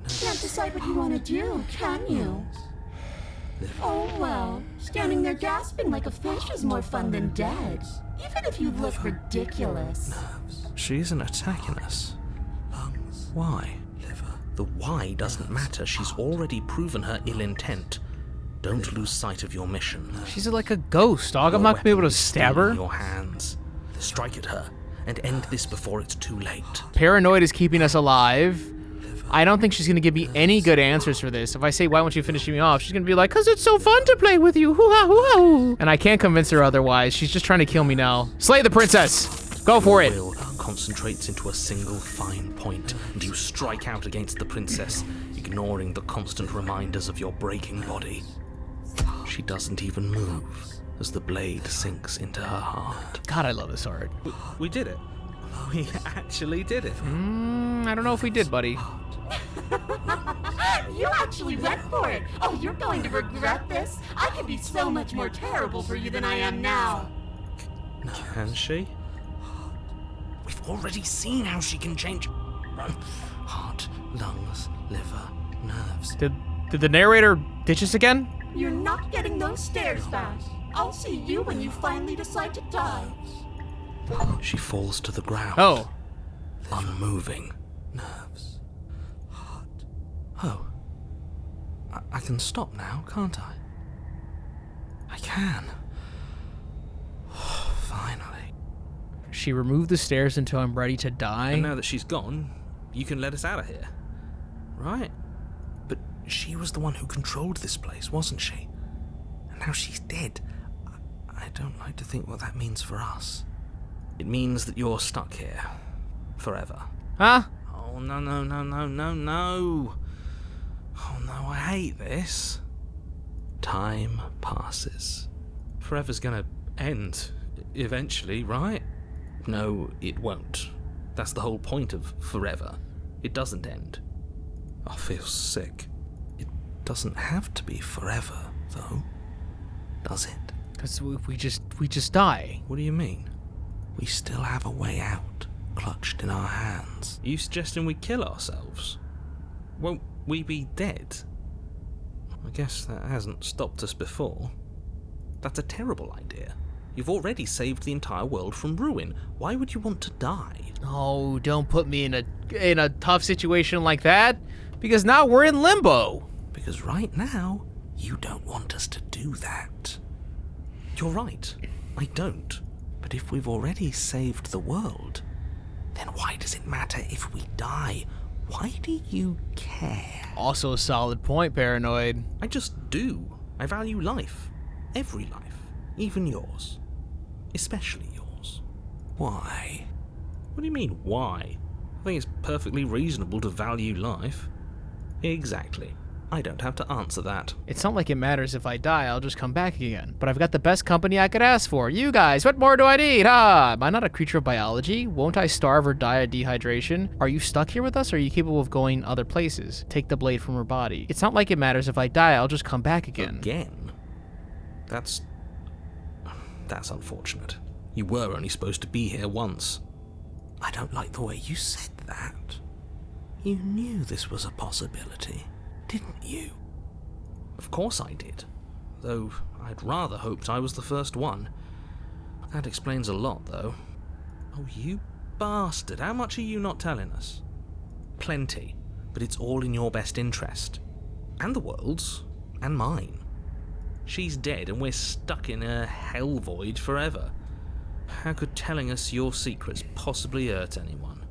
nerves.
Can't decide what you want to do, can you?
Liver.
Oh well, standing there gasping like a fish is more fun than dead. Even if you look ridiculous.
Nerves. She isn't attacking us. Lungs. Why? Liver. The why doesn't matter. She's already proven her ill intent. Don't lose sight of your mission.
She's like a ghost, dog. I'm not gonna be able to stab her.
In your hands. Strike at her and end this before it's too late.
Paranoid is keeping us alive. I don't think she's gonna give me any good answers for this. If I say, why won't you finish me off? She's gonna be like, cause it's so fun to play with you. Hoo-ha, hoo-ha. And I can't convince her otherwise. She's just trying to kill me now. Slay the princess. Go for it.
Will concentrates into a single fine point, and you strike out against the princess, ignoring the constant reminders of your breaking body. She doesn't even move as the blade sinks into her heart.
God, I love this art.
We did it. We actually did it.
I don't know if we did, buddy.
You actually went for it. Oh, you're going to regret this. I could be so much more terrible for you than I am now.
Can she?
We've already seen how she can change heart, lungs, liver, nerves.
Did the narrator ditch us again?
You're not getting those stairs back. I'll see you when you finally decide to die.
She falls to the ground.
Oh.
Unmoving. Nerves. Heart. Oh. I can stop now, can't I? I can. Finally.
She removed the stairs until I'm ready to die.
And now that she's gone, you can let us out of here. Right?
But she was the one who controlled this place, wasn't she? And now she's dead. I don't like to think what that means for us. It means that you're stuck here. Forever.
Huh?
Oh, no, no, no, no, no, no. Oh, no, I hate this.
Time passes.
Forever's gonna end eventually, right?
No, it won't.
That's the whole point of forever. It doesn't end.
I feel sick. It doesn't have to be forever, though. Does it?
Because we just die.
What do you mean? We still have a way out, clutched in our hands.
Are you suggesting we kill ourselves? Won't we be dead? I guess that hasn't stopped us before. That's a terrible idea. You've already saved the entire world from ruin. Why would you want to die?
Oh, don't put me in a tough situation like that. Because now we're in limbo.
Because right now, you don't want us to do that.
You're right. I don't.
But if we've already saved the world,
then why does it matter if we die? Why do you care?
Also a solid point, Paranoid.
I just do. I value life. Every life. Even yours. Especially yours.
Why?
What do you mean, why? I think it's perfectly reasonable to value life. Exactly. I don't have to answer that.
It's not like it matters if I die, I'll just come back again. But I've got the best company I could ask for. You guys, what more do I need? Am I not a creature of biology? Won't I starve or die of dehydration? Are you stuck here with us, or are you capable of going other places? Take the blade from her body. It's not like it matters if I die, I'll just come back again.
Again? That's unfortunate. You were only supposed to be here once.
I don't like the way you said that. You knew this was a possibility, didn't you?
Of course I did. Though I'd rather hoped I was the first one. That explains a lot, though. Oh, you bastard. How much are you not telling us? Plenty. But it's all in your best interest. And the world's. And mine. She's dead and we're stuck in a hell void forever. How could telling us your secrets possibly hurt anyone?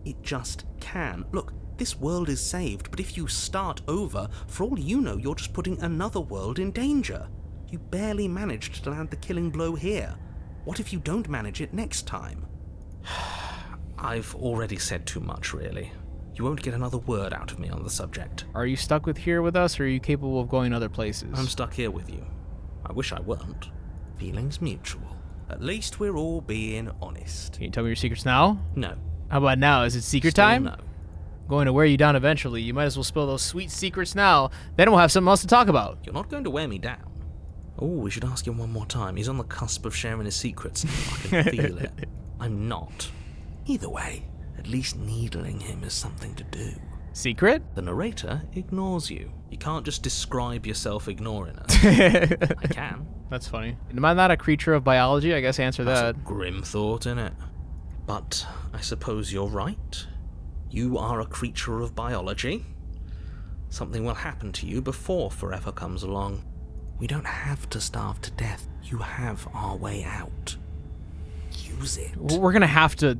It just can. Look, this world is saved, but if you start over, for all you know, you're just putting another world in danger. You barely managed to land the killing blow here. What if you don't manage it next time?
I've already said too much, really. You won't get another word out of me on the subject.
Are you stuck here with us, or are you capable of going other places?
I'm stuck here with you. I wish I weren't.
Feelings mutual. At least we're all being honest.
Can you tell me your secrets now?
No.
How about now? Is it secret
Still
time?
no.
Going to wear you down eventually. You might as well spill those sweet secrets now. Then we'll have something else to talk about.
You're not going to wear me down. Oh, we should ask him one more time. He's on the cusp of sharing his secrets. I can feel it. I'm not.
Either way, at least needling him is something to do.
Secret?
The narrator ignores you. You can't just describe yourself ignoring us. I can.
That's funny. Am I not a creature of biology? I guess answer
That's
that.
a grim thought, innit? But I suppose you're right. You are a creature of biology. Something will happen to you before forever comes along.
We don't have to starve to death. You have our way out. Use it.
We're gonna have to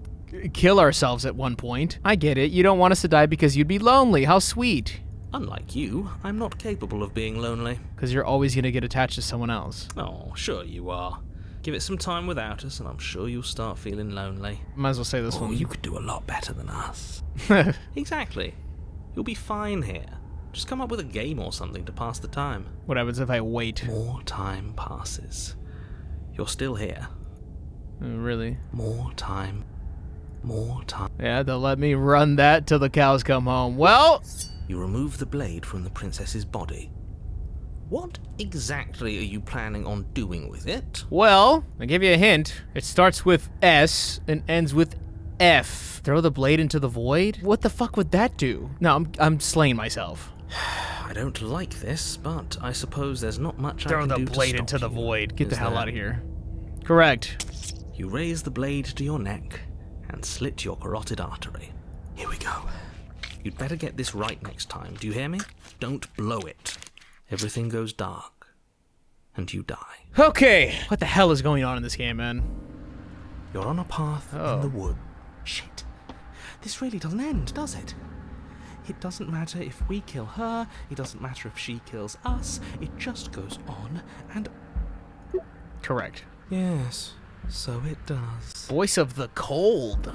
kill ourselves at one point. I get it. You don't want us to die because you'd be lonely. How sweet.
Unlike you, I'm not capable of being lonely.
Because you're always gonna get attached to someone else.
Oh, sure you are. Give it some time without us, and I'm sure you'll start feeling lonely.
Might as well say this one.
You could do a lot better than us.
Exactly. You'll be fine here. Just come up with a game or something to pass the time.
What happens if I wait?
More time passes. You're still here.
Really?
More time. More time.
Yeah, they'll let me run that till the cows come home. Well...
You remove the blade from the princess's body.
What exactly are you planning on doing with it?
Well, I'll give you a hint. It starts with S and ends with F. Throw the blade into the void? What the fuck would that do? No, I'm slaying myself.
I don't like this, but I suppose there's not much I can do to stop you.
Throw the blade into the void. Get the hell out of
here.
Correct.
You raise the blade to your neck and slit your carotid artery.
Here we go.
You'd better get this right next time. Do you hear me? Don't blow it. Everything goes dark, and you die.
Okay. What the hell is going on in this game, man?
You're on a path in the wood. Shit. This really doesn't end, does it? It doesn't matter if we kill her. It doesn't matter if she kills us. It just goes on and...
Correct.
Yes, so it does.
Voice of the cold.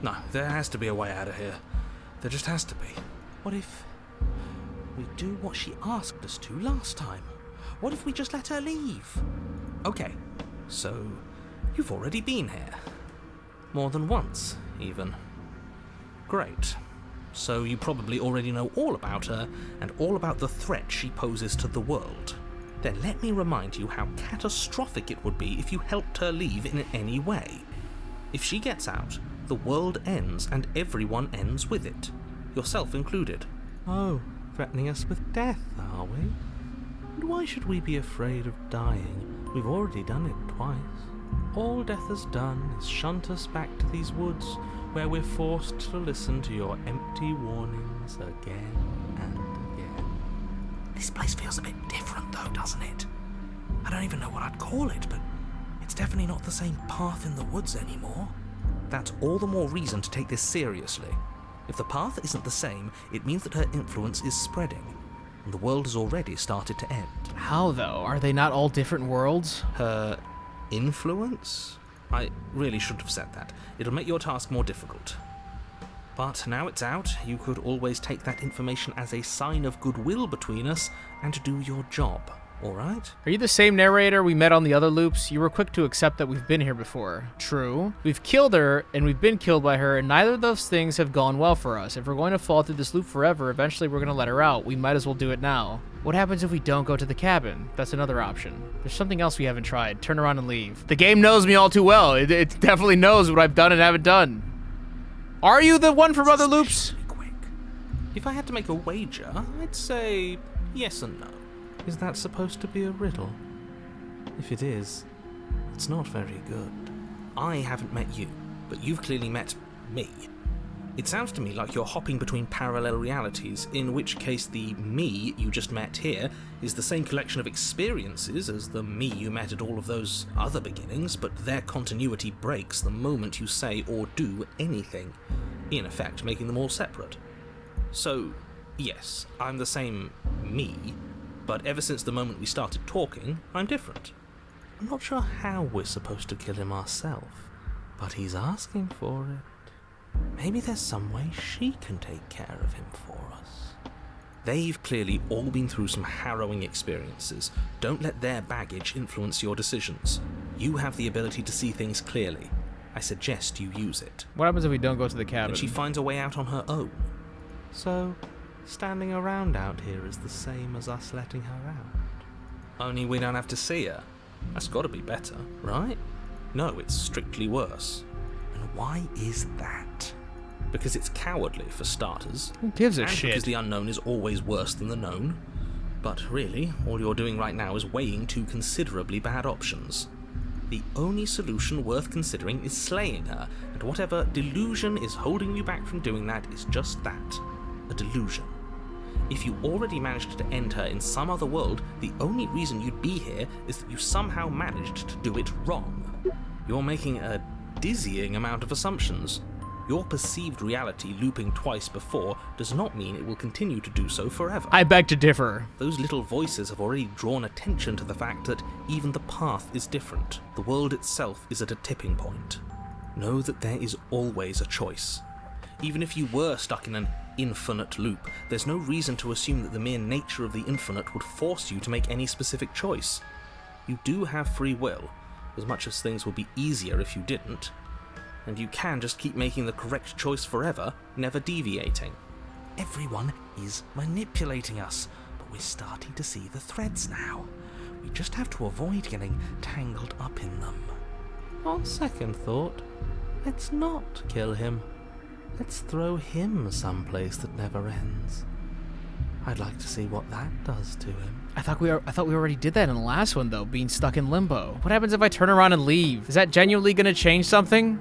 No, there has to be a way out of here. There just has to be.
What if we do what she asked us to last time? What if we just let her leave?
Okay, so you've already been here. More than once, even. Great. So you probably already know all about her and all about the threat she poses to the world. Then let me remind you how catastrophic it would be if you helped her leave in any way. If she gets out, the world ends and everyone ends with it, yourself included.
Oh, threatening us with death, are we? And why should we be afraid of dying? We've already done it twice. All death has done is shunt us back to these woods, where we're forced to listen to your empty warnings again and again. This place feels a bit different though, doesn't it? I don't even know what I'd call it, but it's definitely not the same path in the woods anymore.
That's all the more reason to take this seriously. If the path isn't the same, it means that her influence is spreading, and the world has already started to end.
How, though? Are they not all different worlds?
Her influence? I really shouldn't have said that. It'll make your task more difficult. But now it's out, you could always take that information as a sign of goodwill between us and do your job, alright?
Are you the same narrator we met on the other loops? You were quick to accept that we've been here before. True. We've killed her, and we've been killed by her, and neither of those things have gone well for us. If we're going to fall through this loop forever, eventually we're going to let her out. We might as well do it now. What happens if we don't go to the cabin? That's another option. There's something else we haven't tried. Turn around and leave. The game knows me all too well. It definitely knows what I've done and haven't done. Are you the one from other loops?
Quick. If I had to make a wager, I'd say yes and no. Is that supposed to be a riddle? If it is, it's not very good. I haven't met you, but you've clearly met me. It sounds to me like you're hopping between parallel realities, in which case the me you just met here is the same collection of experiences as the me you met at all of those other beginnings, but their continuity breaks the moment you say or do anything, in effect making them all separate. So, yes, I'm the same me, but ever since the moment we started talking, I'm different. I'm not sure how we're supposed to kill him ourselves, but he's asking for it. Maybe there's some way she can take care of him for us. They've clearly all been through some harrowing experiences. Don't let their baggage influence your decisions. You have the ability to see things clearly. I suggest you use it.
What happens if we don't go to the cabin?
And she finds a way out on her own. So, standing around out here is the same as us letting her out. Only we don't have to see her. That's gotta be better, right? No, it's strictly worse. And why is that? Because it's cowardly, for starters.
Who gives a
and
shit?
Because the unknown is always worse than the known. But really, all you're doing right now is weighing two considerably bad options. The only solution worth considering is slaying her, and whatever delusion is holding you back from doing that is just that, a delusion. If you already managed to end her in some other world, the only reason you'd be here is that you somehow managed to do it wrong. You're making a dizzying amount of assumptions. Your perceived reality looping twice before does not mean it will continue to do so forever.
I beg to differ.
Those little voices have already drawn attention to the fact that even the path is different. The world itself is at a tipping point. Know that there is always a choice. Even if you were stuck in an infinite loop, there's no reason to assume that the mere nature of the infinite would force you to make any specific choice. You do have free will, as much as things would be easier if you didn't. And you can just keep making the correct choice forever, never deviating. Everyone is manipulating us, but we're starting to see the threads now. We just have to avoid getting tangled up in them. On second thought, let's not kill him. Let's throw him someplace that never ends. I'd like to see what that does to him.
I thought we already did that in the last one, though, being stuck in limbo. What happens if I turn around and leave? Is that genuinely going to change something?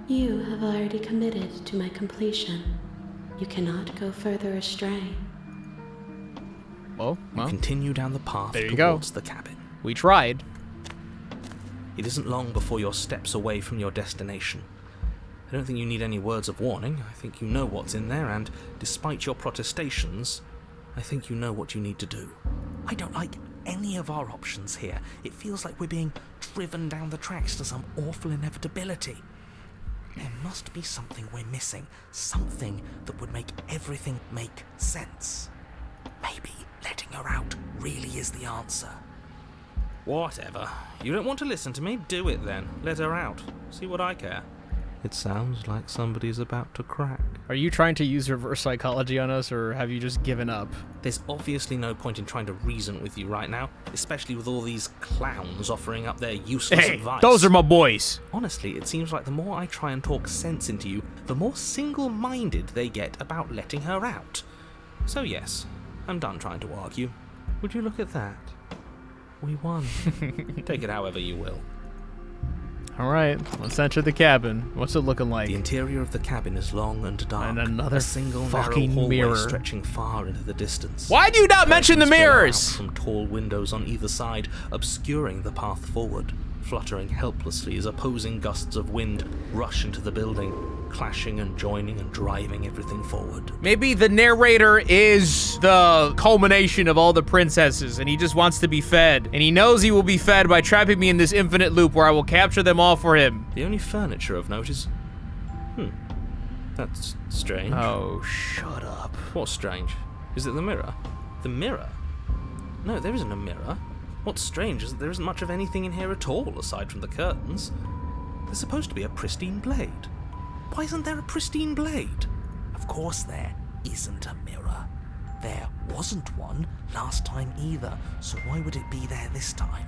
You have already committed to my completion. You cannot go further astray.
Well,
You continue down the path
there you go.
towards the cabin.
We tried.
It isn't long before you're steps away from your destination. I don't think you need any words of warning. I think you know what's in there, and despite your protestations, I think you know what you need to do. I don't like any of our options here. It feels like we're being driven down the tracks to some awful inevitability. There must be something we're missing, something that would make everything make sense. Maybe letting her out really is the answer. Whatever. You don't want to listen to me? Do it then. Let her out. See what I care. It sounds like somebody's about to crack.
Are you trying to use reverse psychology on us, or have you just given up?
There's obviously no point in trying to reason with you right now, especially with all these clowns offering up their useless advice.
Those are my boys!
Honestly, it seems like the more I try and talk sense into you, the more single-minded they get about letting her out. So yes, I'm done trying to argue. Would you look at that? We won. Take it however you will.
Alright, let's enter the cabin. What's it looking like?
The interior of the cabin is long and dark.
And another
a single
fucking
narrow hallway
mirror.
Stretching far into the distance.
Why do you not mention the
Curtains spill out
mirrors?
from tall windows on either side, obscuring the path forward. fluttering helplessly as opposing gusts of wind rush into the building, clashing and joining and driving everything forward.
Maybe the narrator is the culmination of all the princesses, and he just wants to be fed. And he knows he will be fed by trapping me in this infinite loop where I will capture them all for him.
The only furniture of note is... that's strange.
Oh, shut up.
What's strange? Is it the mirror? The mirror? No, there isn't a mirror. What's strange is that there isn't much of anything in here at all, aside from the curtains. There's supposed to be a pristine blade. Why isn't there a pristine blade?
Of course there isn't a mirror. There wasn't one last time either, so why would it be there this time?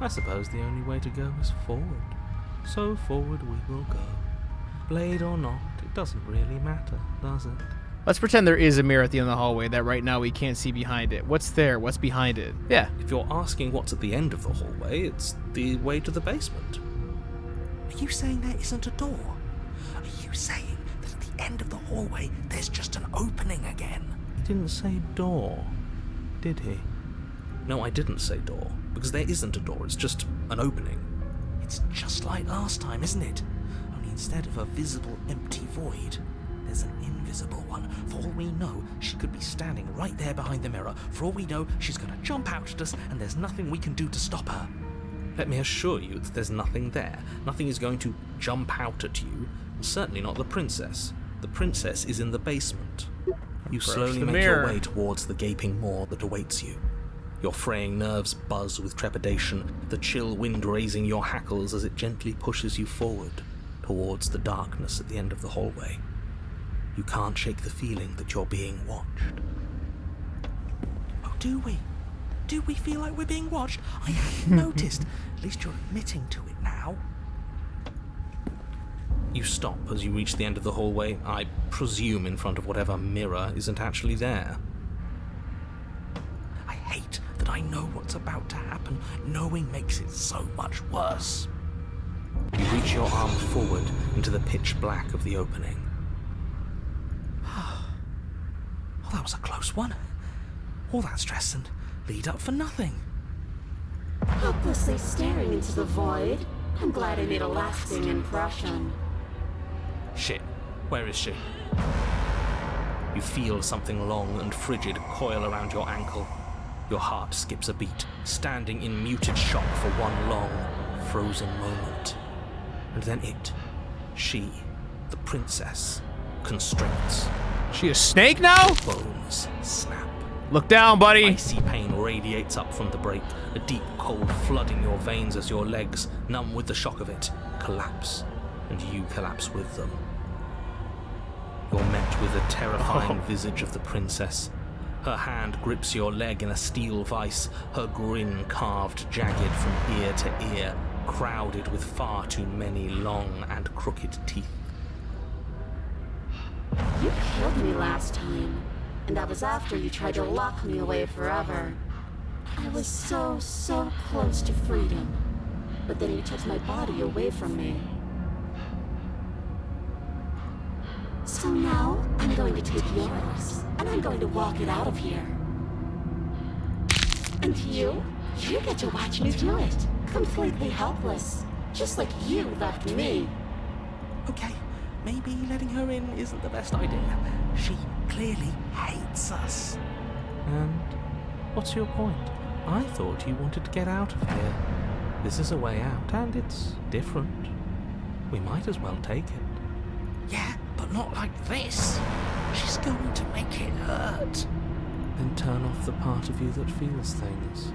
I suppose the only way to go is forward. So forward we will go. Blade or not, it doesn't really matter, does it?
Let's pretend there is a mirror at the end of the hallway that right now we can't see behind it. What's there? What's behind it? Yeah.
If you're asking what's at the end of the hallway, it's the way to the basement.
Are you saying there isn't a door? Are you saying that at the end of the hallway there's just an opening again?
He didn't say door, did he? No, I didn't say door, because there isn't a door, it's just an opening.
It's just like last time, isn't it? Only instead of a visible empty void, there's an invisible one. For all we know, she could be standing right there behind the mirror. For all we know, she's going to jump out at us, and there's nothing we can do to stop her.
Let me assure you that there's nothing there. Nothing is going to jump out at you, and certainly not the princess. The princess is in the basement. You slowly make your way towards the gaping maw that awaits you. Your fraying nerves buzz with trepidation, the chill wind raising your hackles as it gently pushes you forward towards the darkness at the end of the hallway. You can't shake the feeling that you're being watched.
Oh, do we? Do we feel like we're being watched? I hadn't noticed. At least you're admitting to it now.
You stop as you reach the end of the hallway, I presume in front of whatever mirror isn't actually there.
I hate that I know what's about to happen. Knowing makes it so much worse.
You reach your arm forward into the pitch black of the opening.
Oh, that was a close one. All that stress and lead up for nothing.
Helplessly staring into the void. I'm glad I made a lasting impression.
Shit, where is she? You feel something long and frigid coil around your ankle. Your heart skips a beat, standing in muted shock for one long, frozen moment. And then she, the princess, constricts.
She a snake now?
Bones snap.
Look down, buddy.
Icy pain radiates up from the break, a deep cold flooding your veins as your legs, numb with the shock of it, collapse, and you collapse with them. You're met with the terrifying visage of the princess. Her hand grips your leg in a steel vice, her grin carved jagged from ear to ear, crowded with far too many long and crooked teeth.
You killed me last time, and that was after you tried to lock me away forever. I was so close to freedom, but then you took my body away from me. So now, I'm going to take yours, and I'm going to walk it out of here. And you get to watch me do it, completely helpless, just like you left me.
Okay, maybe letting her in isn't the best idea. She clearly hates us.
And what's your point? I thought you wanted to get out of here. This is a way out, and it's different. We might as well take it.
Yeah, but not like this. She's going to make it hurt.
Then turn off the part of you that feels things.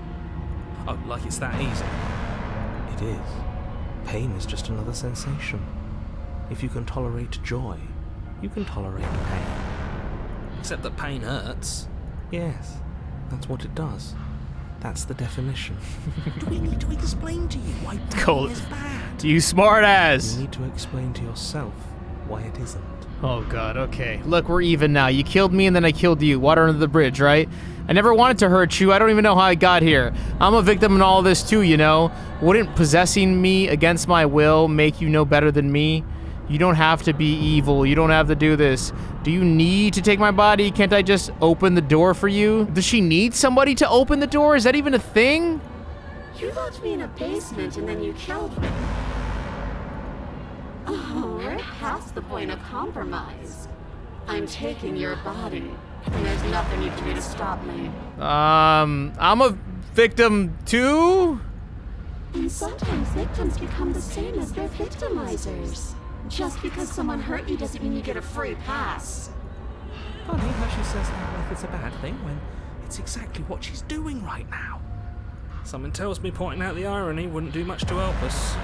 Oh, like it's that easy? It is. Pain is just another sensation. If you can tolerate joy, you can tolerate pain. Except that pain hurts. Yes, that's what it does. That's the definition.
Do we need to explain to you why pain is bad?
You smart ass.
You need to explain to yourself why it isn't.
Oh god, okay. Look, we're even now. You killed me and then I killed you. Water under the bridge, right? I never wanted to hurt you. I don't even know how I got here. I'm a victim in all this too, you know? Wouldn't possessing me against my will make you no better than me? You don't have to be evil. You don't have to do this. Do you need to take my body? Can't I just open the door for you? Does she need somebody to open the door? Is that even a thing?
You locked me in a basement and then you killed me. Oh, we're past the point of compromise. I'm taking your body, and there's nothing you can do to stop me.
I'm a victim too?
And sometimes victims become the same as their victimizers. Just because someone hurt you doesn't mean you get a free pass.
Funny how she says that like it's a bad thing when it's exactly what she's doing right now.
Something tells me pointing out the irony wouldn't do much to help us.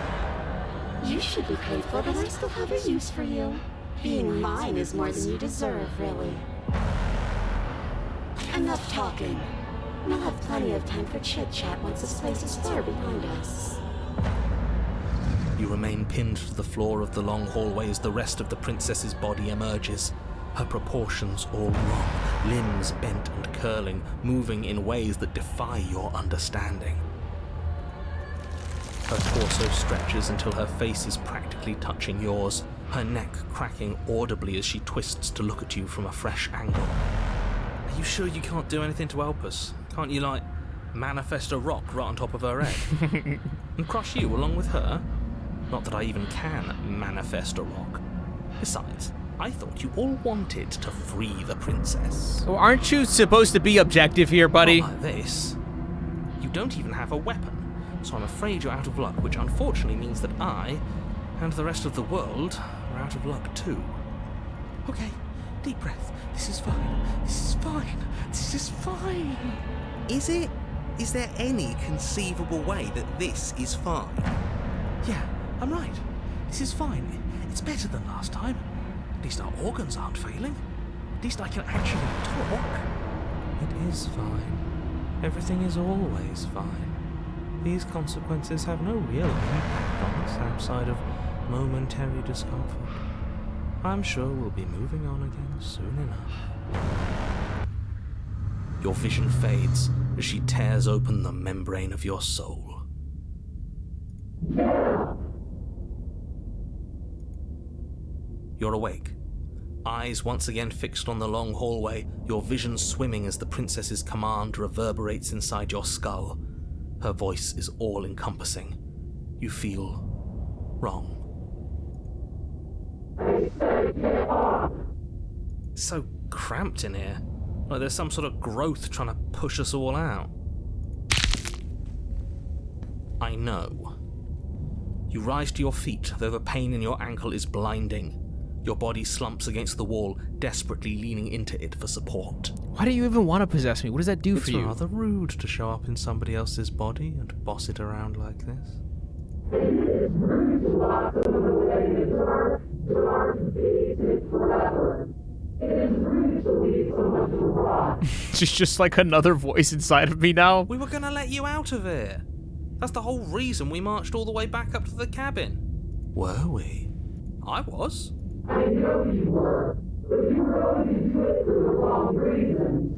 You should be grateful that I still have a use for you. Being mine is more than you deserve, really. Enough talking. We'll have plenty of time for chit-chat once this place is far behind us.
You remain pinned to the floor of the long hallway as the rest of the princess's body emerges. Her proportions all wrong, limbs bent and curling, moving in ways that defy your understanding. Her torso stretches until her face is practically touching yours, her neck cracking audibly as she twists to look at you from a fresh angle.
Are you sure you can't do anything to help us? Can't you, like, manifest a rock right on top of her head? And crush you along with her? Not that I even can manifest a rock. Besides, I thought you all wanted to free the princess.
Well, aren't you supposed to be objective here, buddy?
Not like this. You don't even have a weapon, so I'm afraid you're out of luck, which unfortunately means that I, and the rest of the world, are out of luck too. Okay, deep breath. This is fine. This is fine. This is fine. Is it? Is there any conceivable way that this is fine? Yeah, I'm right. This is fine. It's better than last time. At least our organs aren't failing. At least I can actually talk. It is fine. Everything is always fine. These consequences have no real impact on us outside of momentary discomfort. I'm sure we'll be moving on again soon enough. Your vision fades as she tears open the membrane of your soul. You're awake, eyes once again fixed on the long hallway, your vision swimming as the princess's command reverberates inside your skull. Her voice is all-encompassing. You feel wrong.
It's so cramped in here. Like there's some sort of growth trying to push us all out.
I know. You rise to your feet, though the pain in your ankle is blinding. Your body slumps against the wall, desperately leaning into it for support.
Why do you even want to possess me? What does that do for you?
It's rather rude to show up in somebody else's body and boss it around like this.
She's just like another voice inside of me now.
We were gonna let you out of here. That's the whole reason we marched all the way back up to the cabin. Were we? I was.
I know you were, but you were going into it for the wrong reasons.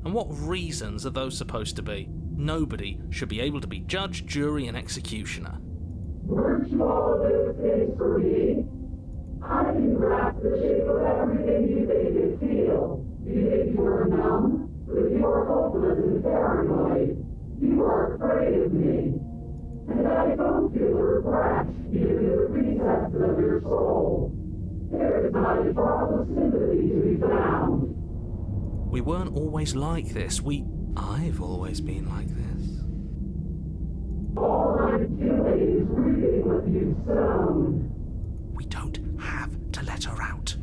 And what reasons are those supposed to be? Nobody should be able to be judge, jury, and executioner.
Weren't you all of those things for me? I can grasp the shape of everything you think you feel. You think you were numb, but you were hopeless and paranoid. You were afraid of me. And I don't feel regret, even in the recesses of your soul. There is not a drop of sympathy to be found.
We weren't always like this. I've always been like this.
All I'm doing is reading what you've sown.
We don't have to let her out.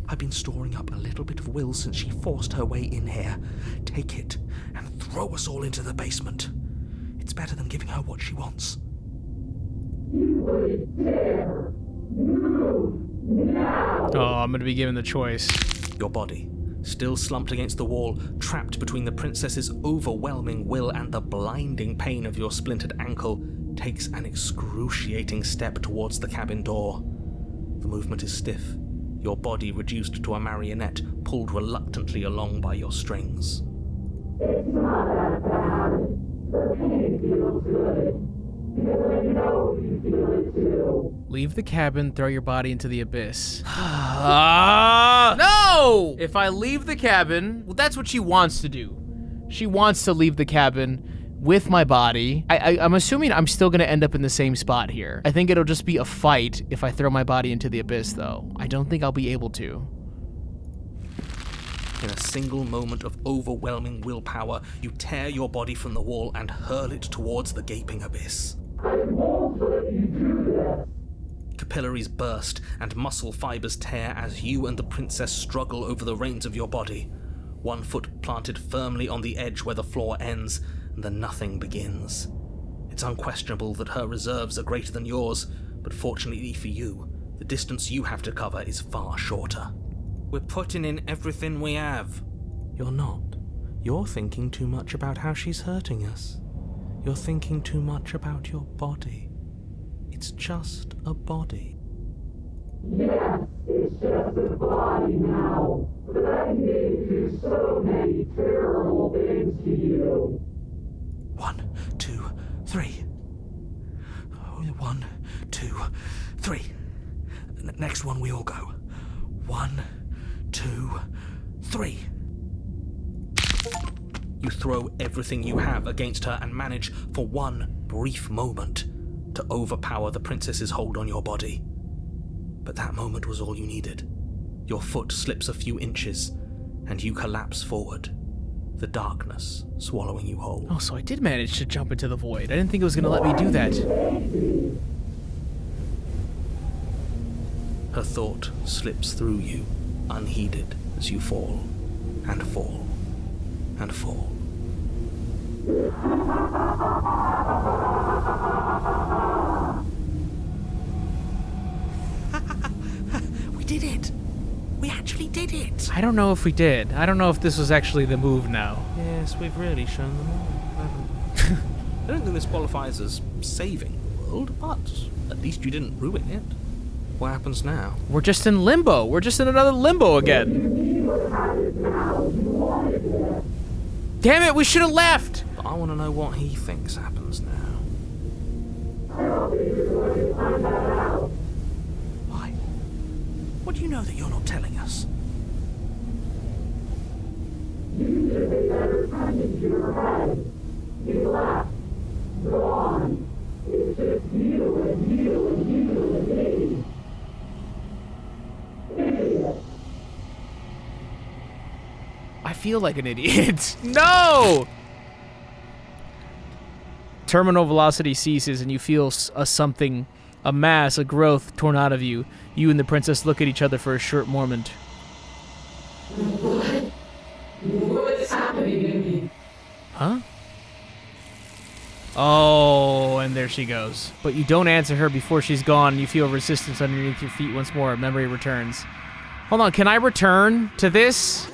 I've been storing up a little bit of will since she forced her way in here. Take it and throw us all into the basement. It's better than giving her what she wants.
You wouldn't dare. Move now.
Oh, I'm gonna be given the choice.
Your body, still slumped against the wall, trapped between the princess's overwhelming will and the blinding pain of your splintered ankle, takes an excruciating step towards the cabin door. The movement is stiff, your body reduced to a marionette, pulled reluctantly along by your strings.
It's not that bad. The pain feels good. Because I know you feel it too.
Leave the cabin, throw your body into the abyss. No! If I leave the cabin, well, that's what she wants to do. She wants to leave the cabin, with my body. I'm assuming I'm still gonna end up in the same spot here. I think it'll just be a fight if I throw my body into the abyss, though. I don't think I'll be able to.
In a single moment of overwhelming willpower, you tear your body from the wall and hurl it towards the gaping abyss.
I won't let you do that.
Capillaries burst and muscle fibers tear as you and the princess struggle over the reins of your body. One foot planted firmly on the edge where the floor ends, and the nothing begins. It's unquestionable that her reserves are greater than yours, but fortunately for you, the distance you have to cover is far shorter.
We're putting in everything we have.
You're not. You're thinking too much about how she's hurting us. You're thinking too much about your body. It's just a body.
Yes, it's just a body now, but I need to do so many terrible things to you.
1, 2, 3. 1, 2, 3. Next one, we all go. 1, 2, 3. You throw everything you have against her and manage, for one brief moment, to overpower the princess's hold on your body. But that moment was all you needed. Your foot slips a few inches, and you collapse forward, the darkness swallowing you whole.
Oh, so I did manage to jump into the void. I didn't think it was gonna let me do that.
Her thought slips through you, unheeded, as you fall, and fall, and fall.
We did it! We actually did it!
I don't know if we did. I don't know if this was actually the move now.
Yes, we've really shown them all, haven't we? I don't think this qualifies as saving the world, but at least you didn't ruin it. What happens now?
We're just in limbo. We're just in another limbo again. Damn it, we should have left!
But I want to know what he thinks happens now.
Why? What do you know that you're not telling us?
You should pay better attention to your head. You left. Go on. It's just you and you and you and me. Idiot.
I feel like an idiot. No! Terminal velocity ceases and you feel a mass, a growth torn out of you. You and the princess look at each other for a short moment.
What's happening to me?
Huh? Oh, and there she goes. But you don't answer her before she's gone. You feel resistance underneath your feet once more. Memory returns. Hold on, can I return to this?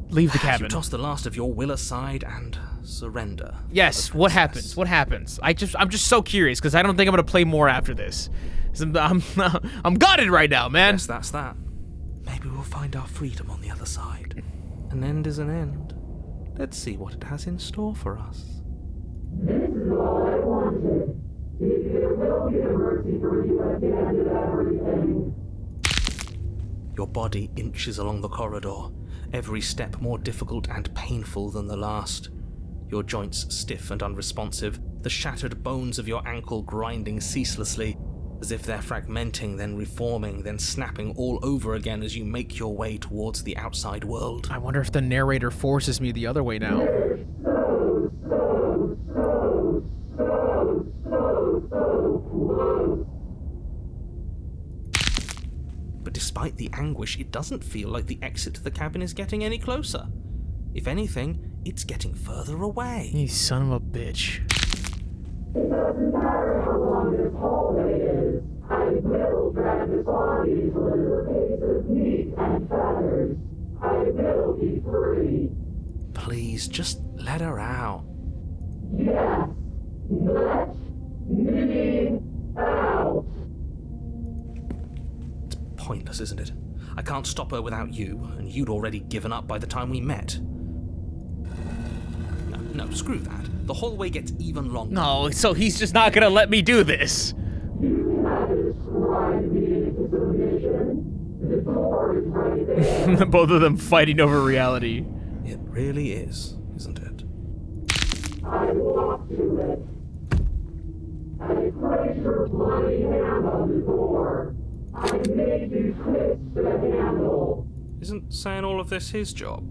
Leave the cabin.
You toss the last of your will aside and surrender.
Yes, what happens? What happens? I'm just so curious because I don't think I'm gonna play more after this. I'm gutted right now, man.
Yes, that's that. Maybe we'll find our freedom on the other side. An end is an end. Let's see what it has in store for us.
This is all I wanted. There will be a mercy for you at the end of everything.
Your body inches along the corridor, every step more difficult and painful than the last. Your joints stiff and unresponsive, the shattered bones of your ankle grinding ceaselessly, as if they're fragmenting, then reforming, then snapping all over again as you make your way towards the outside world.
I wonder if the narrator forces me the other way now.
But despite the anguish, it doesn't feel like the exit to the cabin is getting any closer. If anything, it's getting further away.
You son of a bitch.
It doesn't matter how long this hallway is. I will drag this body to a little case of meat and feathers. I will be free.
Please, just let her out.
Yes, let me out.
It's pointless, isn't it? I can't stop her without you, and you'd already given up by the time we met. No, screw that. The hallway gets even longer.
No, so he's just not gonna let me do this.
You have described me into submission. The door is right there.
Both of them fighting over reality.
It really is, isn't it?
I walked to it. I placed your bloody hand on the door. I made you twist the handle.
Isn't saying all of this his job?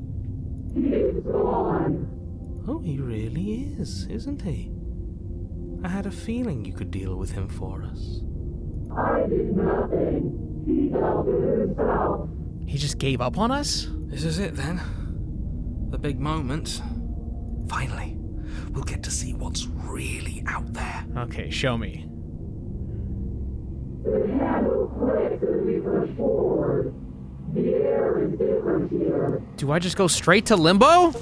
He's gone.
Oh, he really is, isn't he? I had a feeling you could deal with him for us.
I did nothing. He dealt with himself.
He just gave up on us?
This is it then. The big moment.
Finally, we'll get to see what's really out there.
Okay, show me.
The handle clicks as we push forward. The air is different here.
Do I just go straight to limbo?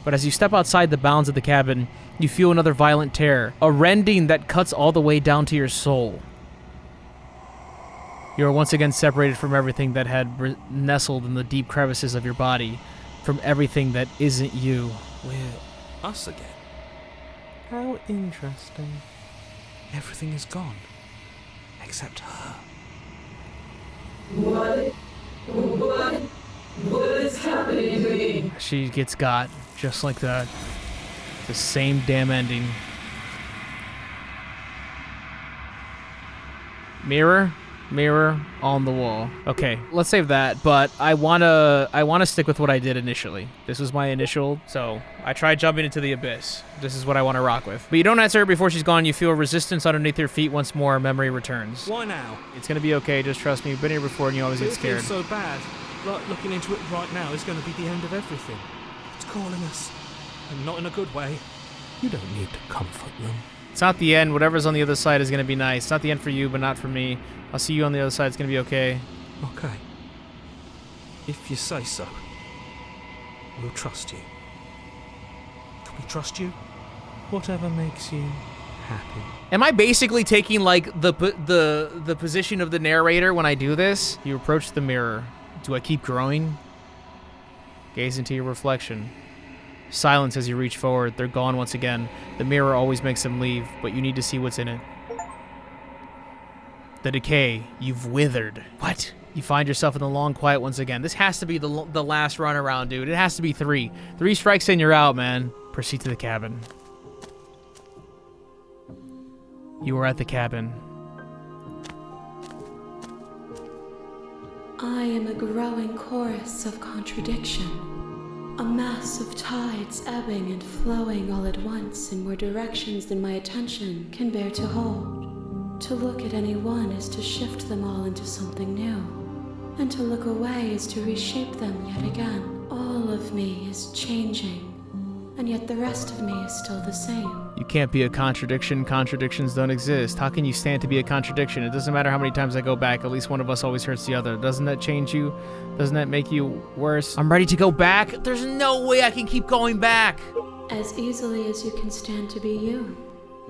But as you step outside the bounds of the cabin, you feel another violent tear, a rending that cuts all the way down to your soul. You are once again separated from everything that had nestled in the deep crevices of your body, from everything that isn't you.
We're us again. How interesting. Everything is gone. Except her.
What is happening to me?
She gets got, just like that. The same damn ending. Mirror on the wall. Okay, let's save that, but I wanna stick with what I did initially. This was my initial, so I tried jumping into the abyss. This is what I want to rock with. But you don't answer her before she's gone. You feel resistance underneath your feet once more. Memory returns.
Why now?
It's gonna be okay, just trust me. You've been here before and you always get
It
scared.
feels so bad. Like looking into it right now is going to be the end of everything.
It's calling us.
And not in a good way.
You don't need to comfort them.
It's not the end. Whatever's on the other side is gonna be nice. It's not the end for you, but not for me. I'll see you on the other side. It's gonna be okay.
Okay. If you say so. We'll trust you. Can we trust you? Whatever makes you happy.
Am I basically taking like the position of the narrator when I do this? You approach the mirror. Do I keep growing? Gaze into your reflection. Silence as you reach forward. They're gone once again. The mirror always makes them leave, but you need to see what's in it. The decay. You've withered. What? You find yourself in the long quiet once again. This has to be the last run around, dude. It has to be 3. 3 strikes and you're out, man. Proceed to the cabin. You are at the cabin.
I am a growing chorus of contradiction. A mass of tides ebbing and flowing all at once in more directions than my attention can bear to hold. To look at any one is to shift them all into something new, and to look away is to reshape them yet again. All of me is changing, and yet the rest of me is still the same.
You can't be a contradiction. Contradictions don't exist. How can you stand to be a contradiction? It doesn't matter how many times I go back. At least one of us always hurts the other. Doesn't that change you? Doesn't that make you worse? I'm ready to go back. There's no way I can keep going back.
As easily as you can stand to be you.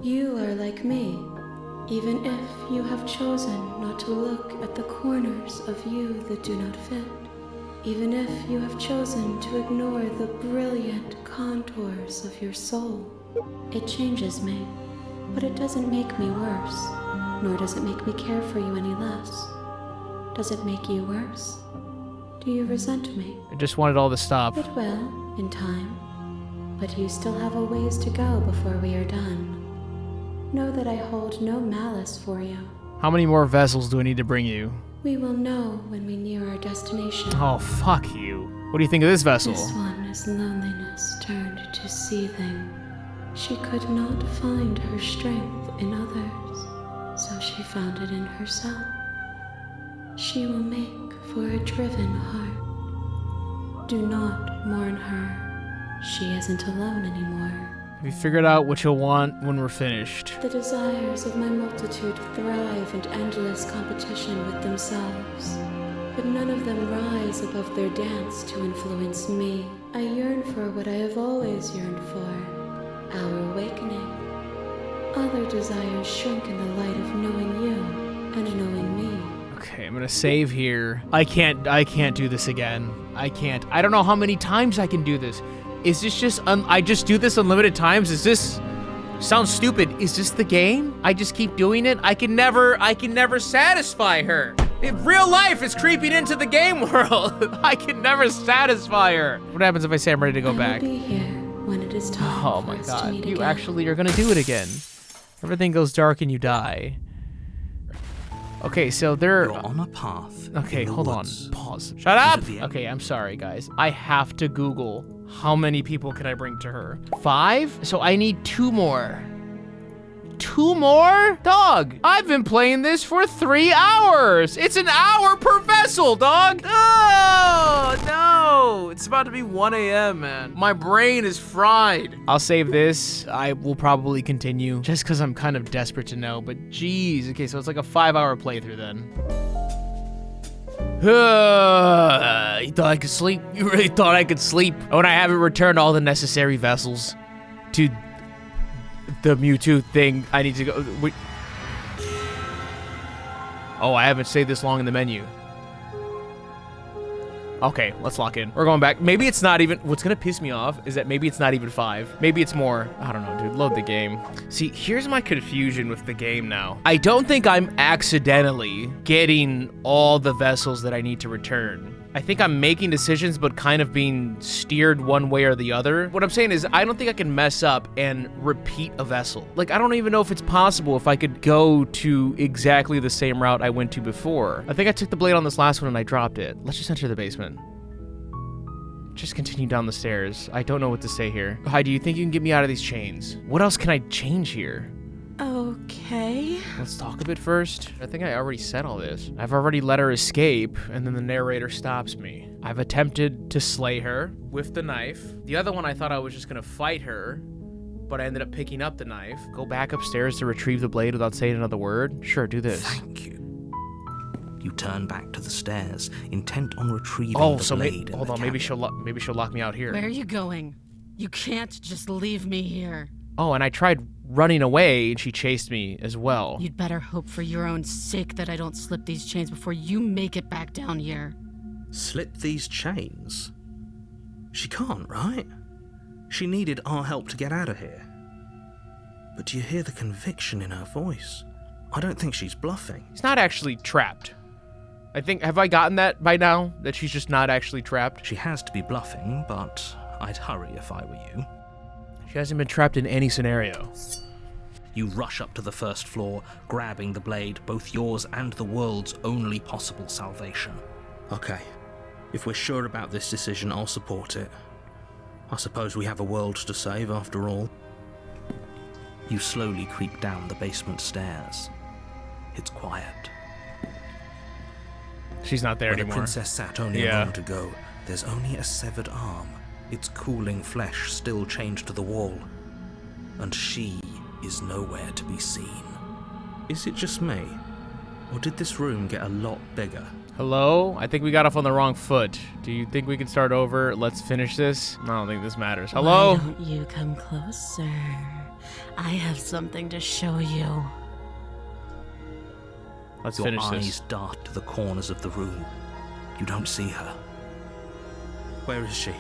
You are like me, even if you have chosen not to look at the corners of you that do not fit. Even if you have chosen to ignore the brilliant contours of your soul. It changes me, but it doesn't make me worse, nor does it make me care for you any less. Does it make you worse? Do you resent me?
I just wanted all to stop.
It will, in time, but you still have a ways to go before we are done. Know that I hold no malice for you.
How many more vessels do I need to bring you?
We will know when we near our destination.
Oh, fuck you. What do you think of this vessel?
This one is loneliness turned to seething. She could not find her strength in others, so she found it in herself. She will make for a driven heart. Do not mourn her. She isn't alone anymore.
Have you figured out what you'll want when we're finished?
The desires of my multitude thrive in endless competition with themselves, but none of them rise above their dance to influence me. I yearn for what I have always yearned for, our awakening. Other desires shrink in the light of knowing you and knowing me.
Okay, I'm gonna save here. I can't do this again. I can't. I don't know how many times I can do this. Is this just, I just do this unlimited times? Is this, sounds stupid. Is this the game? I just keep doing it? I can never satisfy her. Real life is creeping into the game world. I can never satisfy her. What happens if I say I'm ready to go back?
I'll be here when it is time
Oh
for
my
us to
god,
meet
you
again.
actually are gonna do it again. Everything goes dark and you die. Okay, so they're...
You're on a path.
Okay,
in the
hold
woods.
on. Pause. Shut up!
at the end.
Okay, I'm sorry, guys. I have to Google how many people can I bring to her. 5? So I need 2 more. 2 more? Dog, I've been playing this for 3 hours. It's an hour per vessel, dog. Oh, no. It's about to be 1 a.m., man. My brain is fried. I'll save this. I will probably continue just because I'm kind of desperate to know. But geez. Okay, so it's like a 5-hour playthrough then. You thought I could sleep? You really thought I could sleep? Oh, and I haven't returned all the necessary vessels to the Mewtwo thing. I need to go. Wait. Oh, I haven't stayed this long in the menu. Okay, let's lock in. We're going back. Maybe it's not even... What's gonna piss me off is that maybe it's not even 5. Maybe it's more. I don't know, dude. Load the game. See, here's my confusion with the game now. I don't think I'm accidentally getting all the vessels that I need to return. I think I'm making decisions, but kind of being steered one way or the other. What I'm saying is, I don't think I can mess up and repeat a vessel. Like, I don't even know if it's possible if I could go to exactly the same route I went to before. I think I took the blade on this last one and I dropped it. Let's just enter the basement. Just continue down the stairs. I don't know what to say here. Hi, do you think you can get me out of these chains? What else can I change here?
Okay.
Let's talk a bit first. I think I already said all this. I've already let her escape, and then the narrator stops me. I've attempted to slay her with the knife. The other one, I thought I was just gonna fight her, but I ended up picking up the knife. Go back upstairs to retrieve the blade without saying another word? Sure, do this.
Thank you. You turn back to the stairs, intent on retrieving
Oh,
the
so
blade.
hold on, maybe she'll lock me out here.
Where are you going? You can't just leave me here.
Oh, and I tried running away, and she chased me as well.
You'd better hope for your own sake that I don't slip these chains before you make it back down here.
Slip these chains? She can't, right? She needed our help to get out of here. But do you hear the conviction in her voice? I don't think she's bluffing.
She's not actually trapped. I think, have I gotten that by now? That she's just not actually trapped?
She has to be bluffing, but I'd hurry if I were you.
She hasn't been trapped in any scenario.
You rush up to the first floor, grabbing the blade, both yours and the world's only possible salvation. Okay, if we're sure about this decision, I'll support it. I suppose we have a world to save after all. You slowly creep down the basement stairs. It's quiet.
She's not there
Where
anymore.
the princess sat only a moment ago, there's only a severed arm, its cooling flesh still chained to the wall. And she is nowhere to be seen. Is it just me? Or did this room get a lot bigger?
Hello? I think we got off on the wrong foot. Do you think we can start over? Let's finish this. I don't think this matters. Hello?
Why don't you come closer? I have something to show you.
Let's
Your
finish
eyes
this.
dart to the corners of the room. You don't see her. Where is she?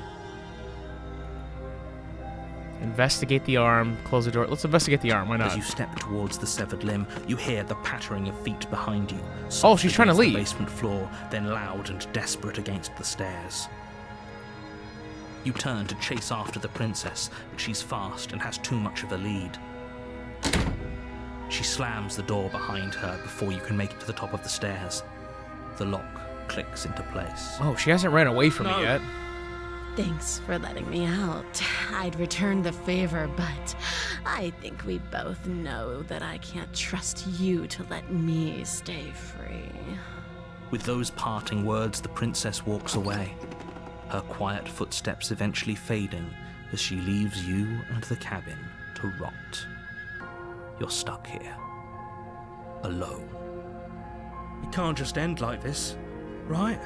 Investigate the arm. Close the door. Let's investigate the arm. Why
As
not?
you step towards the severed limb, you hear the pattering of feet behind you.
Oh,
soft
she's trying to
against
leave.
The basement floor, then loud and desperate against the stairs. You turn to chase after the princess, but she's fast and has too much of a lead. She slams the door behind her before you can make it to the top of the stairs. The lock clicks into place.
Oh, she hasn't ran away from me yet.
Thanks for letting me out. I'd return the favor, but I think we both know that I can't trust you to let me stay free.
With those parting words, the princess walks away, her quiet footsteps eventually fading as she leaves you and the cabin to rot. You're stuck here, alone. It can't just end like this, right?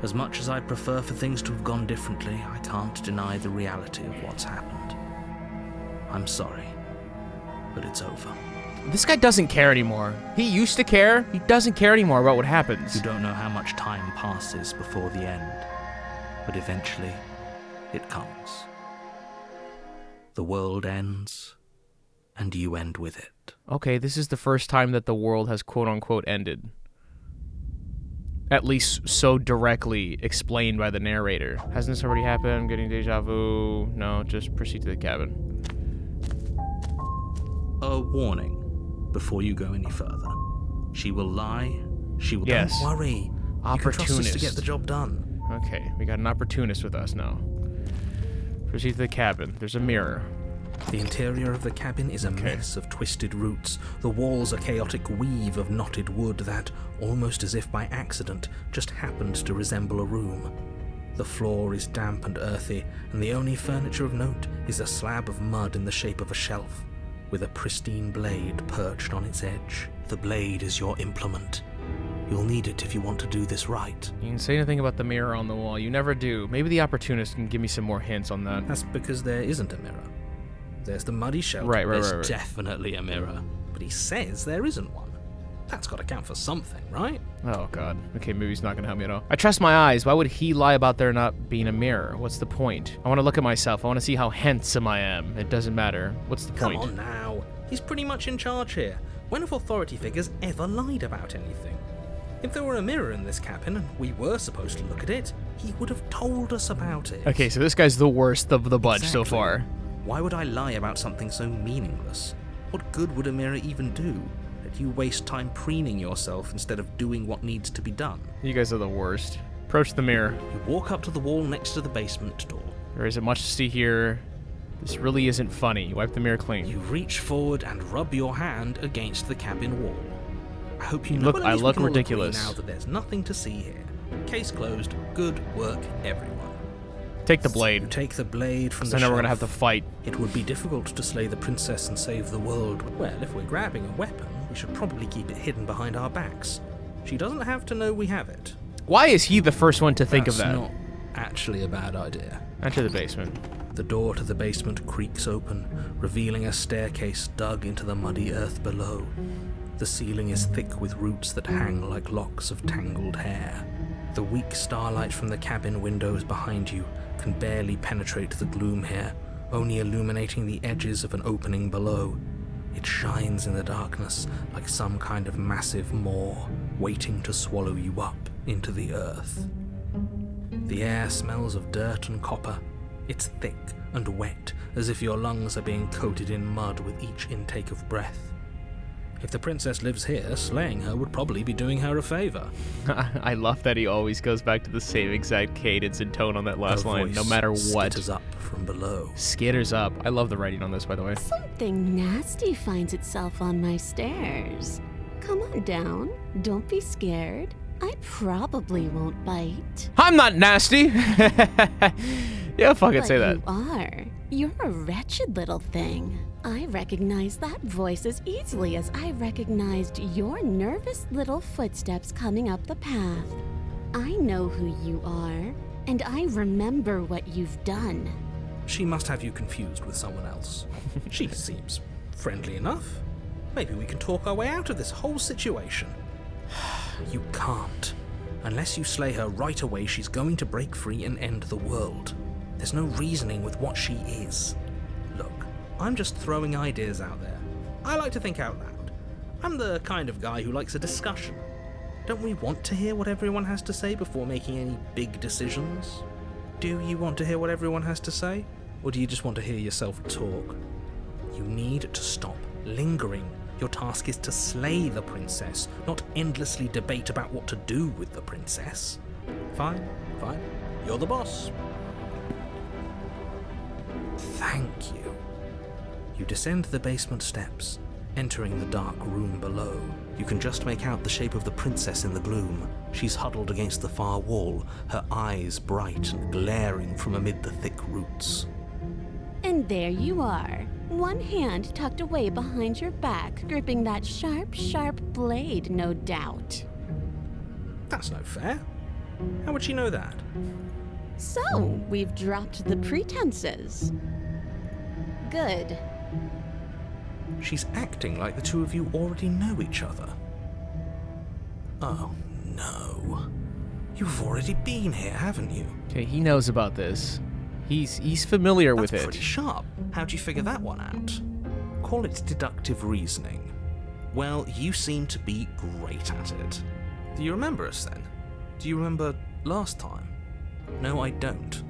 As much as I'd prefer for things to have gone differently, I can't deny the reality of what's happened. I'm sorry, but it's over.
This guy doesn't care anymore. He used to care. He doesn't care anymore about what happens.
You don't know how much time passes before the end, but eventually, it comes. The world ends, and you end with it.
Okay, this is the first time that the world has quote-unquote ended. At least so directly explained by the narrator. Hasn't this already happened? I'm getting deja vu. No, just proceed to the cabin.
A warning before you go any further. She will lie. She will.
Yes.
Don't worry. You can trust us to get the job done.
Okay, we got an opportunist with us now. Proceed to the cabin. There's a mirror.
The interior of the cabin is a mess of twisted roots. The walls a chaotic weave of knotted wood that, almost as if by accident, just happened to resemble a room. The floor is damp and earthy, and the only furniture of note is a slab of mud in the shape of a shelf, with a pristine blade perched on its edge. The blade is your implement. You'll need it if you want to do this right.
You can say anything about the mirror on the wall. You never do. Maybe the opportunist can give me some more hints on that.
That's because there isn't a mirror. There's the muddy shelf.
Right.
There's definitely a mirror. But he says there isn't one. That's got to count for something, right?
Oh, God. Okay, maybe he's not going to help me at all. I trust my eyes. Why would he lie about there not being a mirror? What's the point? I want to look at myself. I want to see how handsome I am. It doesn't matter. What's the point?
Come on now. He's pretty much in charge here. When have authority figures ever lied about anything? If there were a mirror in this cabin and we were supposed to look at it, he would have told us about it.
Okay, so this guy's the worst of the bunch so far.
Why would I lie about something so meaningless? What good would a mirror even do? That you waste time preening yourself instead of doing what needs to be done.
You guys are the worst. Approach the mirror.
You walk up to the wall next to the basement door.
There isn't much to see here. This really isn't funny. Wipe the mirror clean.
You reach forward and rub your hand against the cabin wall. I hope you know.
I look ridiculous.
Now that there's nothing to see here. Case closed. Good work, everyone.
Take the blade.
You take the blade from the
shelf. I know we're gonna have to fight.
It would be difficult to slay the princess and save the world. Well, if we're grabbing a weapon, we should probably keep it hidden behind our backs. She doesn't have to know we have it.
Why is he the first one to think of that?
That's not actually a bad idea.
Enter the basement.
The door to the basement creaks open, revealing a staircase dug into the muddy earth below. The ceiling is thick with roots that hang like locks of tangled hair. The weak starlight from the cabin windows behind you can barely penetrate the gloom here, only illuminating the edges of an opening below. It shines in the darkness like some kind of massive maw, waiting to swallow you up into the earth. The air smells of dirt and copper. It's thick and wet, as if your lungs are being coated in mud with each intake of breath. If the princess lives here, slaying her would probably be doing her a favor.
I love that he always goes back to the same exact cadence and tone on that last line, no matter what.
Skitters up from below.
Skitters up. I love the writing on this, by the way.
Something nasty finds itself on my stairs. Come on down. Don't be scared. I probably won't bite.
I'm not nasty! Yeah, fucking say that.
You are. You're a wretched little thing. I recognize that voice as easily as I recognized your nervous little footsteps coming up the path. I know who you are, and I remember what you've done.
She must have you confused with someone else. She seems friendly enough. Maybe we can talk our way out of this whole situation. You can't. Unless you slay her right away, she's going to break free and end the world. There's no reasoning with what she is. Look, I'm just throwing ideas out there. I like to think out loud. I'm the kind of guy who likes a discussion. Don't we want to hear what everyone has to say before making any big decisions? Do you want to hear what everyone has to say? Or do you just want to hear yourself talk? You need to stop lingering. Your task is to slay the princess, not endlessly debate about what to do with the princess. Fine. You're the boss. Thank you. You descend the basement steps, entering the dark room below. You can just make out the shape of the princess in the gloom. She's huddled against the far wall, her eyes bright and glaring from amid the thick roots.
And there you are, one hand tucked away behind your back, gripping that sharp, sharp blade, no doubt.
That's no fair. How would she know that?
So, we've dropped the pretenses. Good.
She's acting like the two of you already know each other. Oh, no. You've already been here, haven't you?
Okay, he knows about this. He's familiar with it.
That's pretty sharp. How'd you figure that one out? Call it deductive reasoning. Well, you seem to be great at it. Do you remember us then? Do you remember last time? No, I don't.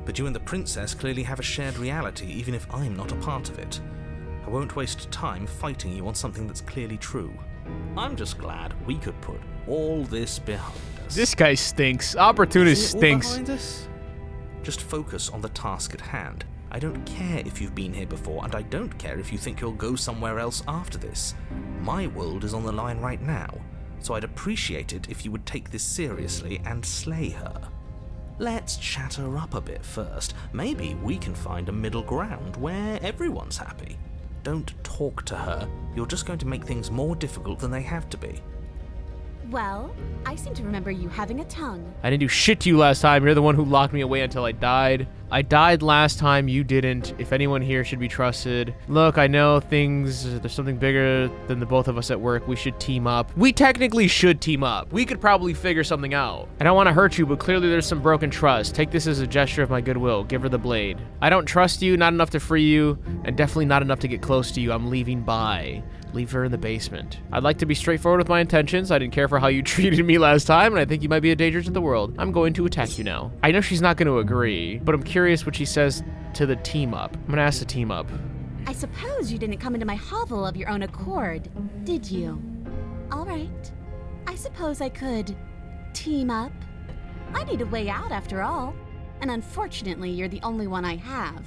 But you and the princess clearly have a shared reality, even if I'm not a part of it. I won't waste time fighting you on something that's clearly true. I'm just glad we could put all this behind us.
This guy stinks. Opportunist stinks.
Behind us? Just focus on the task at hand. I don't care if you've been here before, and I don't care if you think you'll go somewhere else after this. My world is on the line right now, so I'd appreciate it if you would take this seriously and slay her. Let's chat her up a bit first. Maybe we can find a middle ground where everyone's happy. Don't talk to her. You're just going to make things more difficult than they have to be.
Well, I seem to remember you having a tongue.
I didn't do shit to you last time. You're the one who locked me away until I died. I died last time, you didn't. If anyone here should be trusted. Look, I know there's something bigger than the both of us at work. We should team up. We technically should team up. We could probably figure something out. I don't want to hurt you, but clearly there's some broken trust. Take this as a gesture of my goodwill. Give her the blade. I don't trust you, not enough to free you, and definitely not enough to get close to you. I'm leaving by. Leave her in the basement. I'd like to be straightforward with my intentions. I didn't care for how you treated me last time, and I think you might be a danger to the world. I'm going to attack you now. I know she's not going to agree, but I'm curious what she says to the team up. I'm going to ask the team up.
I suppose you didn't come into my hovel of your own accord, did you? All right. I suppose I could team up. I need a way out after all, and unfortunately, you're the only one I have.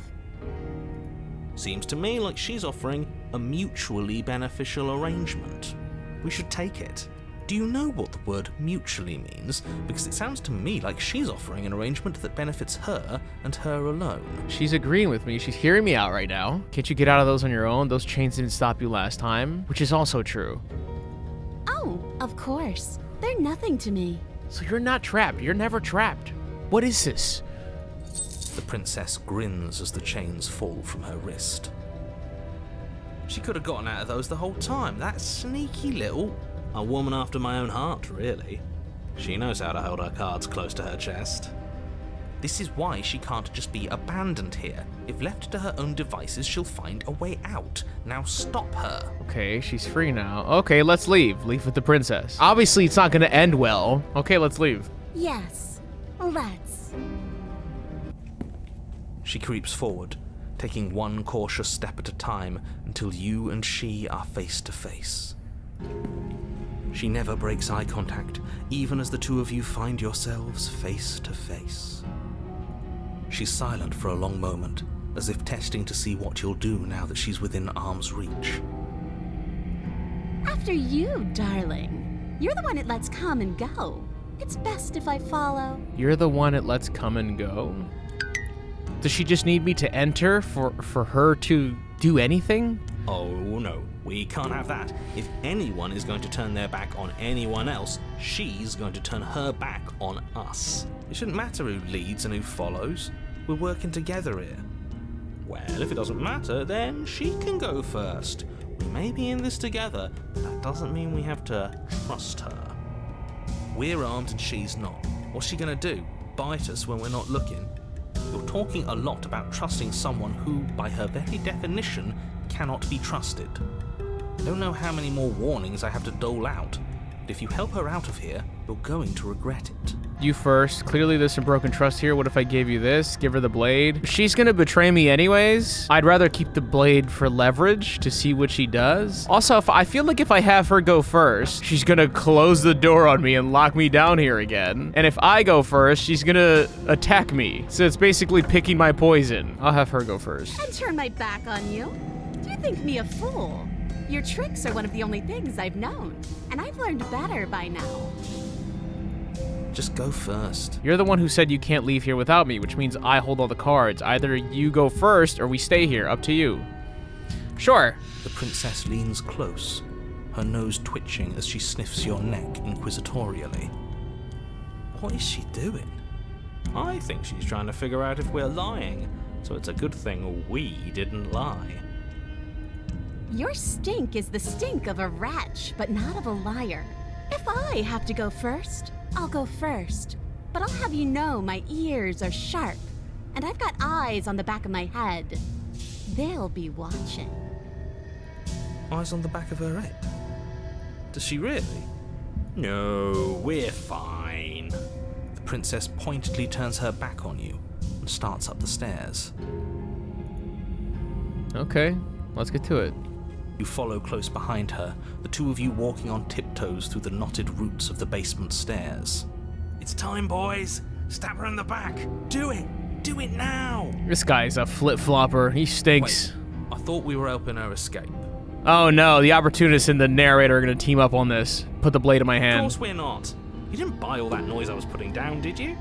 Seems to me like she's offering a mutually beneficial arrangement. We should take it. Do you know what the word mutually means? Because it sounds to me like she's offering an arrangement that benefits her and her alone.
She's agreeing with me. She's hearing me out right now. Can't you get out of those on your own? Those chains didn't stop you last time, which is also true.
Oh, of course. They're nothing to me.
So you're not trapped. You're never trapped. What is this?
The princess grins as the chains fall from her wrist. She could have gotten out of those the whole time. That sneaky little... A woman after my own heart, really. She knows how to hold her cards close to her chest. This is why she can't just be abandoned here. If left to her own devices, she'll find a way out. Now stop her.
Okay, she's free now. Okay, let's leave. Leave with the princess. Obviously, it's not going to end well. Okay, let's leave.
Yes, let's.
She creeps forward, taking one cautious step at a time until you and she are face to face. She never breaks eye contact, even as the two of you find yourselves face to face. She's silent for a long moment, as if testing to see what you'll do now that she's within arm's reach.
After you, darling. You're the one it lets come and go. It's best if I follow.
You're the one it lets come and go? Does she just need me to enter for her to do anything?
Oh no, we can't have that. If anyone is going to turn their back on anyone else, she's going to turn her back on us. It shouldn't matter who leads and who follows. We're working together here. Well, if it doesn't matter, then she can go first. We may be in this together, but that doesn't mean we have to trust her. We're armed and she's not. What's she gonna do? Bite us when we're not looking? You're talking a lot about trusting someone who, by her very definition, cannot be trusted. I don't know how many more warnings I have to dole out, but if you help her out of here, you're going to regret it.
You first. Clearly there's some broken trust here. What if I gave you this? Give her the blade? She's gonna betray me anyways. I'd rather keep the blade for leverage to see what she does. Also, I feel like if I have her go first, she's gonna close the door on me and lock me down here again. And if I go first, she's gonna attack me. So it's basically picking my poison. I'll have her go first.
And turn my back on you? Do you think me a fool? Your tricks are one of the only things I've known, and I've learned better by now.
Just go first.
You're the one who said you can't leave here without me, which means I hold all the cards. Either you go first or we stay here. Up to you. Sure.
The princess leans close, her nose twitching as she sniffs your neck inquisitorially. What is she doing? I think she's trying to figure out if we're lying, so it's a good thing we didn't lie.
Your stink is the stink of a wretch, but not of a liar. If I have to go first, I'll go first. But I'll have you know my ears are sharp, and I've got eyes on the back of my head. They'll be watching.
Eyes on the back of her head? Does she really? No, we're fine. princess pointedly turns her back on you and starts up the stairs.
Okay, let's get to it.
You follow close behind her, the two of you walking on tiptoes through the knotted roots of the basement stairs.
It's time, boys! Stab her in the back! Do it! Do it now!
This guy's a flip-flopper. He stinks.
Wait, I thought we were helping her escape.
Oh no, the opportunist and the narrator are gonna team up on this. Put the blade in my
Of
hand.
course we're not. You didn't buy all that noise I was putting down, did you?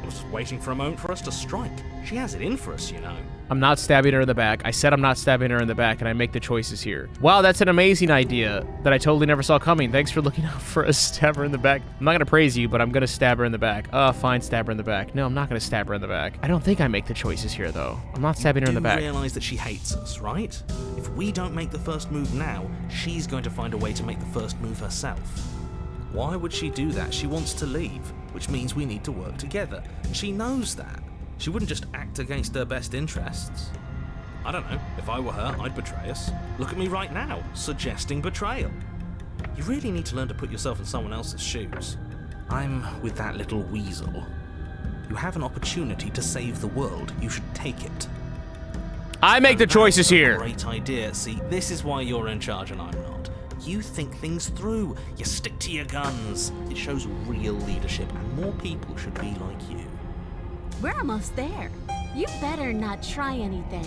I was just waiting for a moment for us to strike. She has it in for us, you know.
I'm not stabbing her in the back. I said I'm not stabbing her in the back, and I make the choices here. Wow, that's an amazing idea that I totally never saw coming. Thanks for looking out for a stab her in the back. I'm not gonna praise you, but I'm gonna stab her in the back. Fine, stab her in the back. No, I'm not gonna stab her in the back. I don't think I make the choices here, though. I'm not stabbing her in the back.
You realize that she hates us, right? If we don't make the first move now, she's going to find a way to make the first move herself. Why would she do that? She wants to leave, which means we need to work together. And she knows that. She wouldn't just act against her best interests.
I don't know. If I were her, I'd betray us. Look at me right now, suggesting betrayal. You really need to learn to put yourself in someone else's shoes.
I'm with that little weasel. You have an opportunity to save the world. You should take it.
I make the choices here.
Great idea. See,
This is why you're in charge and I'm not.
you think things through. You stick to your guns. It shows real leadership, and more people should be like you.
We're almost there. You better not try anything.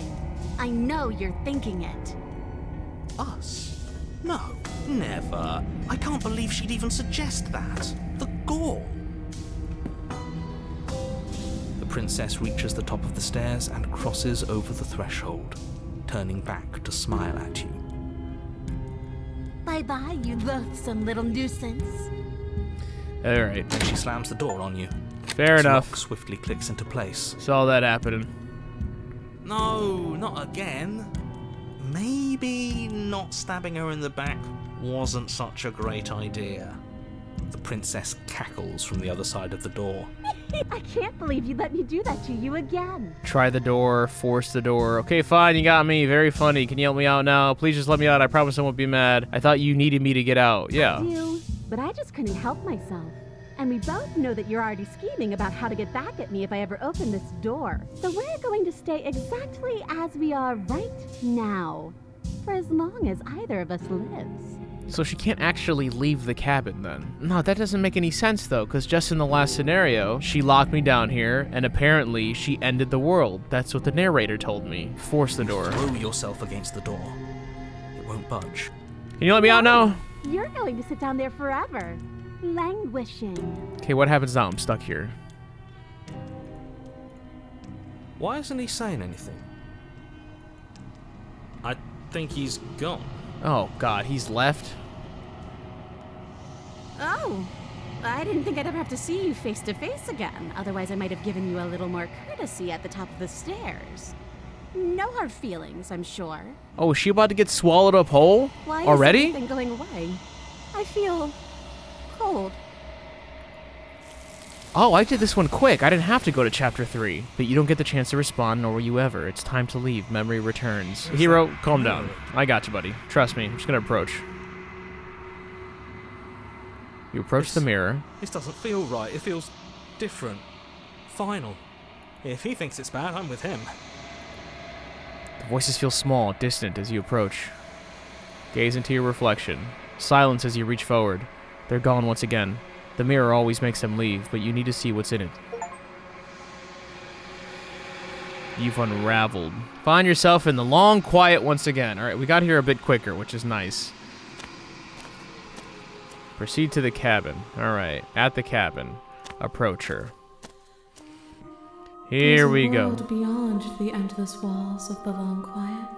I know you're thinking it.
Us? No, never. I can't believe she'd even suggest that. The gall. The princess reaches the top of the stairs and crosses over the threshold, turning back to smile at you.
Bye-bye, you loathsome little nuisance.
All right.
And she slams the door on you.
Fair
Its
enough.
lock swiftly clicks into place.
Saw that happening.
No, not again. Maybe not stabbing her in the back wasn't such a great idea. The princess cackles from the other side of the door.
I can't believe you let me do that to you again.
Try the door, force the door. Okay, fine, you got me. Very funny. Can you help me out now? Please just let me out. I promise I won't be mad. I thought you needed me to get out. Yeah.
I do, but I just couldn't help myself. And we both know that you're already scheming about how to get back at me if I ever open this door. So we're going to stay exactly as we are right now, for as long as either of us lives.
So she can't actually leave the cabin then. No, that doesn't make any sense though, because just in the last scenario, she locked me down here, and apparently she ended the world. That's what the narrator told me. Force the door.
Throw yourself against the door. It won't budge.
Can you let me out now?
You're going to sit down there forever, languishing.
Okay, what happens now? I'm stuck here.
Why isn't he saying anything? I think he's gone.
Oh god, he's left?
Oh, I didn't think I'd ever have to see you face to face again. Otherwise, I might have given you a little more courtesy at the top of the stairs. No hard feelings, I'm sure.
Oh, is she about to get swallowed up whole?
Why
already?
is everything going away? I feel cold.
Oh, I did this one quick. I didn't have to go to chapter 3. But you don't get the chance to respond, nor will you ever. It's time to leave. Memory returns. Hero, calm down. I got you, buddy. Trust me. I'm just gonna approach. You approach the mirror.
This doesn't feel right. It feels different. Final. If he thinks it's bad, I'm with him.
The voices feel small, distant as you approach. Gaze into your reflection. Silence as you reach forward. They're gone once again. The mirror always makes them leave, but you need to see what's in it. You've unraveled. Find yourself in the long quiet once again. Alright, we got here a bit quicker, which is nice. Proceed to the cabin. Alright, at the cabin. Approach her. Here we go.
There's a world beyond the endless walls of the long quiet.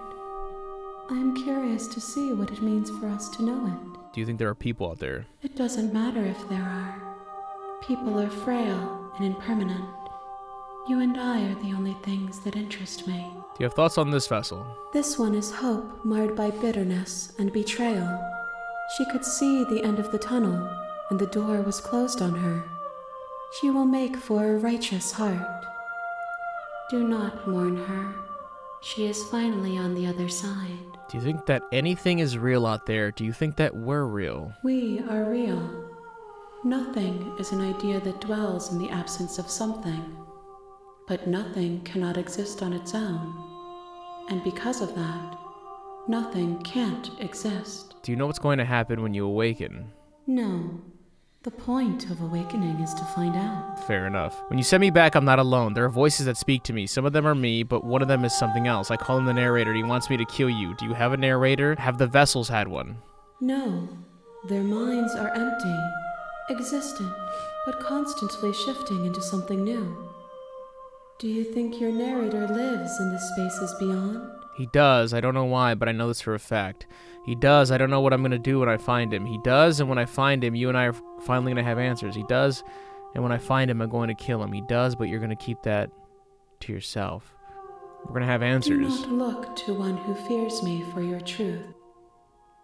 I am curious to see what it means for us to know it.
Do you think there are people out there?
It doesn't matter if there are. People are frail and impermanent. You and I are the only things that interest me.
Do you have thoughts on this vessel?
This one is hope marred by bitterness and betrayal. She could see the end of the tunnel, and the door was closed on her. She will make for a righteous heart. Do not mourn her. She is finally on the other side.
Do you think that anything is real out there? Do you think that we're real?
We are real. Nothing is an idea that dwells in the absence of something, but nothing cannot exist on its own, and because of that, nothing can't exist.
Do you know what's going to happen when you awaken?
No. The point of awakening is to find out.
Fair enough. When you send me back, I'm not alone. There are voices that speak to me. Some of them are me, but one of them is something else. I call him the narrator. He wants me to kill you. Do you have a narrator? Have the vessels had one?
No. Their minds are empty, existent, but constantly shifting into something new. Do you think your narrator lives in the spaces beyond?
He does. I don't know why, but I know this for a fact. He does. I don't know what I'm going to do when I find him. He does, and when I find him, you and I are finally going to have answers. He does, and when I find him, I'm going to kill him. He does, but you're going to keep that to yourself. We're going to have answers.
Do not look to one who fears me for your truth.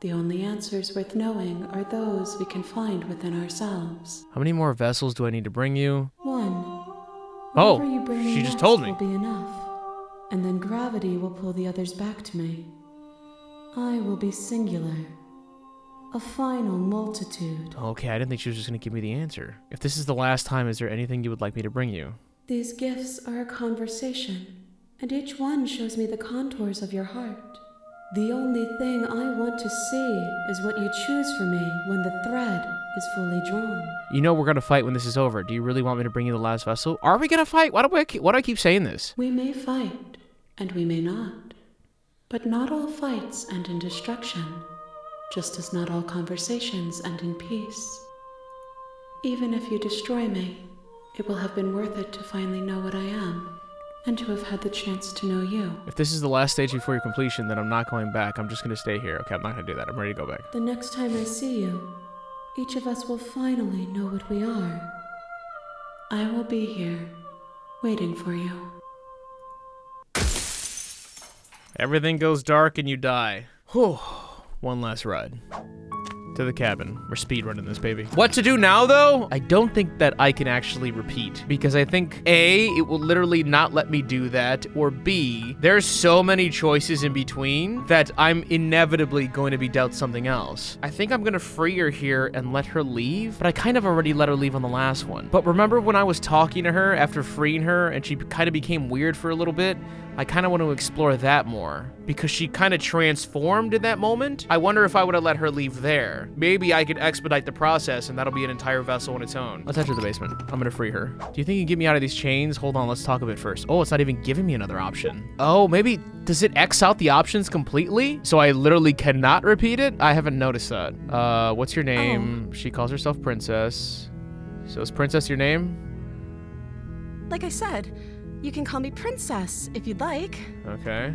The only answers worth knowing are those we can find within ourselves.
How many more vessels do I need to bring you?
One.
Oh,
Whatever you bring me
she just
next
told me.
will be enough, and then gravity will pull the others back to me. I will be singular. A final multitude.
Okay, I didn't think she was just going to give me the answer. If this is the last time, is there anything you would like me to bring you?
These gifts are a conversation, and each one shows me the contours of your heart. The only thing I want to see is what you choose for me when the thread is fully drawn.
You know we're going to fight when this is over. Do you really want me to bring you the last vessel? Are we going to fight? Why do I keep saying this?
We may fight, and we may not. But not all fights end in destruction, just as not all conversations end in peace. Even if you destroy me, it will have been worth it to finally know what I am, and to have had the chance to know you.
If this is the last stage before your completion, then I'm not going back. I'm just going to stay here. Okay, I'm not going to do that. I'm ready to go back.
The next time I see you, each of us will finally know what we are. I will be here, waiting for you.
Everything goes dark and you die. Whew. One last ride. To the cabin. We're speedrunning this, baby. What to do now, though? I don't think that I can actually repeat, because I think, A, it will literally not let me do that, or B, there's so many choices in between that I'm inevitably going to be dealt something else. I think I'm gonna free her here and let her leave, but I kind of already let her leave on the last one. But remember when I was talking to her after freeing her and she kind of became weird for a little bit? I kind of want to explore that more, because she kind of transformed in that moment. I wonder if I would have let her leave there. Maybe I could expedite the process, and that'll be an entire vessel on its own. Let's enter the basement. I'm gonna free her. Do you think you can get me out of these chains? Hold on, let's talk a bit first. Oh, it's not even giving me another option. Oh, maybe, does it X out the options completely? So I literally cannot repeat it? I haven't noticed that. What's your name? She calls herself Princess. So is Princess your name?
Like I said, you can call me Princess if you'd like.
Okay.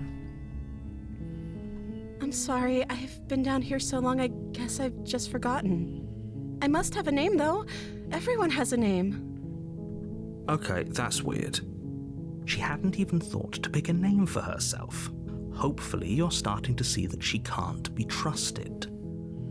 I'm sorry, I've been down here so long, I guess I've just forgotten. I must have a name, though. Everyone has a name.
Okay, that's weird. She hadn't even thought to pick a name for herself. Hopefully you're starting to see that she can't be trusted.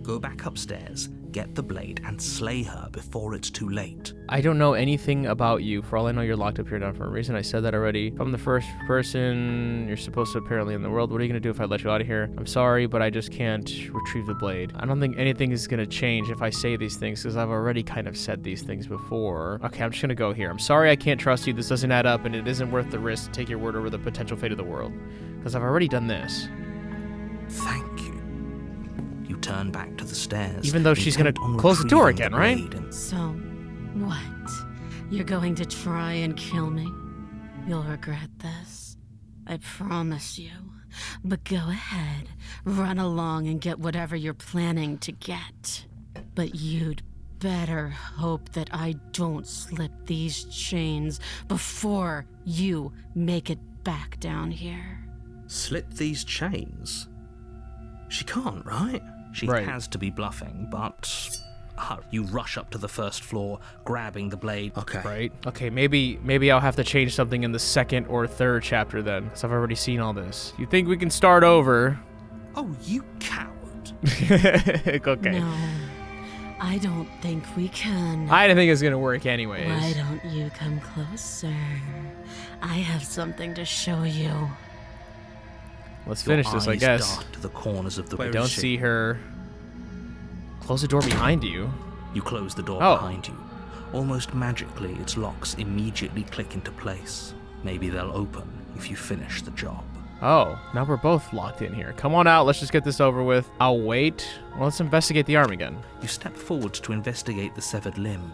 Go back upstairs, get the blade, and slay her before it's too late.
I don't know anything about you. For all I know, you're locked up here down for a reason. I said that already. If I'm the first person you're supposed to apparently in the world, what are you gonna do if I let you out of here? I'm sorry, but I just can't retrieve the blade. I don't think anything is gonna change if I say these things, because I've already kind of said these things before. Okay, I'm just gonna go here. I'm sorry I can't trust you. This doesn't add up, and it isn't worth the risk to take your word over the potential fate of the world, because I've already done this.
Thank you. You turn back to the stairs.
Even though she's gonna close the door again, right?
So, what? You're going to try and kill me? You'll regret this. I promise you. But go ahead, run along and get whatever you're planning to get. But you'd better hope that I don't slip these chains before you make it back down here.
Slip these chains? She can't, right? She has to be bluffing, but you rush up to the first floor, grabbing the blade. Okay.
Right. Okay, maybe I'll have to change something in the second or third chapter then, because I've already seen all this. You think we can start over?
Oh, you coward.
Okay.
No, I don't think we can.
I didn't think it was gonna work anyways.
Why don't you come closer? I have something to show you.
Let's finish this, I guess.
Dart to the corners of the
I don't see her. Close the door behind you.
You close the door behind you. Almost magically, its locks immediately click into place. Maybe they'll open if you finish the job.
Oh, now we're both locked in here. Come on out, let's just get this over with. I'll wait. Well, let's investigate the arm again.
You step forward to investigate the severed limb.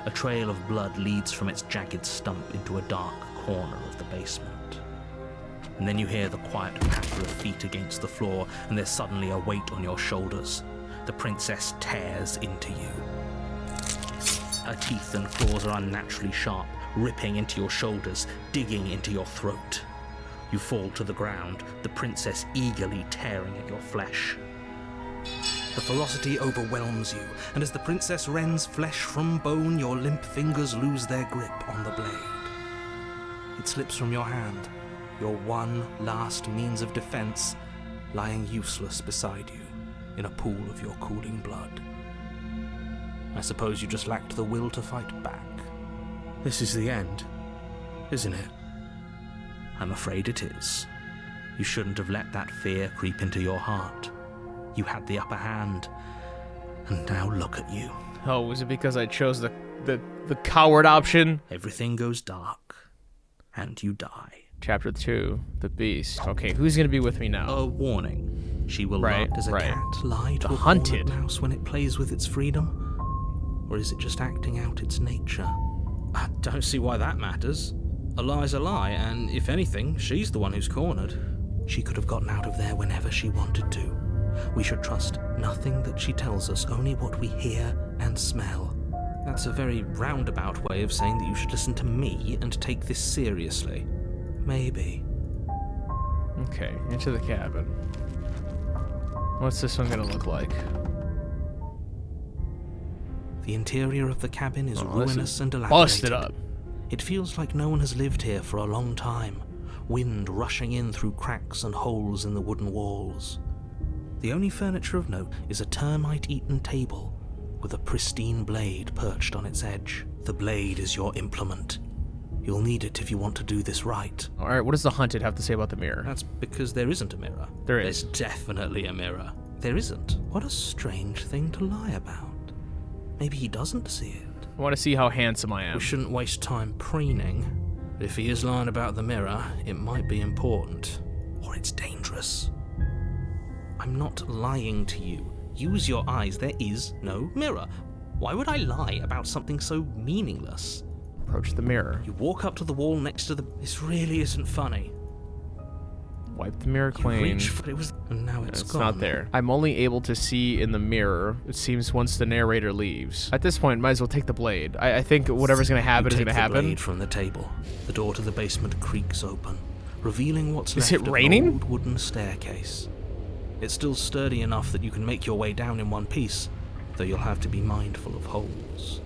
A trail of blood leads from its jagged stump into a dark corner of the basement. And then you hear the quiet patter of feet against the floor, and there's suddenly a weight on your shoulders. The princess tears into you. Her teeth and claws are unnaturally sharp, ripping into your shoulders, digging into your throat. You fall to the ground, the princess eagerly tearing at your flesh. The ferocity overwhelms you, and as the princess rends flesh from bone, your limp fingers lose their grip on the blade. It slips from your hand, your one last means of defense, lying useless beside you in a pool of your cooling blood. I suppose you just lacked the will to fight back. This is the end, isn't it? I'm afraid it is. You shouldn't have let that fear creep into your heart. You had the upper hand, and now look at you.
Oh, was it because I chose the coward option?
Everything goes dark, and you die.
Chapter 2, The Beast. Okay, who's gonna be with me now?
A warning. She will not, does a cat lie to a
hunted
mouse when it plays with its freedom? Or is it just acting out its nature?
I don't see why that matters. A lie's a lie, and if anything, she's the one who's cornered.
She could have gotten out of there whenever she wanted to. We should trust nothing that she tells us, only what we hear and smell.
That's a very roundabout way of saying that you should listen to me and take this seriously.
Maybe.
Okay, into the cabin. What's this one gonna look like?
The interior of the cabin is ruinous and dilapidated.
Busted up.
It feels like no one has lived here for a long time. Wind rushing in through cracks and holes in the wooden walls. The only furniture of note is a termite-eaten table with a pristine blade perched on its edge. The blade is your implement. You'll need it if you want to do this right.
Alright, what does the hunted have to say about the mirror?
That's because there isn't a mirror.
There is.
There's definitely a mirror.
There isn't. What a strange thing to lie about. Maybe he doesn't see it.
I want to see how handsome I am.
We shouldn't waste time preening. But if he is lying about the mirror, it might be important.
Or it's dangerous.
I'm not lying to you. Use your eyes. There is no mirror. Why would I lie about something so meaningless?
Approach the mirror.
You walk up to the wall next to the... This really isn't funny.
Wipe the mirror clean.
You reach for it, and now it's gone.
Not there. I'm only able to see in the mirror, it seems, once the narrator leaves. At this point, might as well take the blade. I think whatever's gonna happen is gonna happen.
You take the blade from the table. The door to the basement creaks open, revealing what's left
of
an old wooden staircase. It's still sturdy enough that you can make your way down in one piece, though you'll have to be mindful of holes.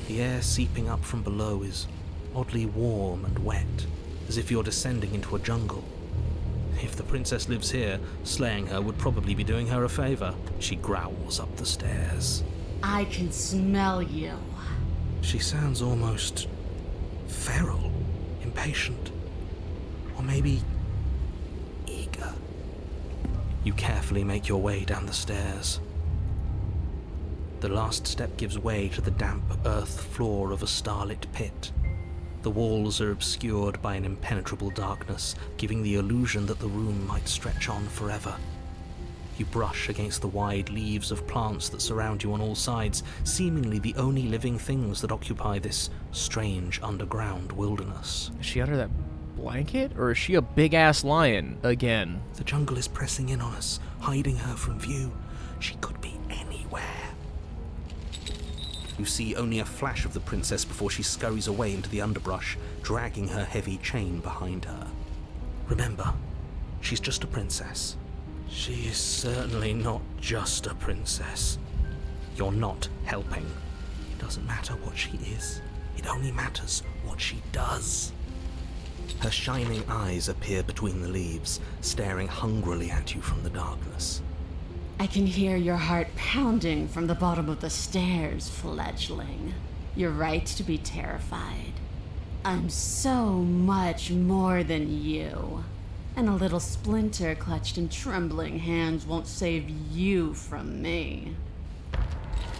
The air seeping up from below is oddly warm and wet, as if you're descending into a jungle. If the princess lives here, slaying her would probably be doing her a favor. She growls up the stairs.
I can smell you.
She sounds almost feral, impatient, or maybe eager. You carefully make your way down the stairs. The last step gives way to the damp earth floor of a starlit pit. The walls are obscured by an impenetrable darkness, giving the illusion that the room might stretch on forever. You brush against the wide leaves of plants that surround you on all sides, seemingly the only living things that occupy this strange underground wilderness.
Is she under that blanket, or is she a big-ass lion again?
The jungle is pressing in on us, hiding her from view. She could be anywhere. You see only a flash of the princess before she scurries away into the underbrush, dragging her heavy chain behind her. Remember, she's just a princess.
She is certainly not just a princess.
You're not helping. It doesn't matter what she is. It only matters what she does. Her shining eyes appear between the leaves, staring hungrily at you from the darkness.
I can hear your heart pounding from the bottom of the stairs, fledgling. You're right to be terrified. I'm so much more than you. And a little splinter clutched in trembling hands won't save you from me.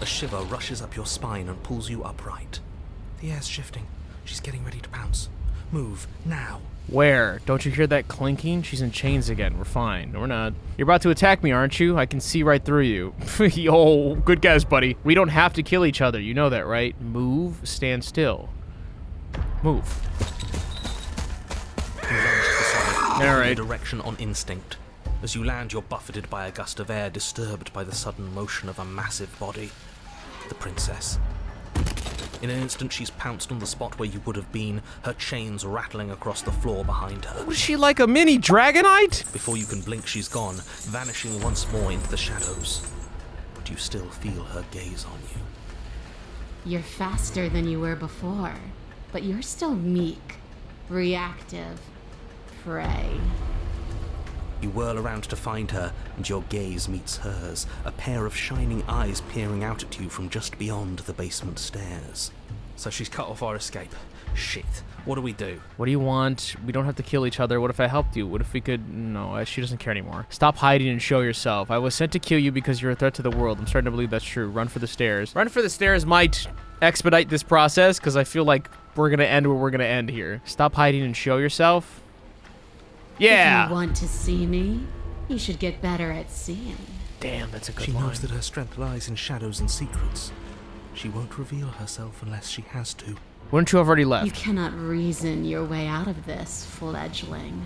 A shiver rushes up your spine and pulls you upright. The air's shifting. She's getting ready to pounce. Move, now.
Where? Don't you hear that clinking? She's in chains again. We're fine. No, we're not. You're about to attack me, aren't you? I can see right through you. Yo, good guess, buddy. We don't have to kill each other. You know that, right? Move, stand still. Move.
You lunge to the side,
All right.
direction on instinct. As you land, you're buffeted by a gust of air disturbed by the sudden motion of a massive body. The princess. In an instant, she's pounced on the spot where you would have been, her chains rattling across the floor behind her.
Was she like a mini Dragonite?
Before you can blink, she's gone, vanishing once more into the shadows. But you still feel her gaze on you.
You're faster than you were before, but you're still meek, reactive, prey.
You whirl around to find her, and your gaze meets hers, a pair of shining eyes peering out at you from just beyond the basement stairs.
So she's cut off our escape. Shit. What do we do?
What do you want? We don't have to kill each other. What if I helped you? What if we could... No, she doesn't care anymore. Stop hiding and show yourself. I was sent to kill you because you're a threat to the world. I'm starting to believe that's true. Run for the stairs. Run for the stairs might expedite this process, because I feel like we're going to end where we're going to end here. Stop hiding and show yourself. Yeah!
If you want to see me, you should get better at seeing.
Damn, that's a good
She
line.
knows that her strength lies in shadows and secrets. She won't reveal herself unless she has to.
Wouldn't you have already left?
You cannot reason your way out of this, fledgling.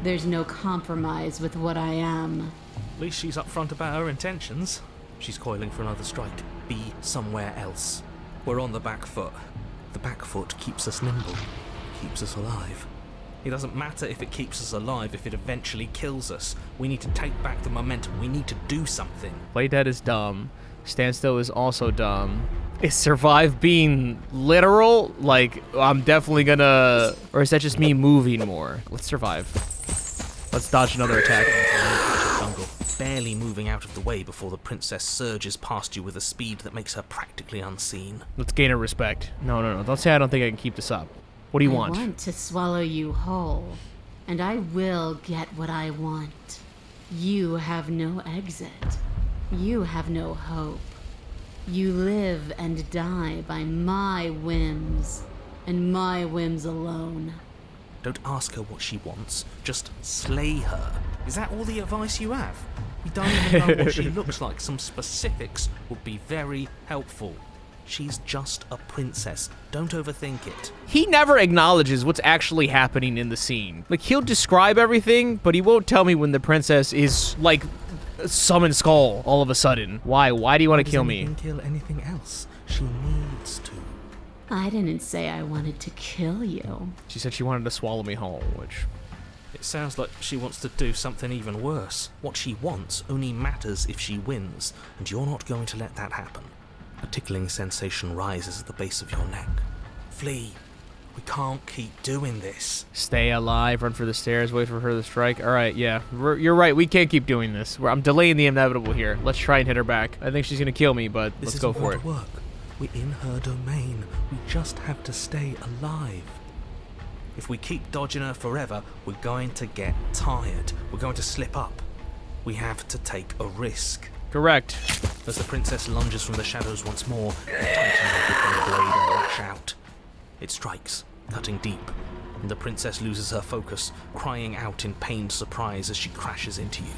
There's no compromise with what I am.
At least she's upfront about her intentions.
She's coiling for another strike. Be somewhere else. We're on the back foot. The back foot keeps us nimble, keeps us alive.
It doesn't matter if it keeps us alive if it eventually kills us. We need to take back the momentum. We need to do something.
Play dead is dumb. Stand still is also dumb. Is survive being literal? Like, I'm definitely gonna... Or is that just me moving more? Let's survive. Let's dodge another attack.
Jungle, barely moving out of the way before the princess surges past you with a speed that makes her practically unseen.
Let's gain her respect. No. Don't say I don't think I can keep this up. What do you want?
I want to swallow you whole, and I will get what I want. You have no exit. You have no hope. You live and die by my whims, and my whims alone.
Don't ask her what she wants, just slay her.
Is that all the advice you have? We don't even know what she looks like. Some specifics would be very helpful.
She's just a princess. Don't overthink it.
He never acknowledges what's actually happening in the scene. Like, he'll describe everything, but he won't tell me when the princess is, like, summon Skull all of a sudden. Why? Why do you want to kill me?
Kill anything else. She needs to.
I didn't say I wanted to kill you.
She said she wanted to swallow me whole, which...
It sounds like she wants to do something even worse.
What she wants only matters if she wins, and you're not going to let that happen. A tickling sensation rises at the base of your neck. Flee. We can't keep doing this.
Stay alive, run for the stairs, wait for her to strike. All right, yeah. You're right, we can't keep doing this. I'm delaying the inevitable here. Let's try and hit her back. I think she's going to kill me, but let's go for it.
This isn't going to work. We're in her domain. We just have to stay alive.
If we keep dodging her forever, we're going to get tired. We're going to slip up. We have to take a risk.
Correct.
As the princess lunges from the shadows once more, you tighten your grip on the blade and lash out. It strikes, cutting deep, and the princess loses her focus, crying out in pained surprise as she crashes into you.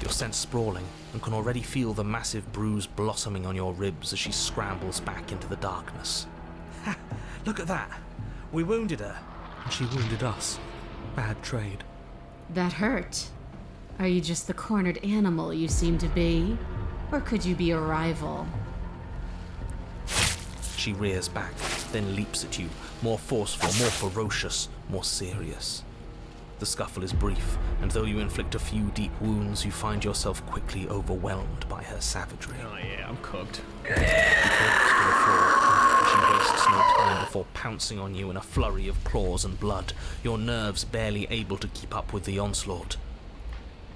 You're sent sprawling, and can already feel the massive bruise blossoming on your ribs as she scrambles back into the darkness.
Ha! Look at that! We wounded her.
And she wounded us. Bad trade.
That hurt. Are you just the cornered animal you seem to be? Or could you be a rival?
She rears back, then leaps at you, more forceful, more ferocious, more serious. The scuffle is brief, and though you inflict a few deep wounds, you find yourself quickly overwhelmed by her savagery.
Oh yeah, I'm cooked.
You collapse to the floor, and she wastes no time before pouncing on you in a flurry of claws and blood, your nerves barely able to keep up with the onslaught.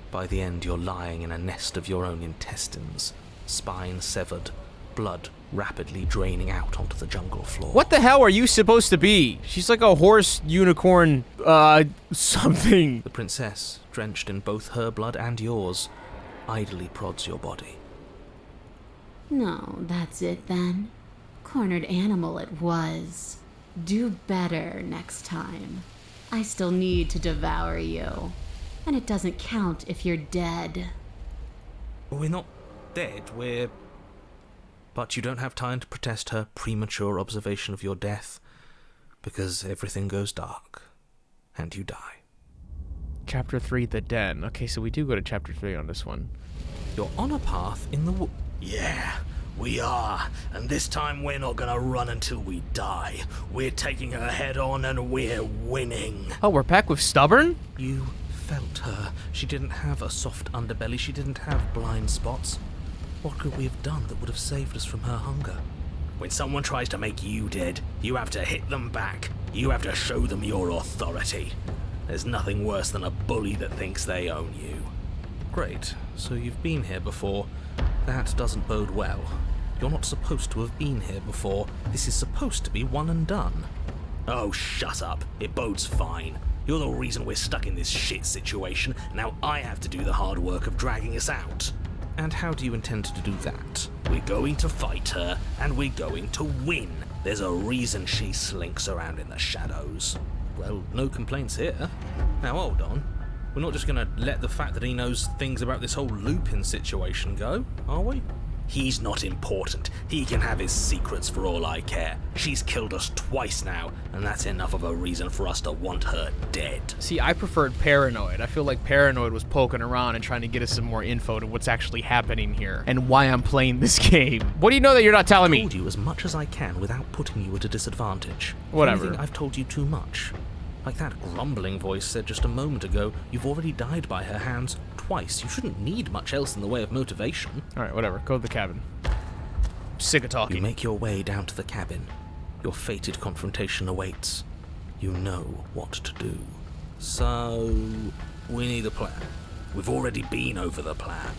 By the end, you're lying in a nest of your own intestines, spine severed, blood rapidly draining out onto the jungle floor.
What the hell are you supposed to be? She's like a horse, unicorn, something.
The princess, drenched in both her blood and yours, idly prods your body.
No, that's it then. Cornered animal it was. Do better next time. I still need to devour you. And it doesn't count if you're dead.
We're not dead, we're... But you don't have time to protest her premature observation of your death, because everything goes dark, and you die.
Chapter 3, The Den. Okay, so we do go to Chapter 3 on this one.
You're on a path in the
Yeah, we are. And this time we're not gonna run until we die. We're taking her head on and we're winning.
Oh, we're back with Stubborn?
You felt her. She didn't have a soft underbelly. She didn't have blind spots. What could we have done that would have saved us from her hunger?
When someone tries to make you dead, you have to hit them back. You have to show them your authority. There's nothing worse than a bully that thinks they own you.
Great. So you've been here before. That doesn't bode well. You're not supposed to have been here before. This is supposed to be one and done.
Oh, shut up. It bodes fine. You're the reason we're stuck in this shit situation. Now I have to do the hard work of dragging us out.
And how do you intend to do that?
We're going to fight her, and we're going to win. There's a reason she slinks around in the shadows.
Well, no complaints here. Now hold on. We're not just gonna let the fact that he knows things about this whole Lupin situation go, are we?
He's not important. He can have his secrets for all I care. She's killed us twice now, and that's enough of a reason for us to want her dead.
See, I preferred Paranoid. I feel like Paranoid was poking around and trying to get us some more info to what's actually happening here and why I'm playing this game. What do you know that you're not telling me?
I've told you as much as I can without putting you at a disadvantage.
Whatever.
Anything I've told you too much. Like that grumbling voice said just a moment ago, you've already died by her hands twice. You shouldn't need much else in the way of motivation.
Alright, whatever. Go to the cabin. Sick of talking.
You make your way down to the cabin. Your fated confrontation awaits. You know what to do. So, we need a plan.
We've already been over the plan.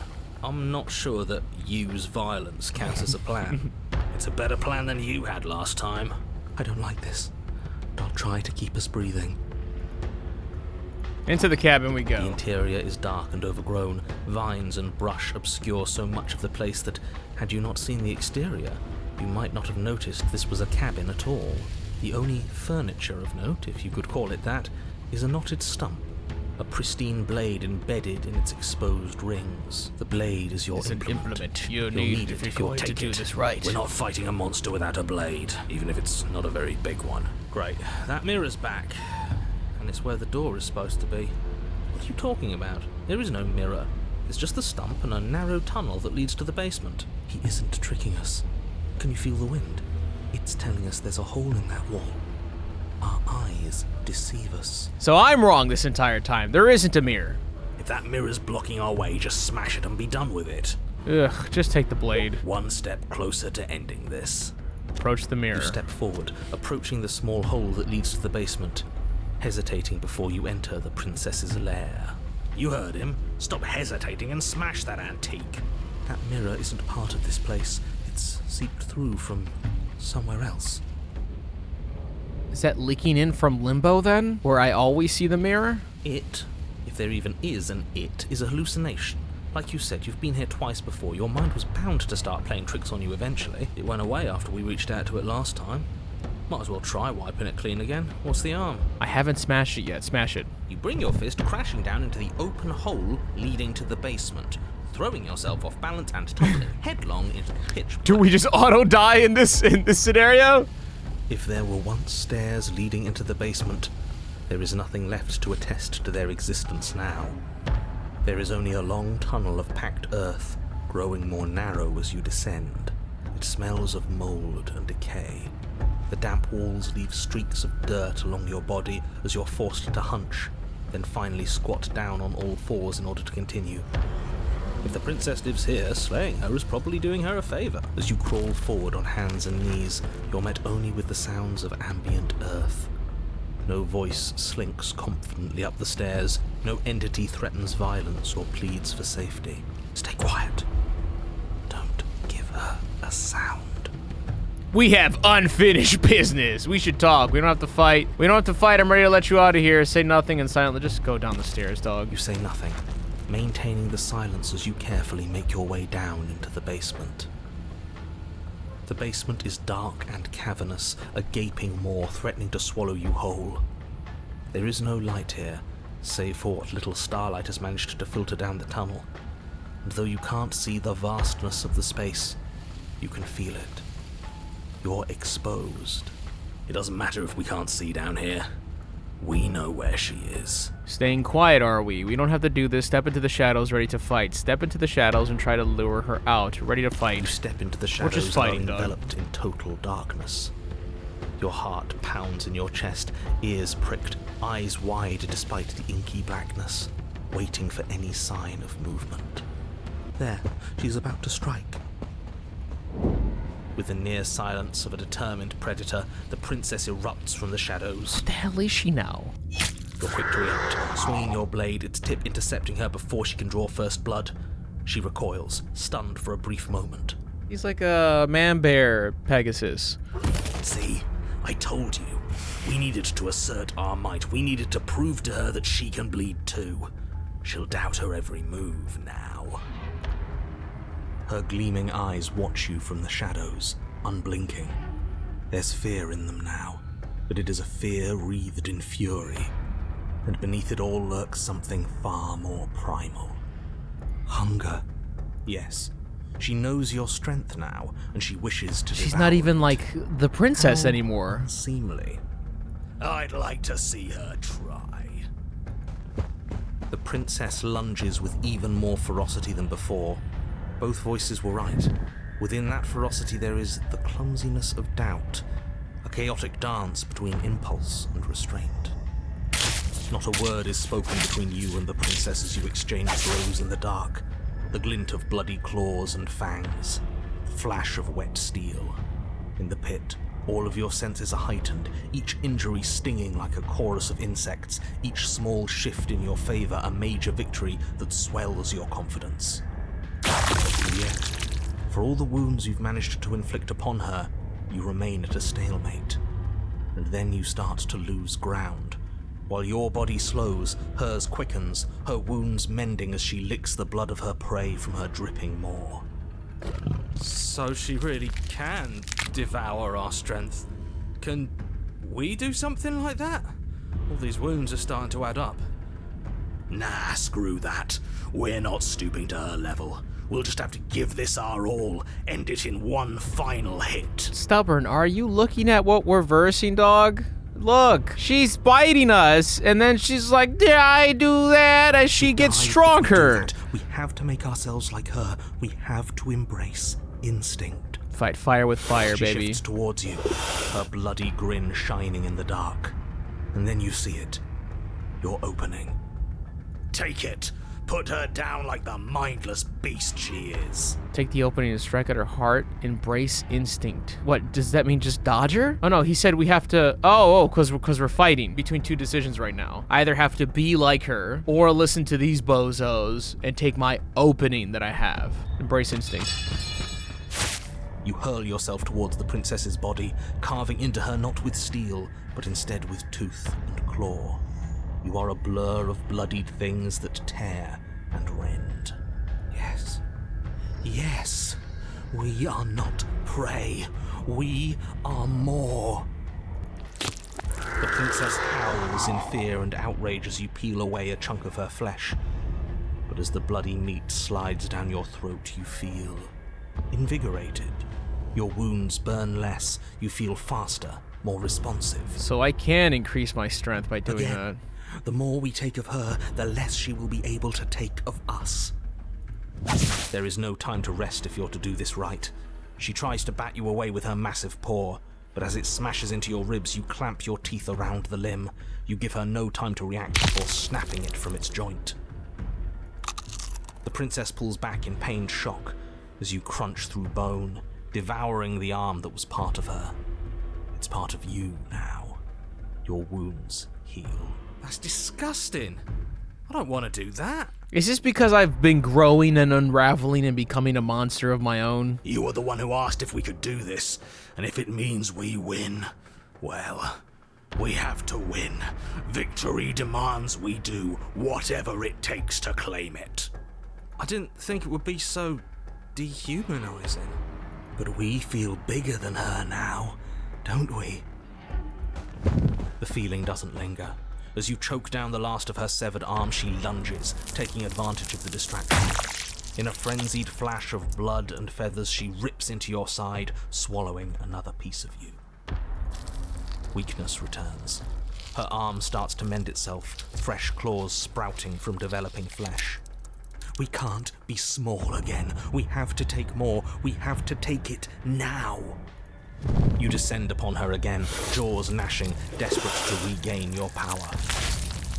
I'm not sure that use violence counts as a plan.
It's a better plan than you had last time.
I don't like this. I'll try to keep us breathing.
Into the cabin we go.
The interior is dark and overgrown. Vines and brush obscure so much of the place that, had you not seen the exterior, you might not have noticed this was a cabin at all. The only furniture of note, if you could call it that, is a knotted stump. A pristine blade embedded in its exposed rings. The blade is your implement.
You need if you're going to do this right.
We're not fighting a monster without a blade, even if it's not a very big one.
Great. That mirror's back. And it's where the door is supposed to be. What are you talking about? There is no mirror. There's just the stump and a narrow tunnel that leads to the basement. He isn't tricking us. Can you feel the wind? It's telling us there's a hole in that wall. Our eyes deceive us.
So I'm wrong this entire time. There isn't a mirror.
If that mirror's blocking our way, just smash it and be done with it.
Ugh, just take the blade.
One step closer to ending this.
Approach the mirror.
You step forward, approaching the small hole that leads to the basement, hesitating before you enter the princess's lair.
You heard him. Stop hesitating and smash that antique.
That mirror isn't part of this place. It's seeped through from somewhere else.
Is that leaking in from Limbo then? Where I always see the mirror?
It, if there even is an it, is a hallucination. Like you said, you've been here twice before. Your mind was bound to start playing tricks on you eventually. It went away after we reached out to it last time. Might as well try wiping it clean again. What's the harm?
I haven't smashed it yet. Smash it.
You bring your fist crashing down into the open hole leading to the basement, throwing yourself off balance and tumbling headlong into the pitch.
Do we just auto-die in this scenario?
If there were once stairs leading into the basement, there is nothing left to attest to their existence now. There is only a long tunnel of packed earth, growing more narrow as you descend. It smells of mold and decay. The damp walls leave streaks of dirt along your body as you're forced to hunch, then finally squat down on all fours in order to continue. If the princess lives here, slaying her is probably doing her a favor. As you crawl forward on hands and knees, you're met only with the sounds of ambient earth. No voice slinks confidently up the stairs. No entity threatens violence or pleads for safety. Stay quiet. Don't give her a sound.
We have unfinished business. We should talk. We don't have to fight. We don't have to fight. I'm ready to let you out of here. Say nothing and silently just go down the stairs, dog.
You say nothing, maintaining the silence as you carefully make your way down into the basement. The basement is dark and cavernous, a gaping maw threatening to swallow you whole. There is no light here, save for what little starlight has managed to filter down the tunnel. And though you can't see the vastness of the space, you can feel it. You're exposed.
It doesn't matter if we can't see down here. We know where she is.
Staying quiet, are we? We don't have to do this. Step into the shadows, ready to fight. Step into the shadows and try to lure her out, ready to fight.
You step into the
We're just
shadows
fighting,
and are
dog.
enveloped in total darkness. Your heart pounds in your chest, ears pricked, eyes wide despite the inky blackness, waiting for any sign of movement. There, she's about to strike. With the near silence of a determined predator, the princess erupts from the shadows.
What the hell is she now?
You're quick to react, swinging your blade, its tip intercepting her before she can draw first blood. She recoils, stunned for a brief moment.
He's like a man-bear Pegasus.
See, I told you. We needed to assert our might. We needed to prove to her that she can bleed too. She'll doubt her every move now.
Her gleaming eyes watch you from the shadows, unblinking. There's fear in them now, but it is a fear wreathed in fury. And beneath it all lurks something far more primal. Hunger. Yes, she knows your strength now, and she wishes to
She's
devour
not even
it.
like the princess
How
anymore.
unseemly.
I'd like to see her try.
The princess lunges with even more ferocity than before. Both voices were right. Within that ferocity there is the clumsiness of doubt, a chaotic dance between impulse and restraint. Not a word is spoken between you and the princess as you exchange blows in the dark. The glint of bloody claws and fangs, the flash of wet steel. In the pit, all of your senses are heightened, each injury stinging like a chorus of insects, each small shift in your favor a major victory that swells your confidence. And yet, for all the wounds you've managed to inflict upon her, you remain at a stalemate. And then you start to lose ground. While your body slows, hers quickens, her wounds mending as she licks the blood of her prey from her dripping maw.
So she really can devour our strength. Can we do something like that? All these wounds are starting to add up.
Nah, screw that. We're not stooping to her level. We'll just have to give this our all, end it in one final hit.
Stubborn, are you looking at what we're versing, dog? Look, she's biting us, and then she's like, "Did I do that?" as she gets stronger.
We have to make ourselves like her. We have to embrace instinct.
Fight fire with fire,
She
baby.
shifts towards you, her bloody grin shining in the dark. And then you see it. Your opening.
Take it. Put her down like the mindless beast she is.
Take the opening and strike at her heart. Embrace instinct. What, does that mean just dodge her? Oh no, he said we have to... Oh, because we're fighting between two decisions right now. I either have to be like her, or listen to these bozos and take my opening that I have. Embrace instinct.
You hurl yourself towards the princess's body, carving into her not with steel, but instead with tooth and claw. You are a blur of bloodied things that tear and rend. Yes. Yes. We are not prey. We are more. The princess howls in fear and outrage as you peel away a chunk of her flesh. But as the bloody meat slides down your throat, you feel invigorated. Your wounds burn less. You feel faster, more responsive.
So I can increase my strength by doing
Again,
that.
the more we take of her, the less she will be able to take of us. There is no time to rest if you're to do this right. She tries to bat you away with her massive paw, but as it smashes into your ribs, you clamp your teeth around the limb. You give her no time to react before snapping it from its joint. The princess pulls back in pained shock as you crunch through bone, devouring the arm that was part of her. It's part of you now. Your wounds heal.
That's disgusting. I don't want to do that.
Is this because I've been growing and unraveling and becoming a monster of my own?
You were the one who asked if we could do this, and if it means we win, well, we have to win. Victory demands we do whatever it takes to claim it.
I didn't think it would be so dehumanizing.
But we feel bigger than her now, don't we?
The feeling doesn't linger. As you choke down the last of her severed arm, she lunges, taking advantage of the distraction. In a frenzied flash of blood and feathers, she rips into your side, swallowing another piece of you. Weakness returns. Her arm starts to mend itself, fresh claws sprouting from developing flesh.
We can't be small again. We have to take more. We have to take it now.
You descend upon her again, jaws gnashing, desperate to regain your power.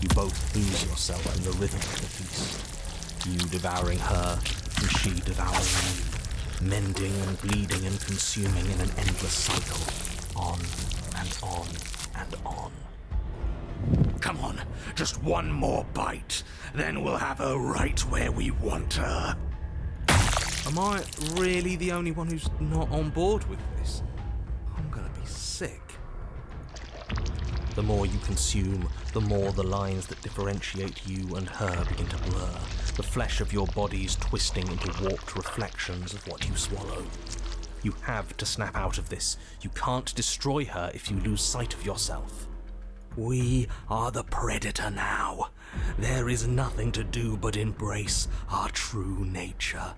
You both lose yourself in the rhythm of the feast. You devouring her, and she devouring you, mending and bleeding and consuming in an endless cycle, on and on and on.
Come on, just one more bite, then we'll have her right where we want her.
Am I really the only one who's not on board with this? I'm gonna be sick. The more you consume, the more the lines that differentiate you and her begin to blur, the flesh of your bodies twisting into warped reflections of what you swallow. You have to snap out of this. You can't destroy her if you lose sight of yourself.
We are the predator now. There is nothing to do but embrace our true nature.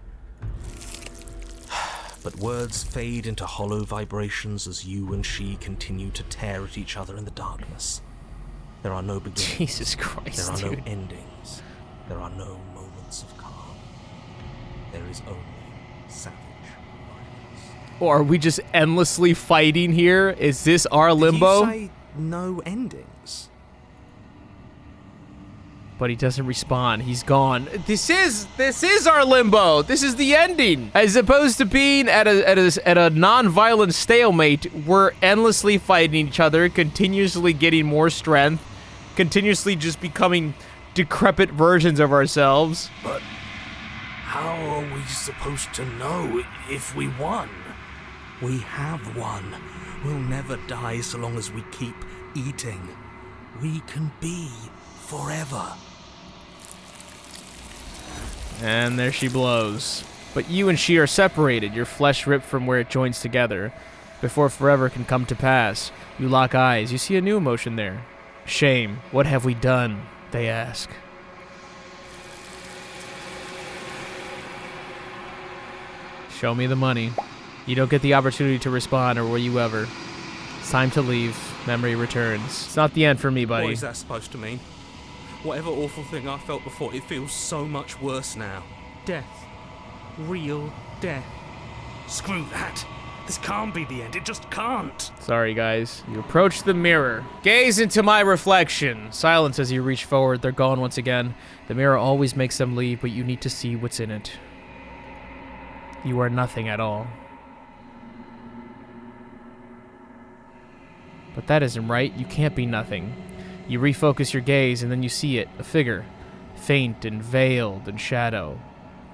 But words fade into hollow vibrations as you and she continue to tear at each other in the darkness. There are no beginnings.
Jesus Christ,
There are
dude.
no endings. There are no moments of calm. There is only savage violence.
Or are we just endlessly fighting here? Is this our limbo?
Did you say no endings?
But he doesn't respond. He's gone. This is our limbo. This is the ending. As opposed to being at a non-violent stalemate, we're endlessly fighting each other, continuously getting more strength, continuously just becoming decrepit versions of ourselves.
But how are we supposed to know if we won? We have won. We'll never die so long as we keep eating. We can be forever.
And there she blows. But you and she are separated, your flesh ripped from where it joins together. Before forever can come to pass, you lock eyes. You see a new emotion there. Shame. What have we done? They ask. Show me the money. You don't get the opportunity to respond, or will you ever? It's time to leave. Memory returns. It's not the end for me, buddy.
What is that supposed to mean? Whatever awful thing I felt before, it feels so much worse now. Death. Real death.
Screw that. This can't be the end. It just can't.
Sorry, guys. You approach the mirror. Gaze into my reflection. Silence as you reach forward. They're gone once again. The mirror always makes them leave, but you need to see what's in it. You are nothing at all. But that isn't right. You can't be nothing. You refocus your gaze, and then you see it. A figure. Faint and veiled in shadow.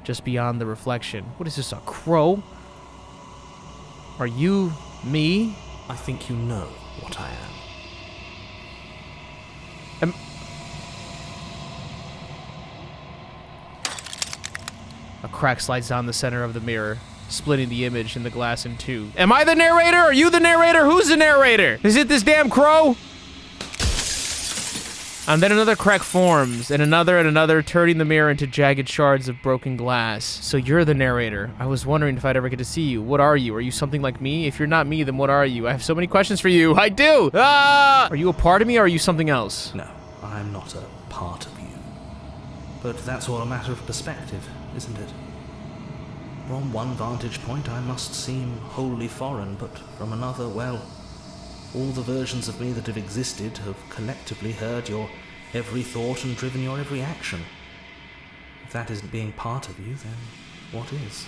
Just beyond the reflection. What is this, a crow? Are you me?
I think you know what I am.
A crack slides down the center of the mirror, splitting the image and the glass in two. Am I the narrator? Are you the narrator? Who's the narrator? Is it this damn crow? And then another crack forms, and another, turning the mirror into jagged shards of broken glass. So you're the narrator. I was wondering if I'd ever get to see you. What are you? Are you something like me? If you're not me, then what are you? I have so many questions for you. I do! Ah! Are you a part of me, or are you something else?
No, I'm not a part of you. But that's all a matter of perspective, isn't it? From one vantage point, I must seem wholly foreign, but from another, well, all the versions of me that have existed have collectively heard your every thought and driven your every action. If that isn't being part of you, then what is?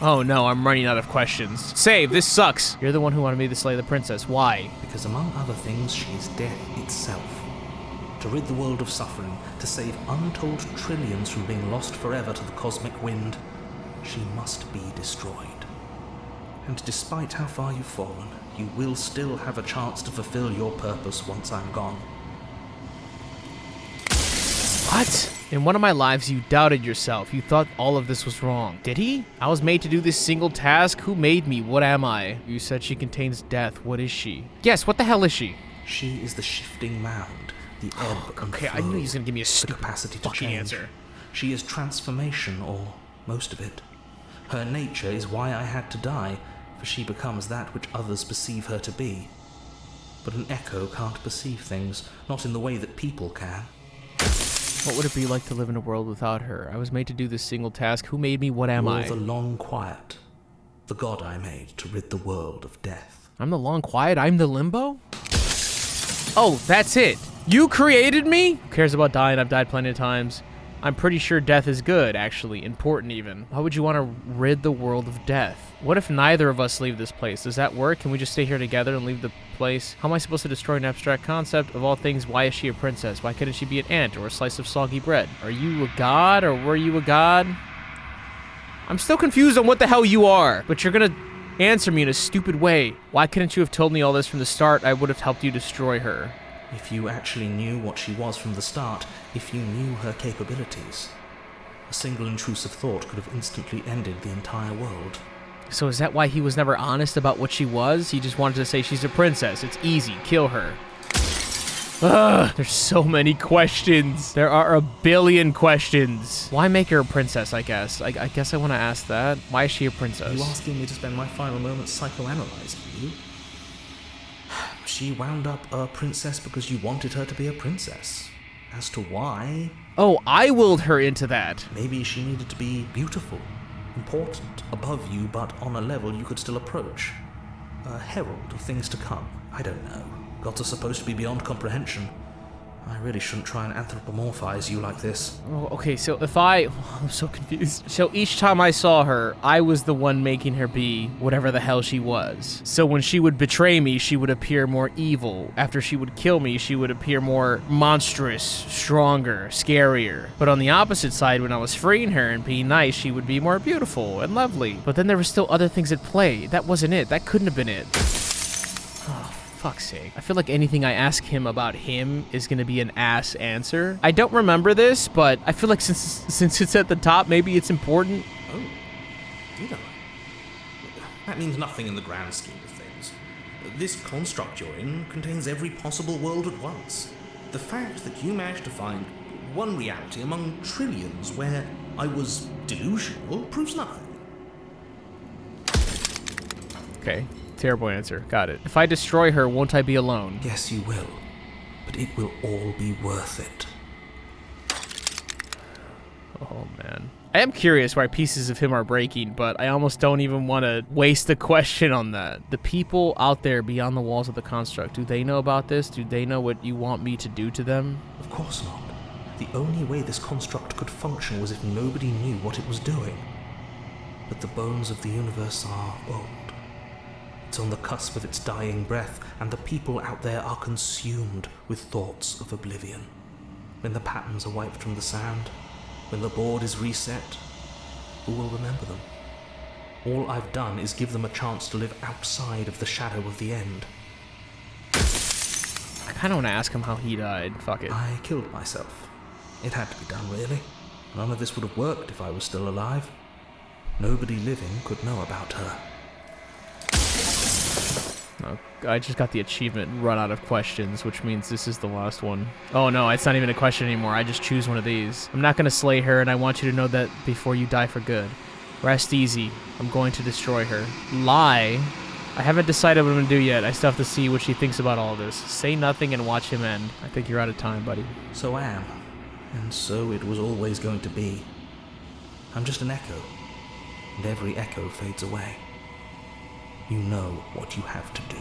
Oh no, I'm running out of questions. Save, this sucks. You're the one who wanted me to slay the princess. Why?
Because among other things, she is death itself. To rid the world of suffering, to save untold trillions from being lost forever to the cosmic wind, she must be destroyed. And despite how far you've fallen, you will still have a chance to fulfill your purpose once I'm gone.
What? In one of my lives, you doubted yourself. You thought all of this was wrong. Did he? I was made to do this single task. Who made me? What am I? You said she contains death. What is she? Yes, what the hell is she?
She is the shifting mound, the ebb and
Okay,
flow,
I knew he was gonna give me a
the
stupid
capacity to
fucking
change.
answer.
She is transformation, or most of it. Her nature is why I had to die, for she becomes that which others perceive her to be. But an echo can't perceive things, not in the way that people can.
What would it be like to live in a world without her? I was made to do this single task. Who made me? What am I?
You're the long quiet, the god I made to rid the world of death.
I'm the long quiet? I'm the limbo? Oh, that's it. You created me? Who cares about dying? I've died plenty of times. I'm pretty sure death is good, actually. Important, even. Why would you want to rid the world of death? What if neither of us leave this place? Does that work? Can we just stay here together and leave the place? How am I supposed to destroy an abstract concept? Of all things, why is she a princess? Why couldn't she be an ant or a slice of soggy bread? Are you a god, or were you a god? I'm still confused on what the hell you are, but you're gonna answer me in a stupid way. Why couldn't you have told me all this from the start? I would have helped you destroy her.
If you actually knew what she was from the start, if you knew her capabilities, a single intrusive thought could have instantly ended the entire world.
So is that why he was never honest about what she was? He just wanted to say she's a princess. It's easy. Kill her. Ugh, there's so many questions. There are a billion questions. Why make her a princess, I guess? I guess I want to ask that. Why is she a princess?
Are you asking me to spend my final moments psychoanalyzing you? She wound up a princess because you wanted her to be a princess. As to why...
Oh, I willed her into that.
Maybe she needed to be beautiful, important, above you, but on a level you could still approach. A herald of things to come. I don't know. Gods are supposed to be beyond comprehension. I really shouldn't try and anthropomorphize you like this.
Oh, okay, so if I'm so confused. So each time I saw her, I was the one making her be whatever the hell she was. So when she would betray me, she would appear more evil. After she would kill me, she would appear more monstrous, stronger, scarier. But on the opposite side, when I was freeing her and being nice, she would be more beautiful and lovely. But then there were still other things at play. That wasn't it. That couldn't have been it. Oh, fuck's sake. I feel like anything I ask him about him is gonna be an ass answer. I don't remember this, but I feel like since it's at the top, maybe it's important.
Oh, did I? That means nothing in the grand scheme of things. This construct you're in contains every possible world at once. The fact that you managed to find one reality among trillions where I was delusional proves nothing.
Okay. Terrible answer. Got it. If I destroy her, won't I be alone?
Yes, you will. But it will all be worth it.
Oh, man. I am curious why pieces of him are breaking, but I almost don't even want to waste a question on that. The people out there beyond the walls of the construct, do they know about this? Do they know what you want me to do to them?
Of course not. The only way this construct could function was if nobody knew what it was doing. But the bones of the universe are old. It's on the cusp of its dying breath, and the people out there are consumed with thoughts of oblivion. When the patterns are wiped from the sand, when the board is reset, who will remember them? All I've done is give them a chance to live outside of the shadow of the end.
I kind of want to ask him how he died. Fuck it.
I killed myself. It had to be done, really. None of this would have worked if I was still alive. Nobody living could know about her.
No, I just got the achievement run out of questions, which means this is the last one. Oh no, it's not even a question anymore. I just choose one of these. I'm not going to slay her, and I want you to know that before you die for good. Rest easy. I'm going to destroy her. Lie. I haven't decided what I'm going to do yet. I still have to see what she thinks about all this. Say nothing and watch him end. I think you're out of time, buddy.
So I am. And so it was always going to be. I'm just an echo. And every echo fades away. You know what you have to do.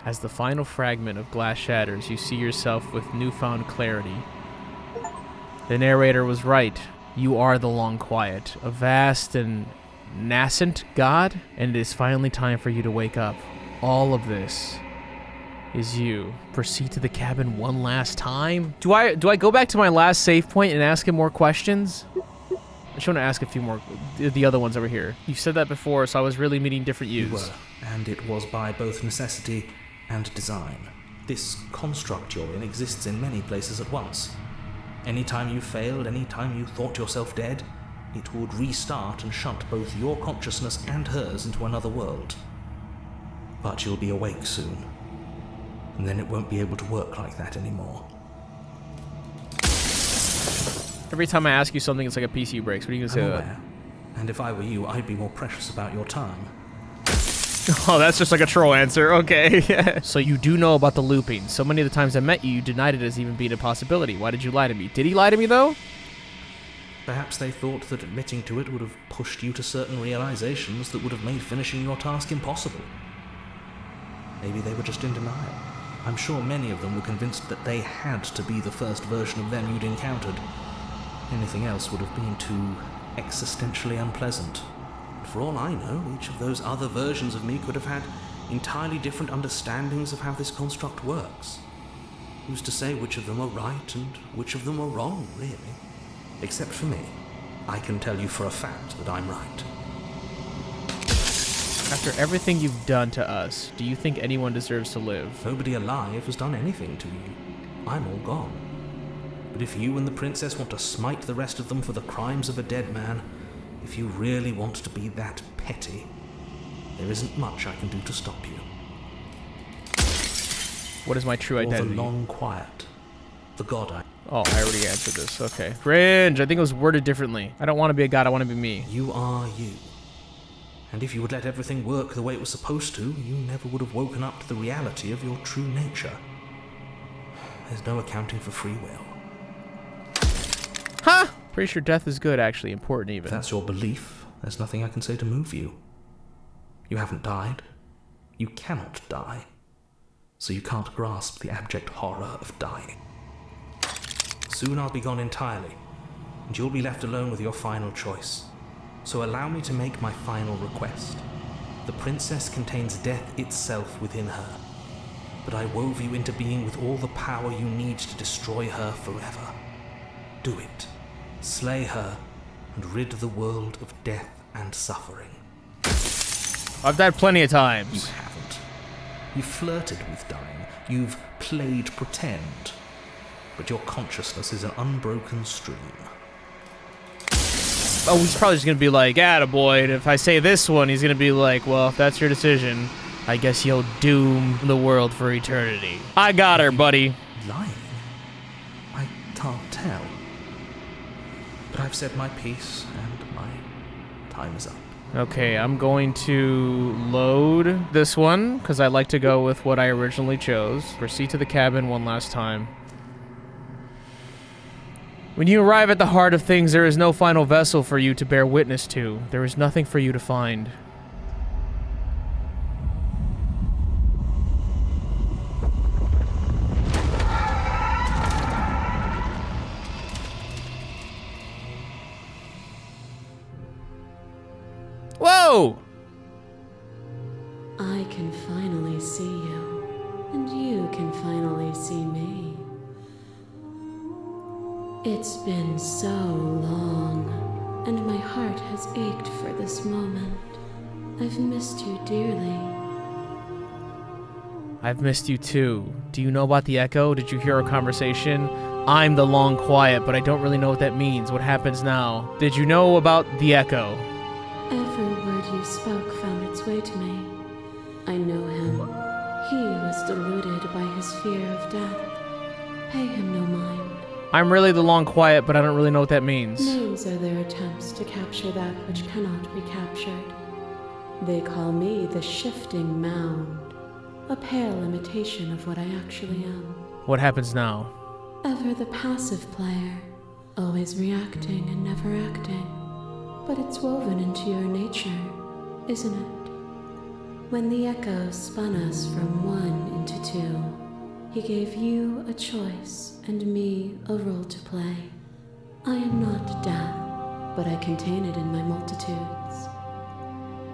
As the final fragment of glass shatters, you see yourself with newfound clarity. The narrator was right. You are the Long Quiet, a vast and nascent god, and it is finally time for you to wake up. All of this is you. Proceed to the cabin one last time? Do I go back to my last save point and ask him more questions? I just want to ask a few more, the other ones over here. You said that before, so I was really meeting different yous.
You were, and it was by both necessity and design. This construct you're in exists in many places at once. Anytime you failed, anytime you thought yourself dead, it would restart and shunt both your consciousness and hers into another world. But you'll be awake soon, and then it won't be able to work like that anymore.
Every time I ask you something, it's like a PC breaks. What are you gonna say to that?
And if I were you, I'd be more precious about your time.
Oh, that's just like a troll answer. Okay. So you do know about the looping. So many of the times I met you, you denied it as even being a possibility. Why did you lie to me? Did he lie to me, though?
Perhaps they thought that admitting to it would have pushed you to certain realizations that would have made finishing your task impossible. Maybe they were just in denial. I'm sure many of them were convinced that they had to be the first version of them you'd encountered. Anything else would have been too existentially unpleasant. For all I know, each of those other versions of me could have had entirely different understandings of how this construct works. Who's to say which of them are right and which of them are wrong, really? Except for me. I can tell you for a fact that I'm right.
After everything you've done to us, do you think anyone deserves to live?
Nobody alive has done anything to you. I'm all gone. But if you and the princess want to smite the rest of them for the crimes of a dead man, if you really want to be that petty, there isn't much I can do to stop you.
What is my true identity?
Or the long quiet. The god I...
Oh, I already answered this. Okay. Cringe. I think it was worded differently. I don't want to be a god. I want to be me.
You are you. And if you would let everything work the way it was supposed to, you never would have woken up to the reality of your true nature. There's no accounting for free will.
Huh? Pretty sure death is good, actually. Important, even.
If that's your belief, there's nothing I can say to move you. You haven't died. You cannot die. So you can't grasp the abject horror of dying. Soon I'll be gone entirely, and you'll be left alone with your final choice. So allow me to make my final request. The princess contains death itself within her, but I wove you into being with all the power you need to destroy her forever. Do it. Slay her, and rid the world of death and suffering.
I've died plenty of times.
You haven't. You've flirted with dying. You've played pretend. But your consciousness is an unbroken stream.
Oh, he's probably just gonna be like, attaboy, and if I say this one, he's gonna be like, well, if that's your decision, I guess you'll doom the world for eternity. I got her, buddy.
Lying? I can't tell. But I've said my piece, and my time is up.
Okay, I'm going to load this one, because I like to go with what I originally chose. Proceed to the cabin one last time. When you arrive at the heart of things, there is no final vessel for you to bear witness to. There is nothing for you to find. Whoa!
I can finally see you, and you can finally see me. It's been so long, and my heart has ached for this moment. I've missed you dearly.
I've missed you too. Do you know about the echo? Did you hear our conversation? I'm the long quiet, but I don't really know what that means. What happens now? Did you know about the echo?
Every word you spoke found its way to me. I know him. He was deluded by his fear of death. Pay him no mind.
I'm really the long quiet, but I don't really know what that means.
Names are their attempts to capture that which cannot be captured. They call me the shifting mound, a pale imitation of what I actually am.
What happens now?
Ever the passive player, always reacting and never acting. But it's woven into your nature, isn't it? When the echo spun us from one into two, he gave you a choice and me a role to play. I am not death, but I contain it in my multitudes.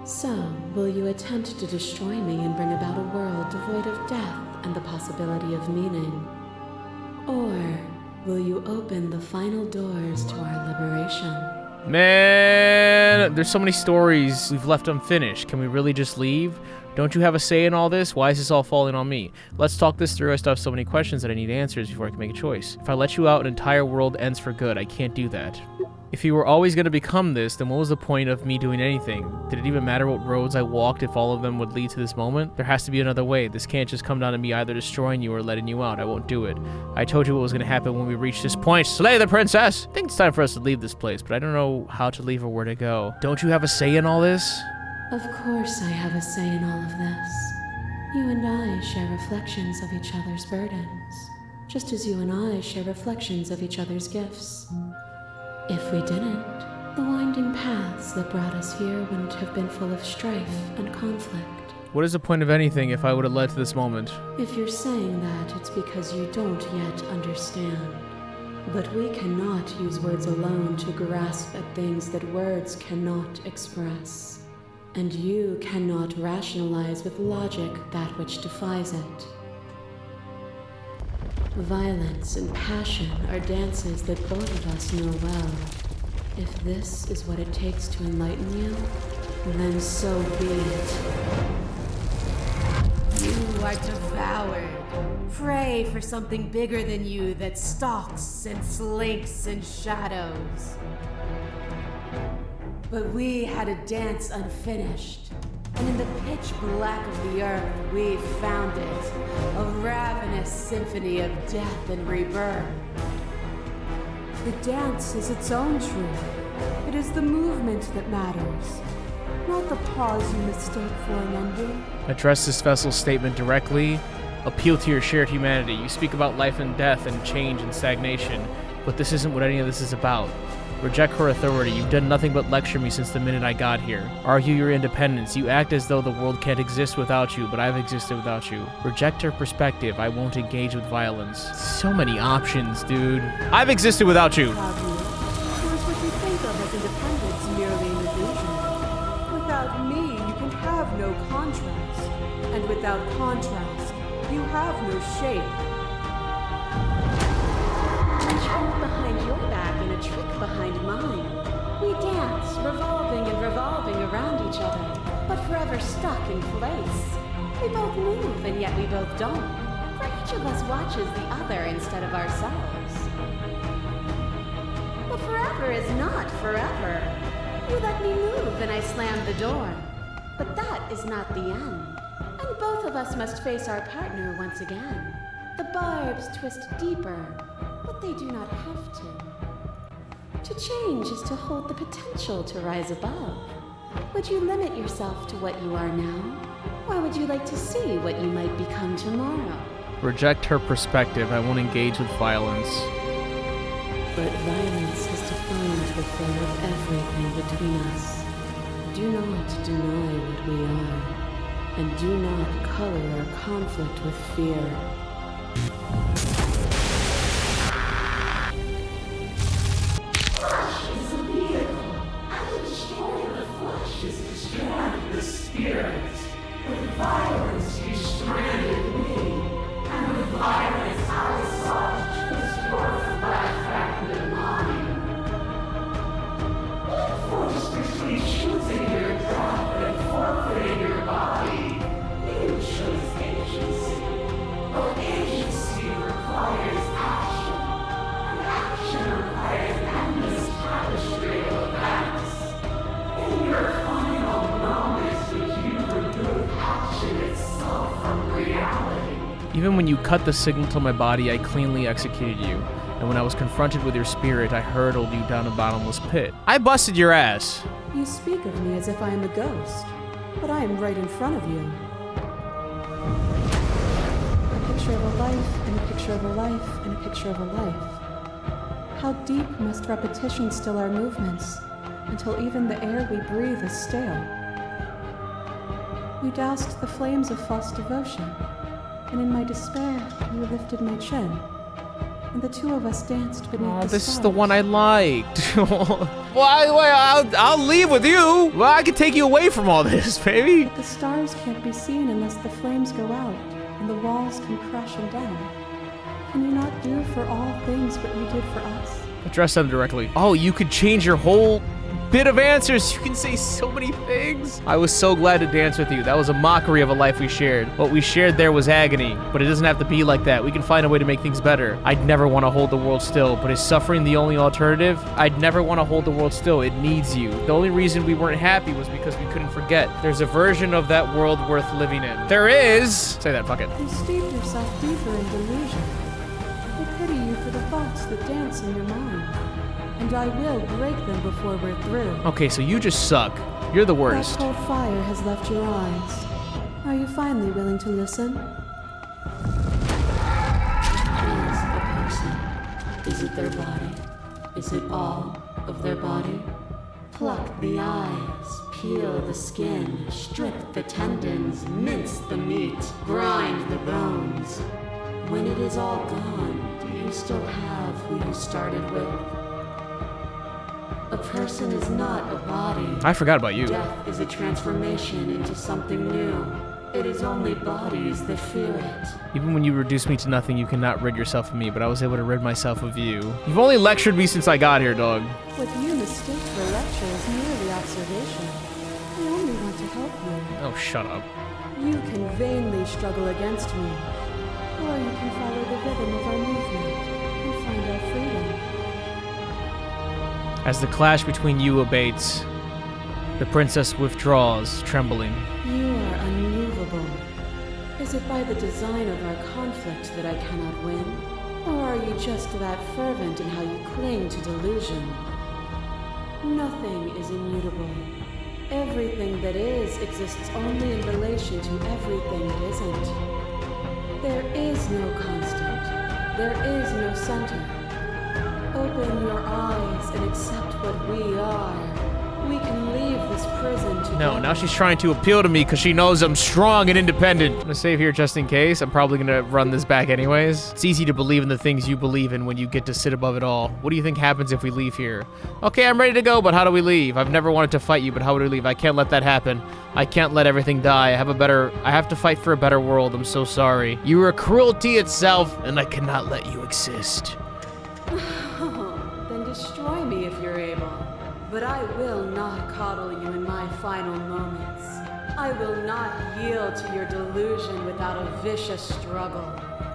So, will you attempt to destroy me and bring about a world devoid of death and the possibility of meaning? Or will you open the final doors to our liberation?
Man, there's so many stories we've left unfinished. Can we really just leave? Don't you have a say in all this? Why is this all falling on me? Let's talk this through. I still have so many questions that I need answers before I can make a choice. If I let you out, an entire world ends for good. I can't do that. If you were always going to become this, then what was the point of me doing anything? Did it even matter what roads I walked if all of them would lead to this moment? There has to be another way. This can't just come down to me either destroying you or letting you out. I won't do it. I told you what was going to happen when we reach this point. Slay the princess! I think it's time for us to leave this place, but I don't know how to leave or where to go. Don't you have a say in all this?
Of course I have a say in all of this. You and I share reflections of each other's burdens, just as you and I share reflections of each other's gifts. If we didn't, the winding paths that brought us here wouldn't have been full of strife and conflict.
What is the point of anything if I would have led to this moment?
If you're saying that, it's because you don't yet understand. But we cannot use words alone to grasp at things that words cannot express. And you cannot rationalize with logic that which defies it. Violence and passion are dances that both of us know well. If this is what it takes to enlighten you, then so be it.
You are devoured. Pray for something bigger than you that stalks and slinks in shadows. But we had a dance unfinished, and in the pitch black of the earth we found it, a ravenous symphony of death and rebirth. The dance is its own truth. It is the movement that matters, not the pause you mistake for an ending.
Address this vessel's statement directly. Appeal to your shared humanity. You speak about life and death and change and stagnation, but this isn't what any of this is about. Reject her authority. You've done nothing but lecture me since the minute I got here. Argue your independence. You act as though the world can't exist without you, but I've existed without you. Reject her perspective. I won't engage with violence. So many options, dude. I've existed without you.
Here's what you think of as independence merely an illusion. Without me, you can have no contrast. And without contrast, you have no shape.
A trick behind your back and a trick behind mine. We dance, revolving and revolving around each other, but forever stuck in place. We both move, and yet we both don't. For each of us watches the other instead of ourselves. But forever is not forever. You let me move, and I slam the door. But that is not the end. And both of us must face our partner once again. The barbs twist deeper, but they do not have to. To change is to hold the potential to rise above. Would you limit yourself to what you are now? Or would you like to see what you might become tomorrow?
Reject her perspective. I won't engage with violence.
But violence is defined the flow of everything between us. Do not deny what we are, and do not color our conflict with fear.
Even when you cut the signal to my body, I cleanly executed you. And when I was confronted with your spirit, I hurled you down a bottomless pit. I busted your ass.
You speak of me as if I am a ghost, but I am right in front of you. A picture of a life, and a picture of a life, and a picture of a life. How deep must repetition still our movements, until even the air we breathe is stale? You doused the flames of false devotion, and in my despair, you lifted my chin, and the two of us danced beneath the stars.
This is the one I liked. I'll leave with you. Well, I can take you away from all this, baby.
But the stars can't be seen unless the flames go out, and the walls come crashing down. Can you not do for all things what you did for us?
Address them directly. Oh, you could change your whole bit of answers. You can say so many things. I was so glad to dance with you. That was a mockery of a life we shared. What we shared there was agony, but it doesn't have to be like that. We can find a way to make things better. I'd never want to hold the world still, but is suffering the only alternative? I'd never want to hold the world still. It needs you. The only reason we weren't happy was because we couldn't forget. There's a version of that world worth living in. There is. Say that, fuck it.
You steep yourself deeper in delusion. I pity you for the thoughts that dance in your mind. And I will break them before we're through.
Okay, so you just suck. You're the worst.
That cold fire has left your eyes. Are you finally willing to listen?
Is a person? Is it their body? Is it all of their body? Pluck the eyes, peel the skin, strip the tendons, mince the meat, grind the bones. When it is all gone, do you still have who you started with? A person is not a body.
I forgot about you.
Death is a transformation into something new. It is only bodies that fear it.
Even when you reduce me to nothing, you cannot rid yourself of me, but I was able to rid myself of you. You've only lectured me since I got here, dog.
What you mistake for lecture is merely observation. I only want to help you.
Oh, shut up.
You can vainly struggle against me, or you can follow the rhythm of our movement and find our freedom.
As the clash between you abates, the princess withdraws, trembling.
You are unmovable. Is it by the design of our conflict that I cannot win? Or are you just that fervent in how you cling to delusion? Nothing is immutable. Everything that is exists only in relation to everything that isn't. There is no constant. There is no center. Open your eyes and accept what we are. We can leave this prison together.
No, now she's trying to appeal to me because she knows I'm strong and independent. I'm gonna save here just in case. I'm probably gonna run this back anyways. It's easy to believe in the things you believe in when you get to sit above it all. What do you think happens if we leave here? Okay, I'm ready to go, but how do we leave? I've never wanted to fight you, but how would we leave? I can't let that happen. I can't let everything die. I have to fight for a better world. I'm so sorry. You are cruelty itself, and I cannot let you exist.
Then destroy me if you're able. But I will not coddle you in my final moments. I will not yield to your delusion without a vicious struggle.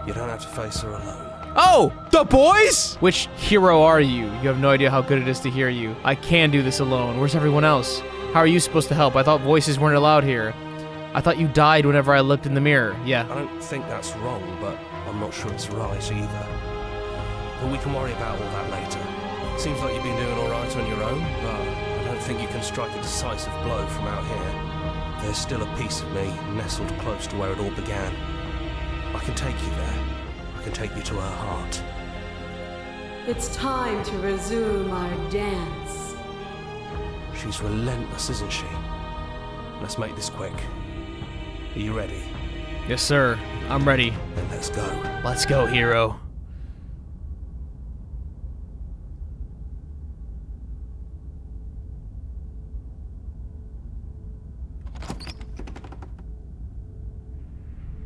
You don't have to face her alone.
Oh, the boys? Which hero are you? You have no idea how good it is to hear you. I can do this alone. Where's everyone else? How are you supposed to help? I thought voices weren't allowed here. I thought you died whenever I looked in the mirror. Yeah.
I don't think that's wrong, but I'm not sure it's right either. But we can worry about all that later. Seems like you've been doing all right on your own, but I don't think you can strike a decisive blow from out here. There's still a piece of me nestled close to where it all began. I can take you there. I can take you to her heart.
It's time to resume our dance.
She's relentless, isn't she? Let's make this quick. Are you ready?
Yes, sir. I'm ready.
Then let's go.
Let's go, hero.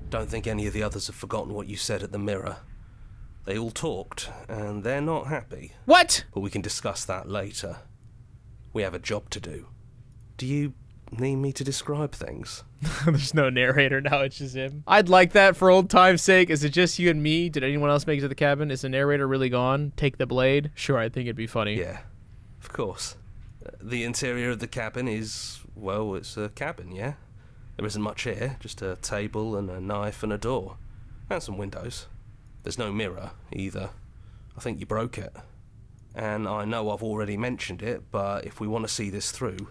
Don't think any of the others have forgotten what you said at the mirror. They all talked, and they're not happy.
What?
But we can discuss that later. We have a job to do. Do you need me to describe things?
There's no narrator now, it's just him. I'd like that for old time's sake. Is it just you and me? Did anyone else make it to the cabin? Is the narrator really gone? Take the blade? Sure, I think it'd be funny.
Yeah, of course. The interior of the cabin is, well, it's a cabin, yeah? There isn't much here, just a table and a knife and a door. And some windows. There's no mirror, either. I think you broke it. And I know I've already mentioned it, but if we want to see this through,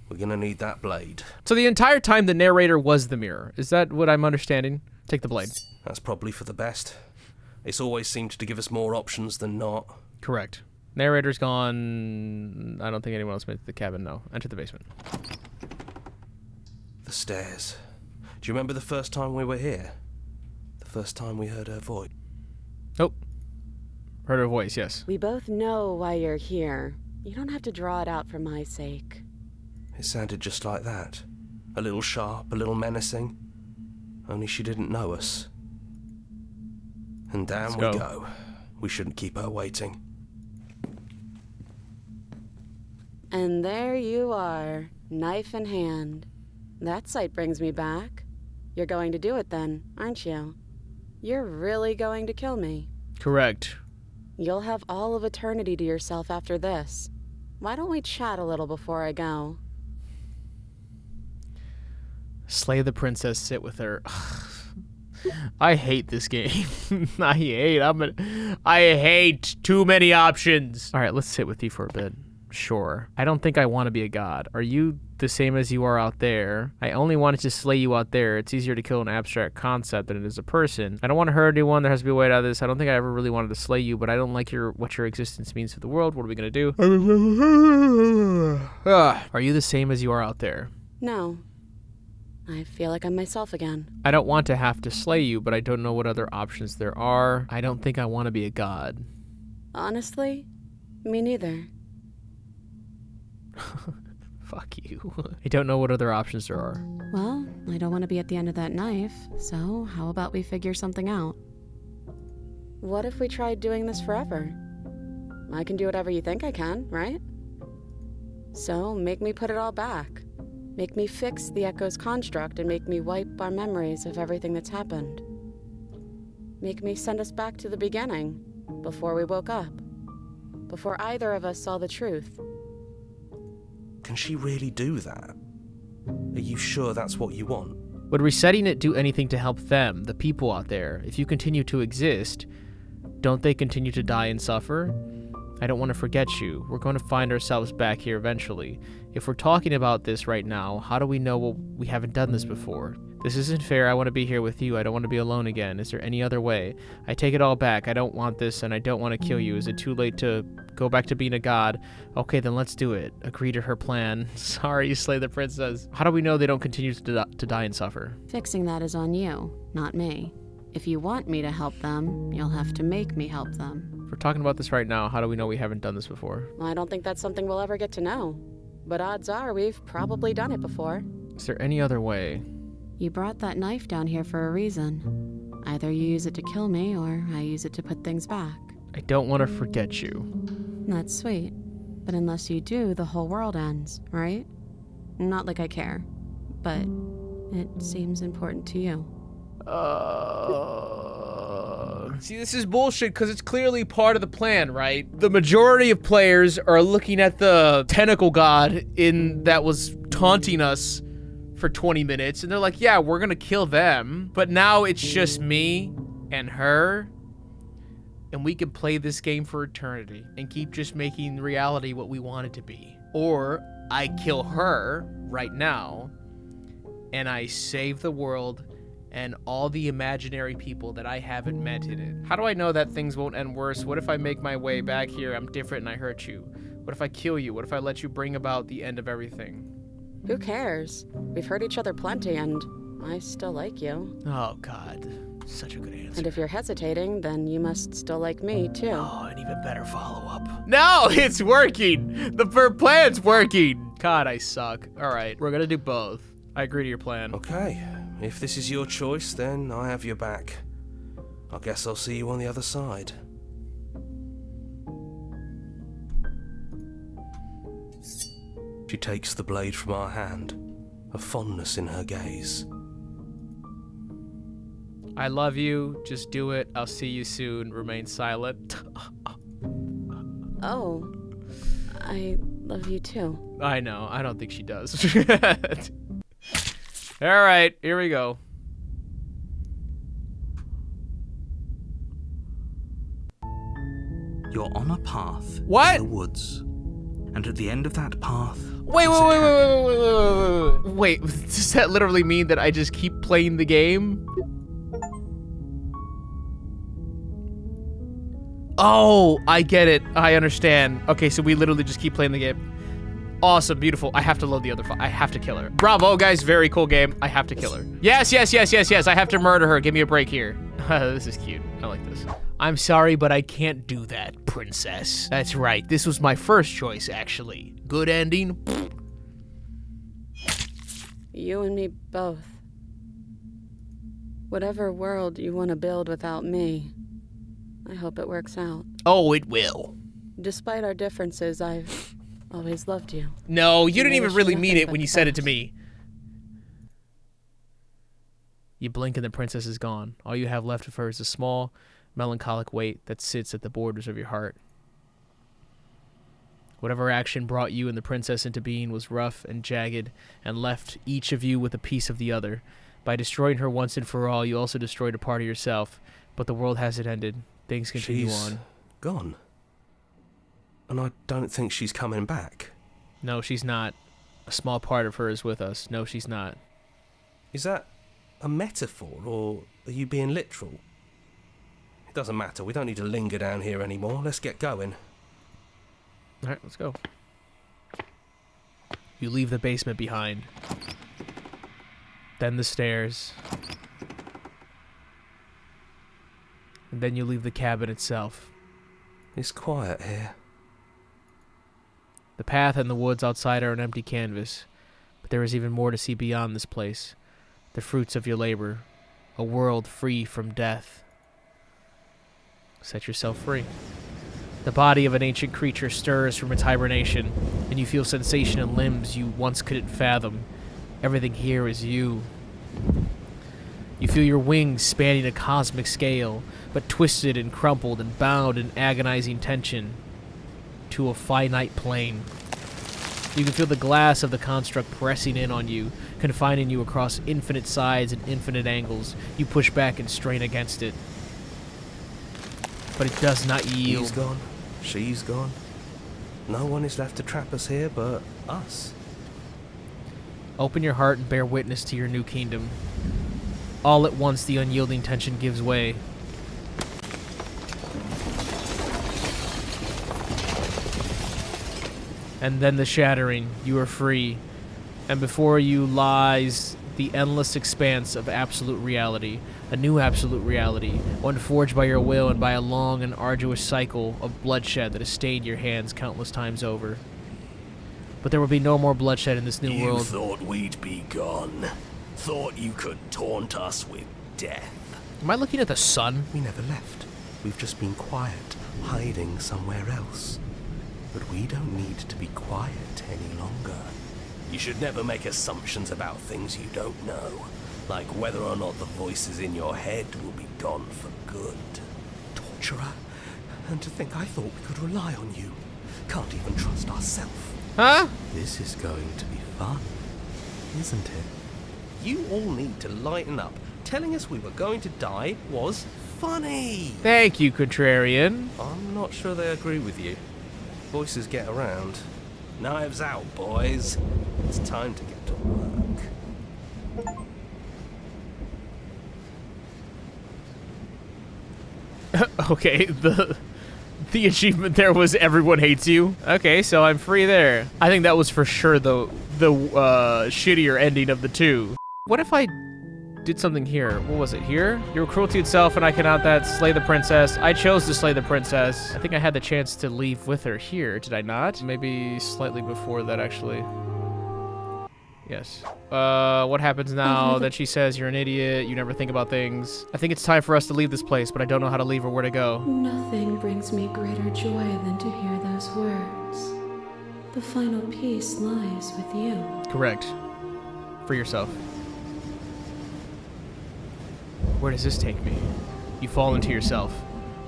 we're gonna need that blade.
So the entire time the narrator was the mirror. Is that what I'm understanding? Take the blade.
That's probably for the best. It's always seemed to give us more options than not.
Correct. Narrator's gone. I don't think anyone else made it to the cabin, no. Enter the basement.
The stairs. Do you remember the first time we were here? The first time we heard her voice?
Oh. Heard her voice, yes.
We both know why you're here. You don't have to draw it out for my sake.
It sounded just like that. A little sharp, a little menacing. Only she didn't know us. And down we go. We shouldn't keep her waiting.
And there you are, knife in hand. That sight brings me back. You're going to do it then, aren't you? You're really going to kill me.
Correct.
You'll have all of eternity to yourself after this. Why don't we chat a little before I go?
Slay the princess, sit with her. I hate this game. I hate too many options. All right, let's sit with you for a bit. Sure. I don't think I want to be a god. Are you the same as you are out there? I only wanted to slay you out there. It's easier to kill an abstract concept than it is a person. I don't want to hurt anyone. There has to be a way out of this. I don't think I ever really wanted to slay you, but I don't like what your existence means for the world. What are we going to do? Are you the same as you are out there?
No. I feel like I'm myself again.
I don't want to have to slay you, but I don't know what other options there are. I don't think I want to be a god.
Honestly, me neither.
Fuck you. I don't know what other options there are.
Well, I don't want to be at the end of that knife, so how about we figure something out? What if we tried doing this forever? I can do whatever you think I can, right? So make me put it all back. Make me fix the Echo's construct and make me wipe our memories of everything that's happened. Make me send us back to the beginning, before we woke up. Before either of us saw the truth.
Can she really do that? Are you sure that's what you want?
Would resetting it do anything to help them, the people out there? If you continue to exist, don't they continue to die and suffer? I don't want to forget you. We're going to find ourselves back here eventually. If we're talking about this right now, how do we know we haven't done this before? This isn't fair. I want to be here with you. I don't want to be alone again. Is there any other way? I take it all back. I don't want this, and I don't want to kill you. Is it too late to go back to being a god? Okay, then let's do it. Agree to her plan. Sorry, slay the princess. How do we know they don't continue to die and suffer?
Fixing that is on you, not me. If you want me to help them, you'll have to make me help them.
If we're talking about this right now, how do we know we haven't done this before?
Well, I don't think that's something we'll ever get to know. But odds are we've probably done it before.
Is there any other way?
You brought that knife down here for a reason. Either you use it to kill me, or I use it to put things back.
I don't want to forget you.
That's sweet. But unless you do, the whole world ends, right? Not like I care. But it seems important to you.
See, this is bullshit because it's clearly part of the plan, right? The majority of players are looking at the tentacle god that was taunting us for 20 minutes, and they're like, yeah, we're gonna kill them. But now it's just me and her, and we can play this game for eternity and keep just making reality what we want it to be. Or I kill her right now, and I save the world and all the imaginary people that I haven't met in it. How do I know that things won't end worse? What if I make my way back here, I'm different, and I hurt you? What if I kill you? What if I let you bring about the end of everything?
Who cares? We've hurt each other plenty, and I still like you.
Oh, God. Such a good answer.
And if you're hesitating, then you must still like me, too.
Oh, an even better follow-up. No, it's working! The plan's working! God, I suck. All right, we're gonna do both. I agree to your plan.
Okay, if this is your choice, then I have your back. I guess I'll see you on the other side. She takes the blade from our hand, a fondness in her gaze.
I love you. Just do it. I'll see you soon. Remain silent.
Oh, I love you too.
I know. I don't think she does. All right, here we go.
You're on a path in the woods, and at the end of that path,
Wait. Does that literally mean that I just keep playing the game? Oh, I get it. I understand. Okay, so we literally just keep playing the game. Awesome, beautiful. I have to load the other file. I have to kill her. Bravo, guys. Very cool game. I have to kill her. Yes. I have to murder her. Give me a break here. This is cute. I like this. I'm sorry, but I can't do that, princess. That's right. This was my first choice, actually. Good ending.
You and me both. Whatever world you want to build without me, I hope it works out.
Oh, it will.
Despite our differences, I've
always loved you.
No, you didn't
I
even
wish
really
you
mean
nothing
it when
but
you
the
said it to
best.
me. You blink and the princess is gone. All you have left of her is a small, melancholic weight that sits at the borders of your heart. Whatever action brought you and the princess into being was rough and jagged and left each of you with a piece of the other. By destroying her once and for all, you also destroyed a part of yourself. But the world hasn't ended. Things continue
She's
on.
gone. And I don't think she's coming back.
No, she's not. A small part of her is with us. No, she's not.
Is that a metaphor, or are you being literal? It doesn't matter. We don't need to linger down here anymore. Let's get going.
All right, let's go. You leave the basement behind. Then the stairs. And then you leave the cabin itself.
It's quiet here.
The path and the woods outside are an empty canvas, but there is even more to see beyond this place. The fruits of your labor. A world free from death. Set yourself free. The body of an ancient creature stirs from its hibernation, and you feel sensation in limbs you once couldn't fathom. Everything here is you. You feel your wings spanning a cosmic scale, but twisted and crumpled and bound in agonizing tension to a finite plane. You can feel the glass of the construct pressing in on you, confining you across infinite sides and infinite angles. You push back and strain against it. But it does not yield.
He's gone. She's gone. No one is left to trap us here but us.
Open your heart and bear witness to your new kingdom. All at once, the unyielding tension gives way. And then the shattering. You are free. And before you lies the endless expanse of absolute reality. A new absolute reality, one forged by your will and by a long and arduous cycle of bloodshed that has stained your hands countless times over. But there will be no more bloodshed in this new world.
You thought we'd be gone. Thought you could taunt us with death.
Am I looking at the sun?
We never left. We've just been quiet, hiding somewhere else. But we don't need to be quiet any longer.
You should never make assumptions about things you don't know. Like whether or not the voices in your head will be gone for good.
Torturer. And to think I thought we could rely on you. Can't even trust ourselves.
Huh?
This is going to be fun, isn't it?
You all need to lighten up. Telling us we were going to die was funny.
Thank you, Contrarian.
I'm not sure they agree with you. Voices get around.
Knives out, boys.
It's time to get to work.
Okay, the achievement there was everyone hates you. Okay, so I'm free there. I think that was for sure the shittier ending of the two. What if I did something here? What was it, here? Your cruelty itself, and I cannot that slay the princess. I chose to slay the princess. I think I had the chance to leave with her here, did I not? Maybe slightly before that, actually. Yes. What happens now that she says you're an idiot, you never think about things? I think it's time for us to leave this place, but I don't know how to leave or where to go.
Nothing brings me greater joy than to hear those words. The final piece lies with you.
Correct. For yourself. Where does this take me? You fall into yourself.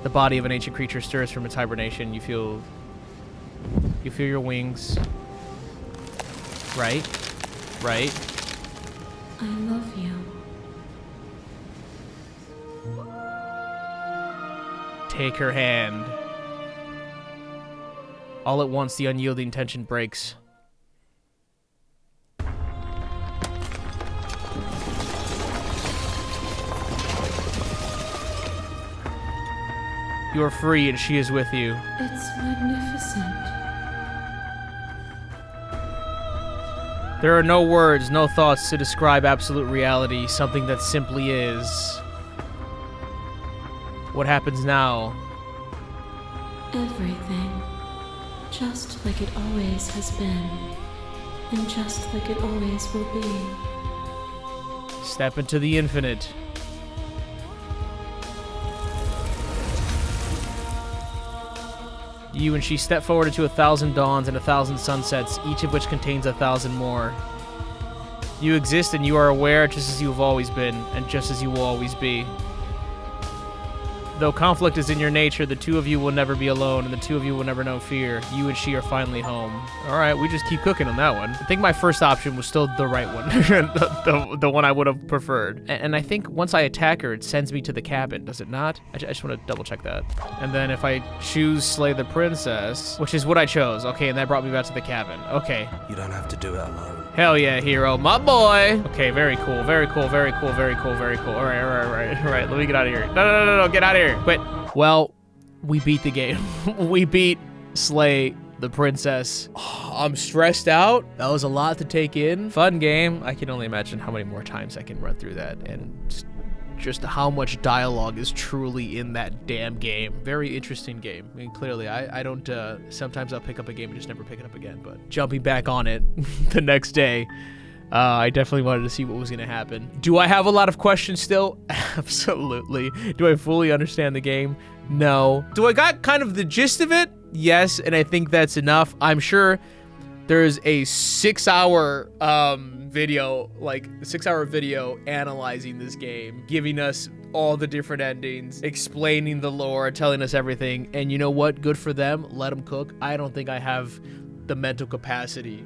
The body of an ancient creature stirs from its hibernation. You feel your wings. Right? Right?
I love you.
Take her hand. All at once, the unyielding tension breaks. You are free and she is with you.
It's magnificent.
There are no words, no thoughts to describe absolute reality, something that simply is. What happens now?
Everything. Just like it always has been. And just like it always will be.
Step into the infinite. You and she step forward into 1,000 dawns and 1,000 sunsets, each of which contains 1,000 more. You exist and you are aware just as you have always been, and just as you will always be. Though conflict is in your nature, the two of you will never be alone, and the two of you will never know fear. You and she are finally home. All right, we just keep cooking on that one. I think my first option was still the right one, the one I would have preferred. And I think once I attack her, it sends me to the cabin, does it not? I just want to double check that. And then if I choose Slay the Princess, which is what I chose, okay, and that brought me back to the cabin. Okay.
You don't have to do it alone.
Hell yeah, hero, my boy. Okay, very cool, very cool, very cool, very cool, very cool. All right, let me get out of here. No, get out of here. Quit. Well, we beat the game. We beat Slay the Princess. Oh, I'm stressed out. That was a lot to take in. Fun game. I can only imagine how many more times I can run through that and just how much dialogue is truly in that damn game. Very interesting game. I mean, clearly, I don't, sometimes I'll pick up a game and just never pick it up again, but jumping back on it the next day, I definitely wanted to see what was going to happen. Do I have a lot of questions still? Absolutely. Do I fully understand the game? No. Do I got kind of the gist of it? Yes, and I think that's enough. I'm sure there's a 6-hour video, like 6-hour video analyzing this game, giving us all the different endings, explaining the lore, telling us everything. And you know what? Good for them. Let them cook. I don't think I have the mental capacity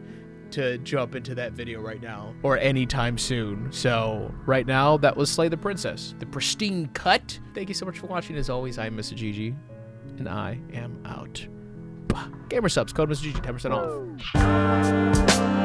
to jump into that video right now or anytime soon. So right now, that was Slay the Princess, the pristine cut. Thank you so much for watching. As always, I'm Mr. Gigi, and I am out. Gamer subs, code Mr. Gigi, 10% off.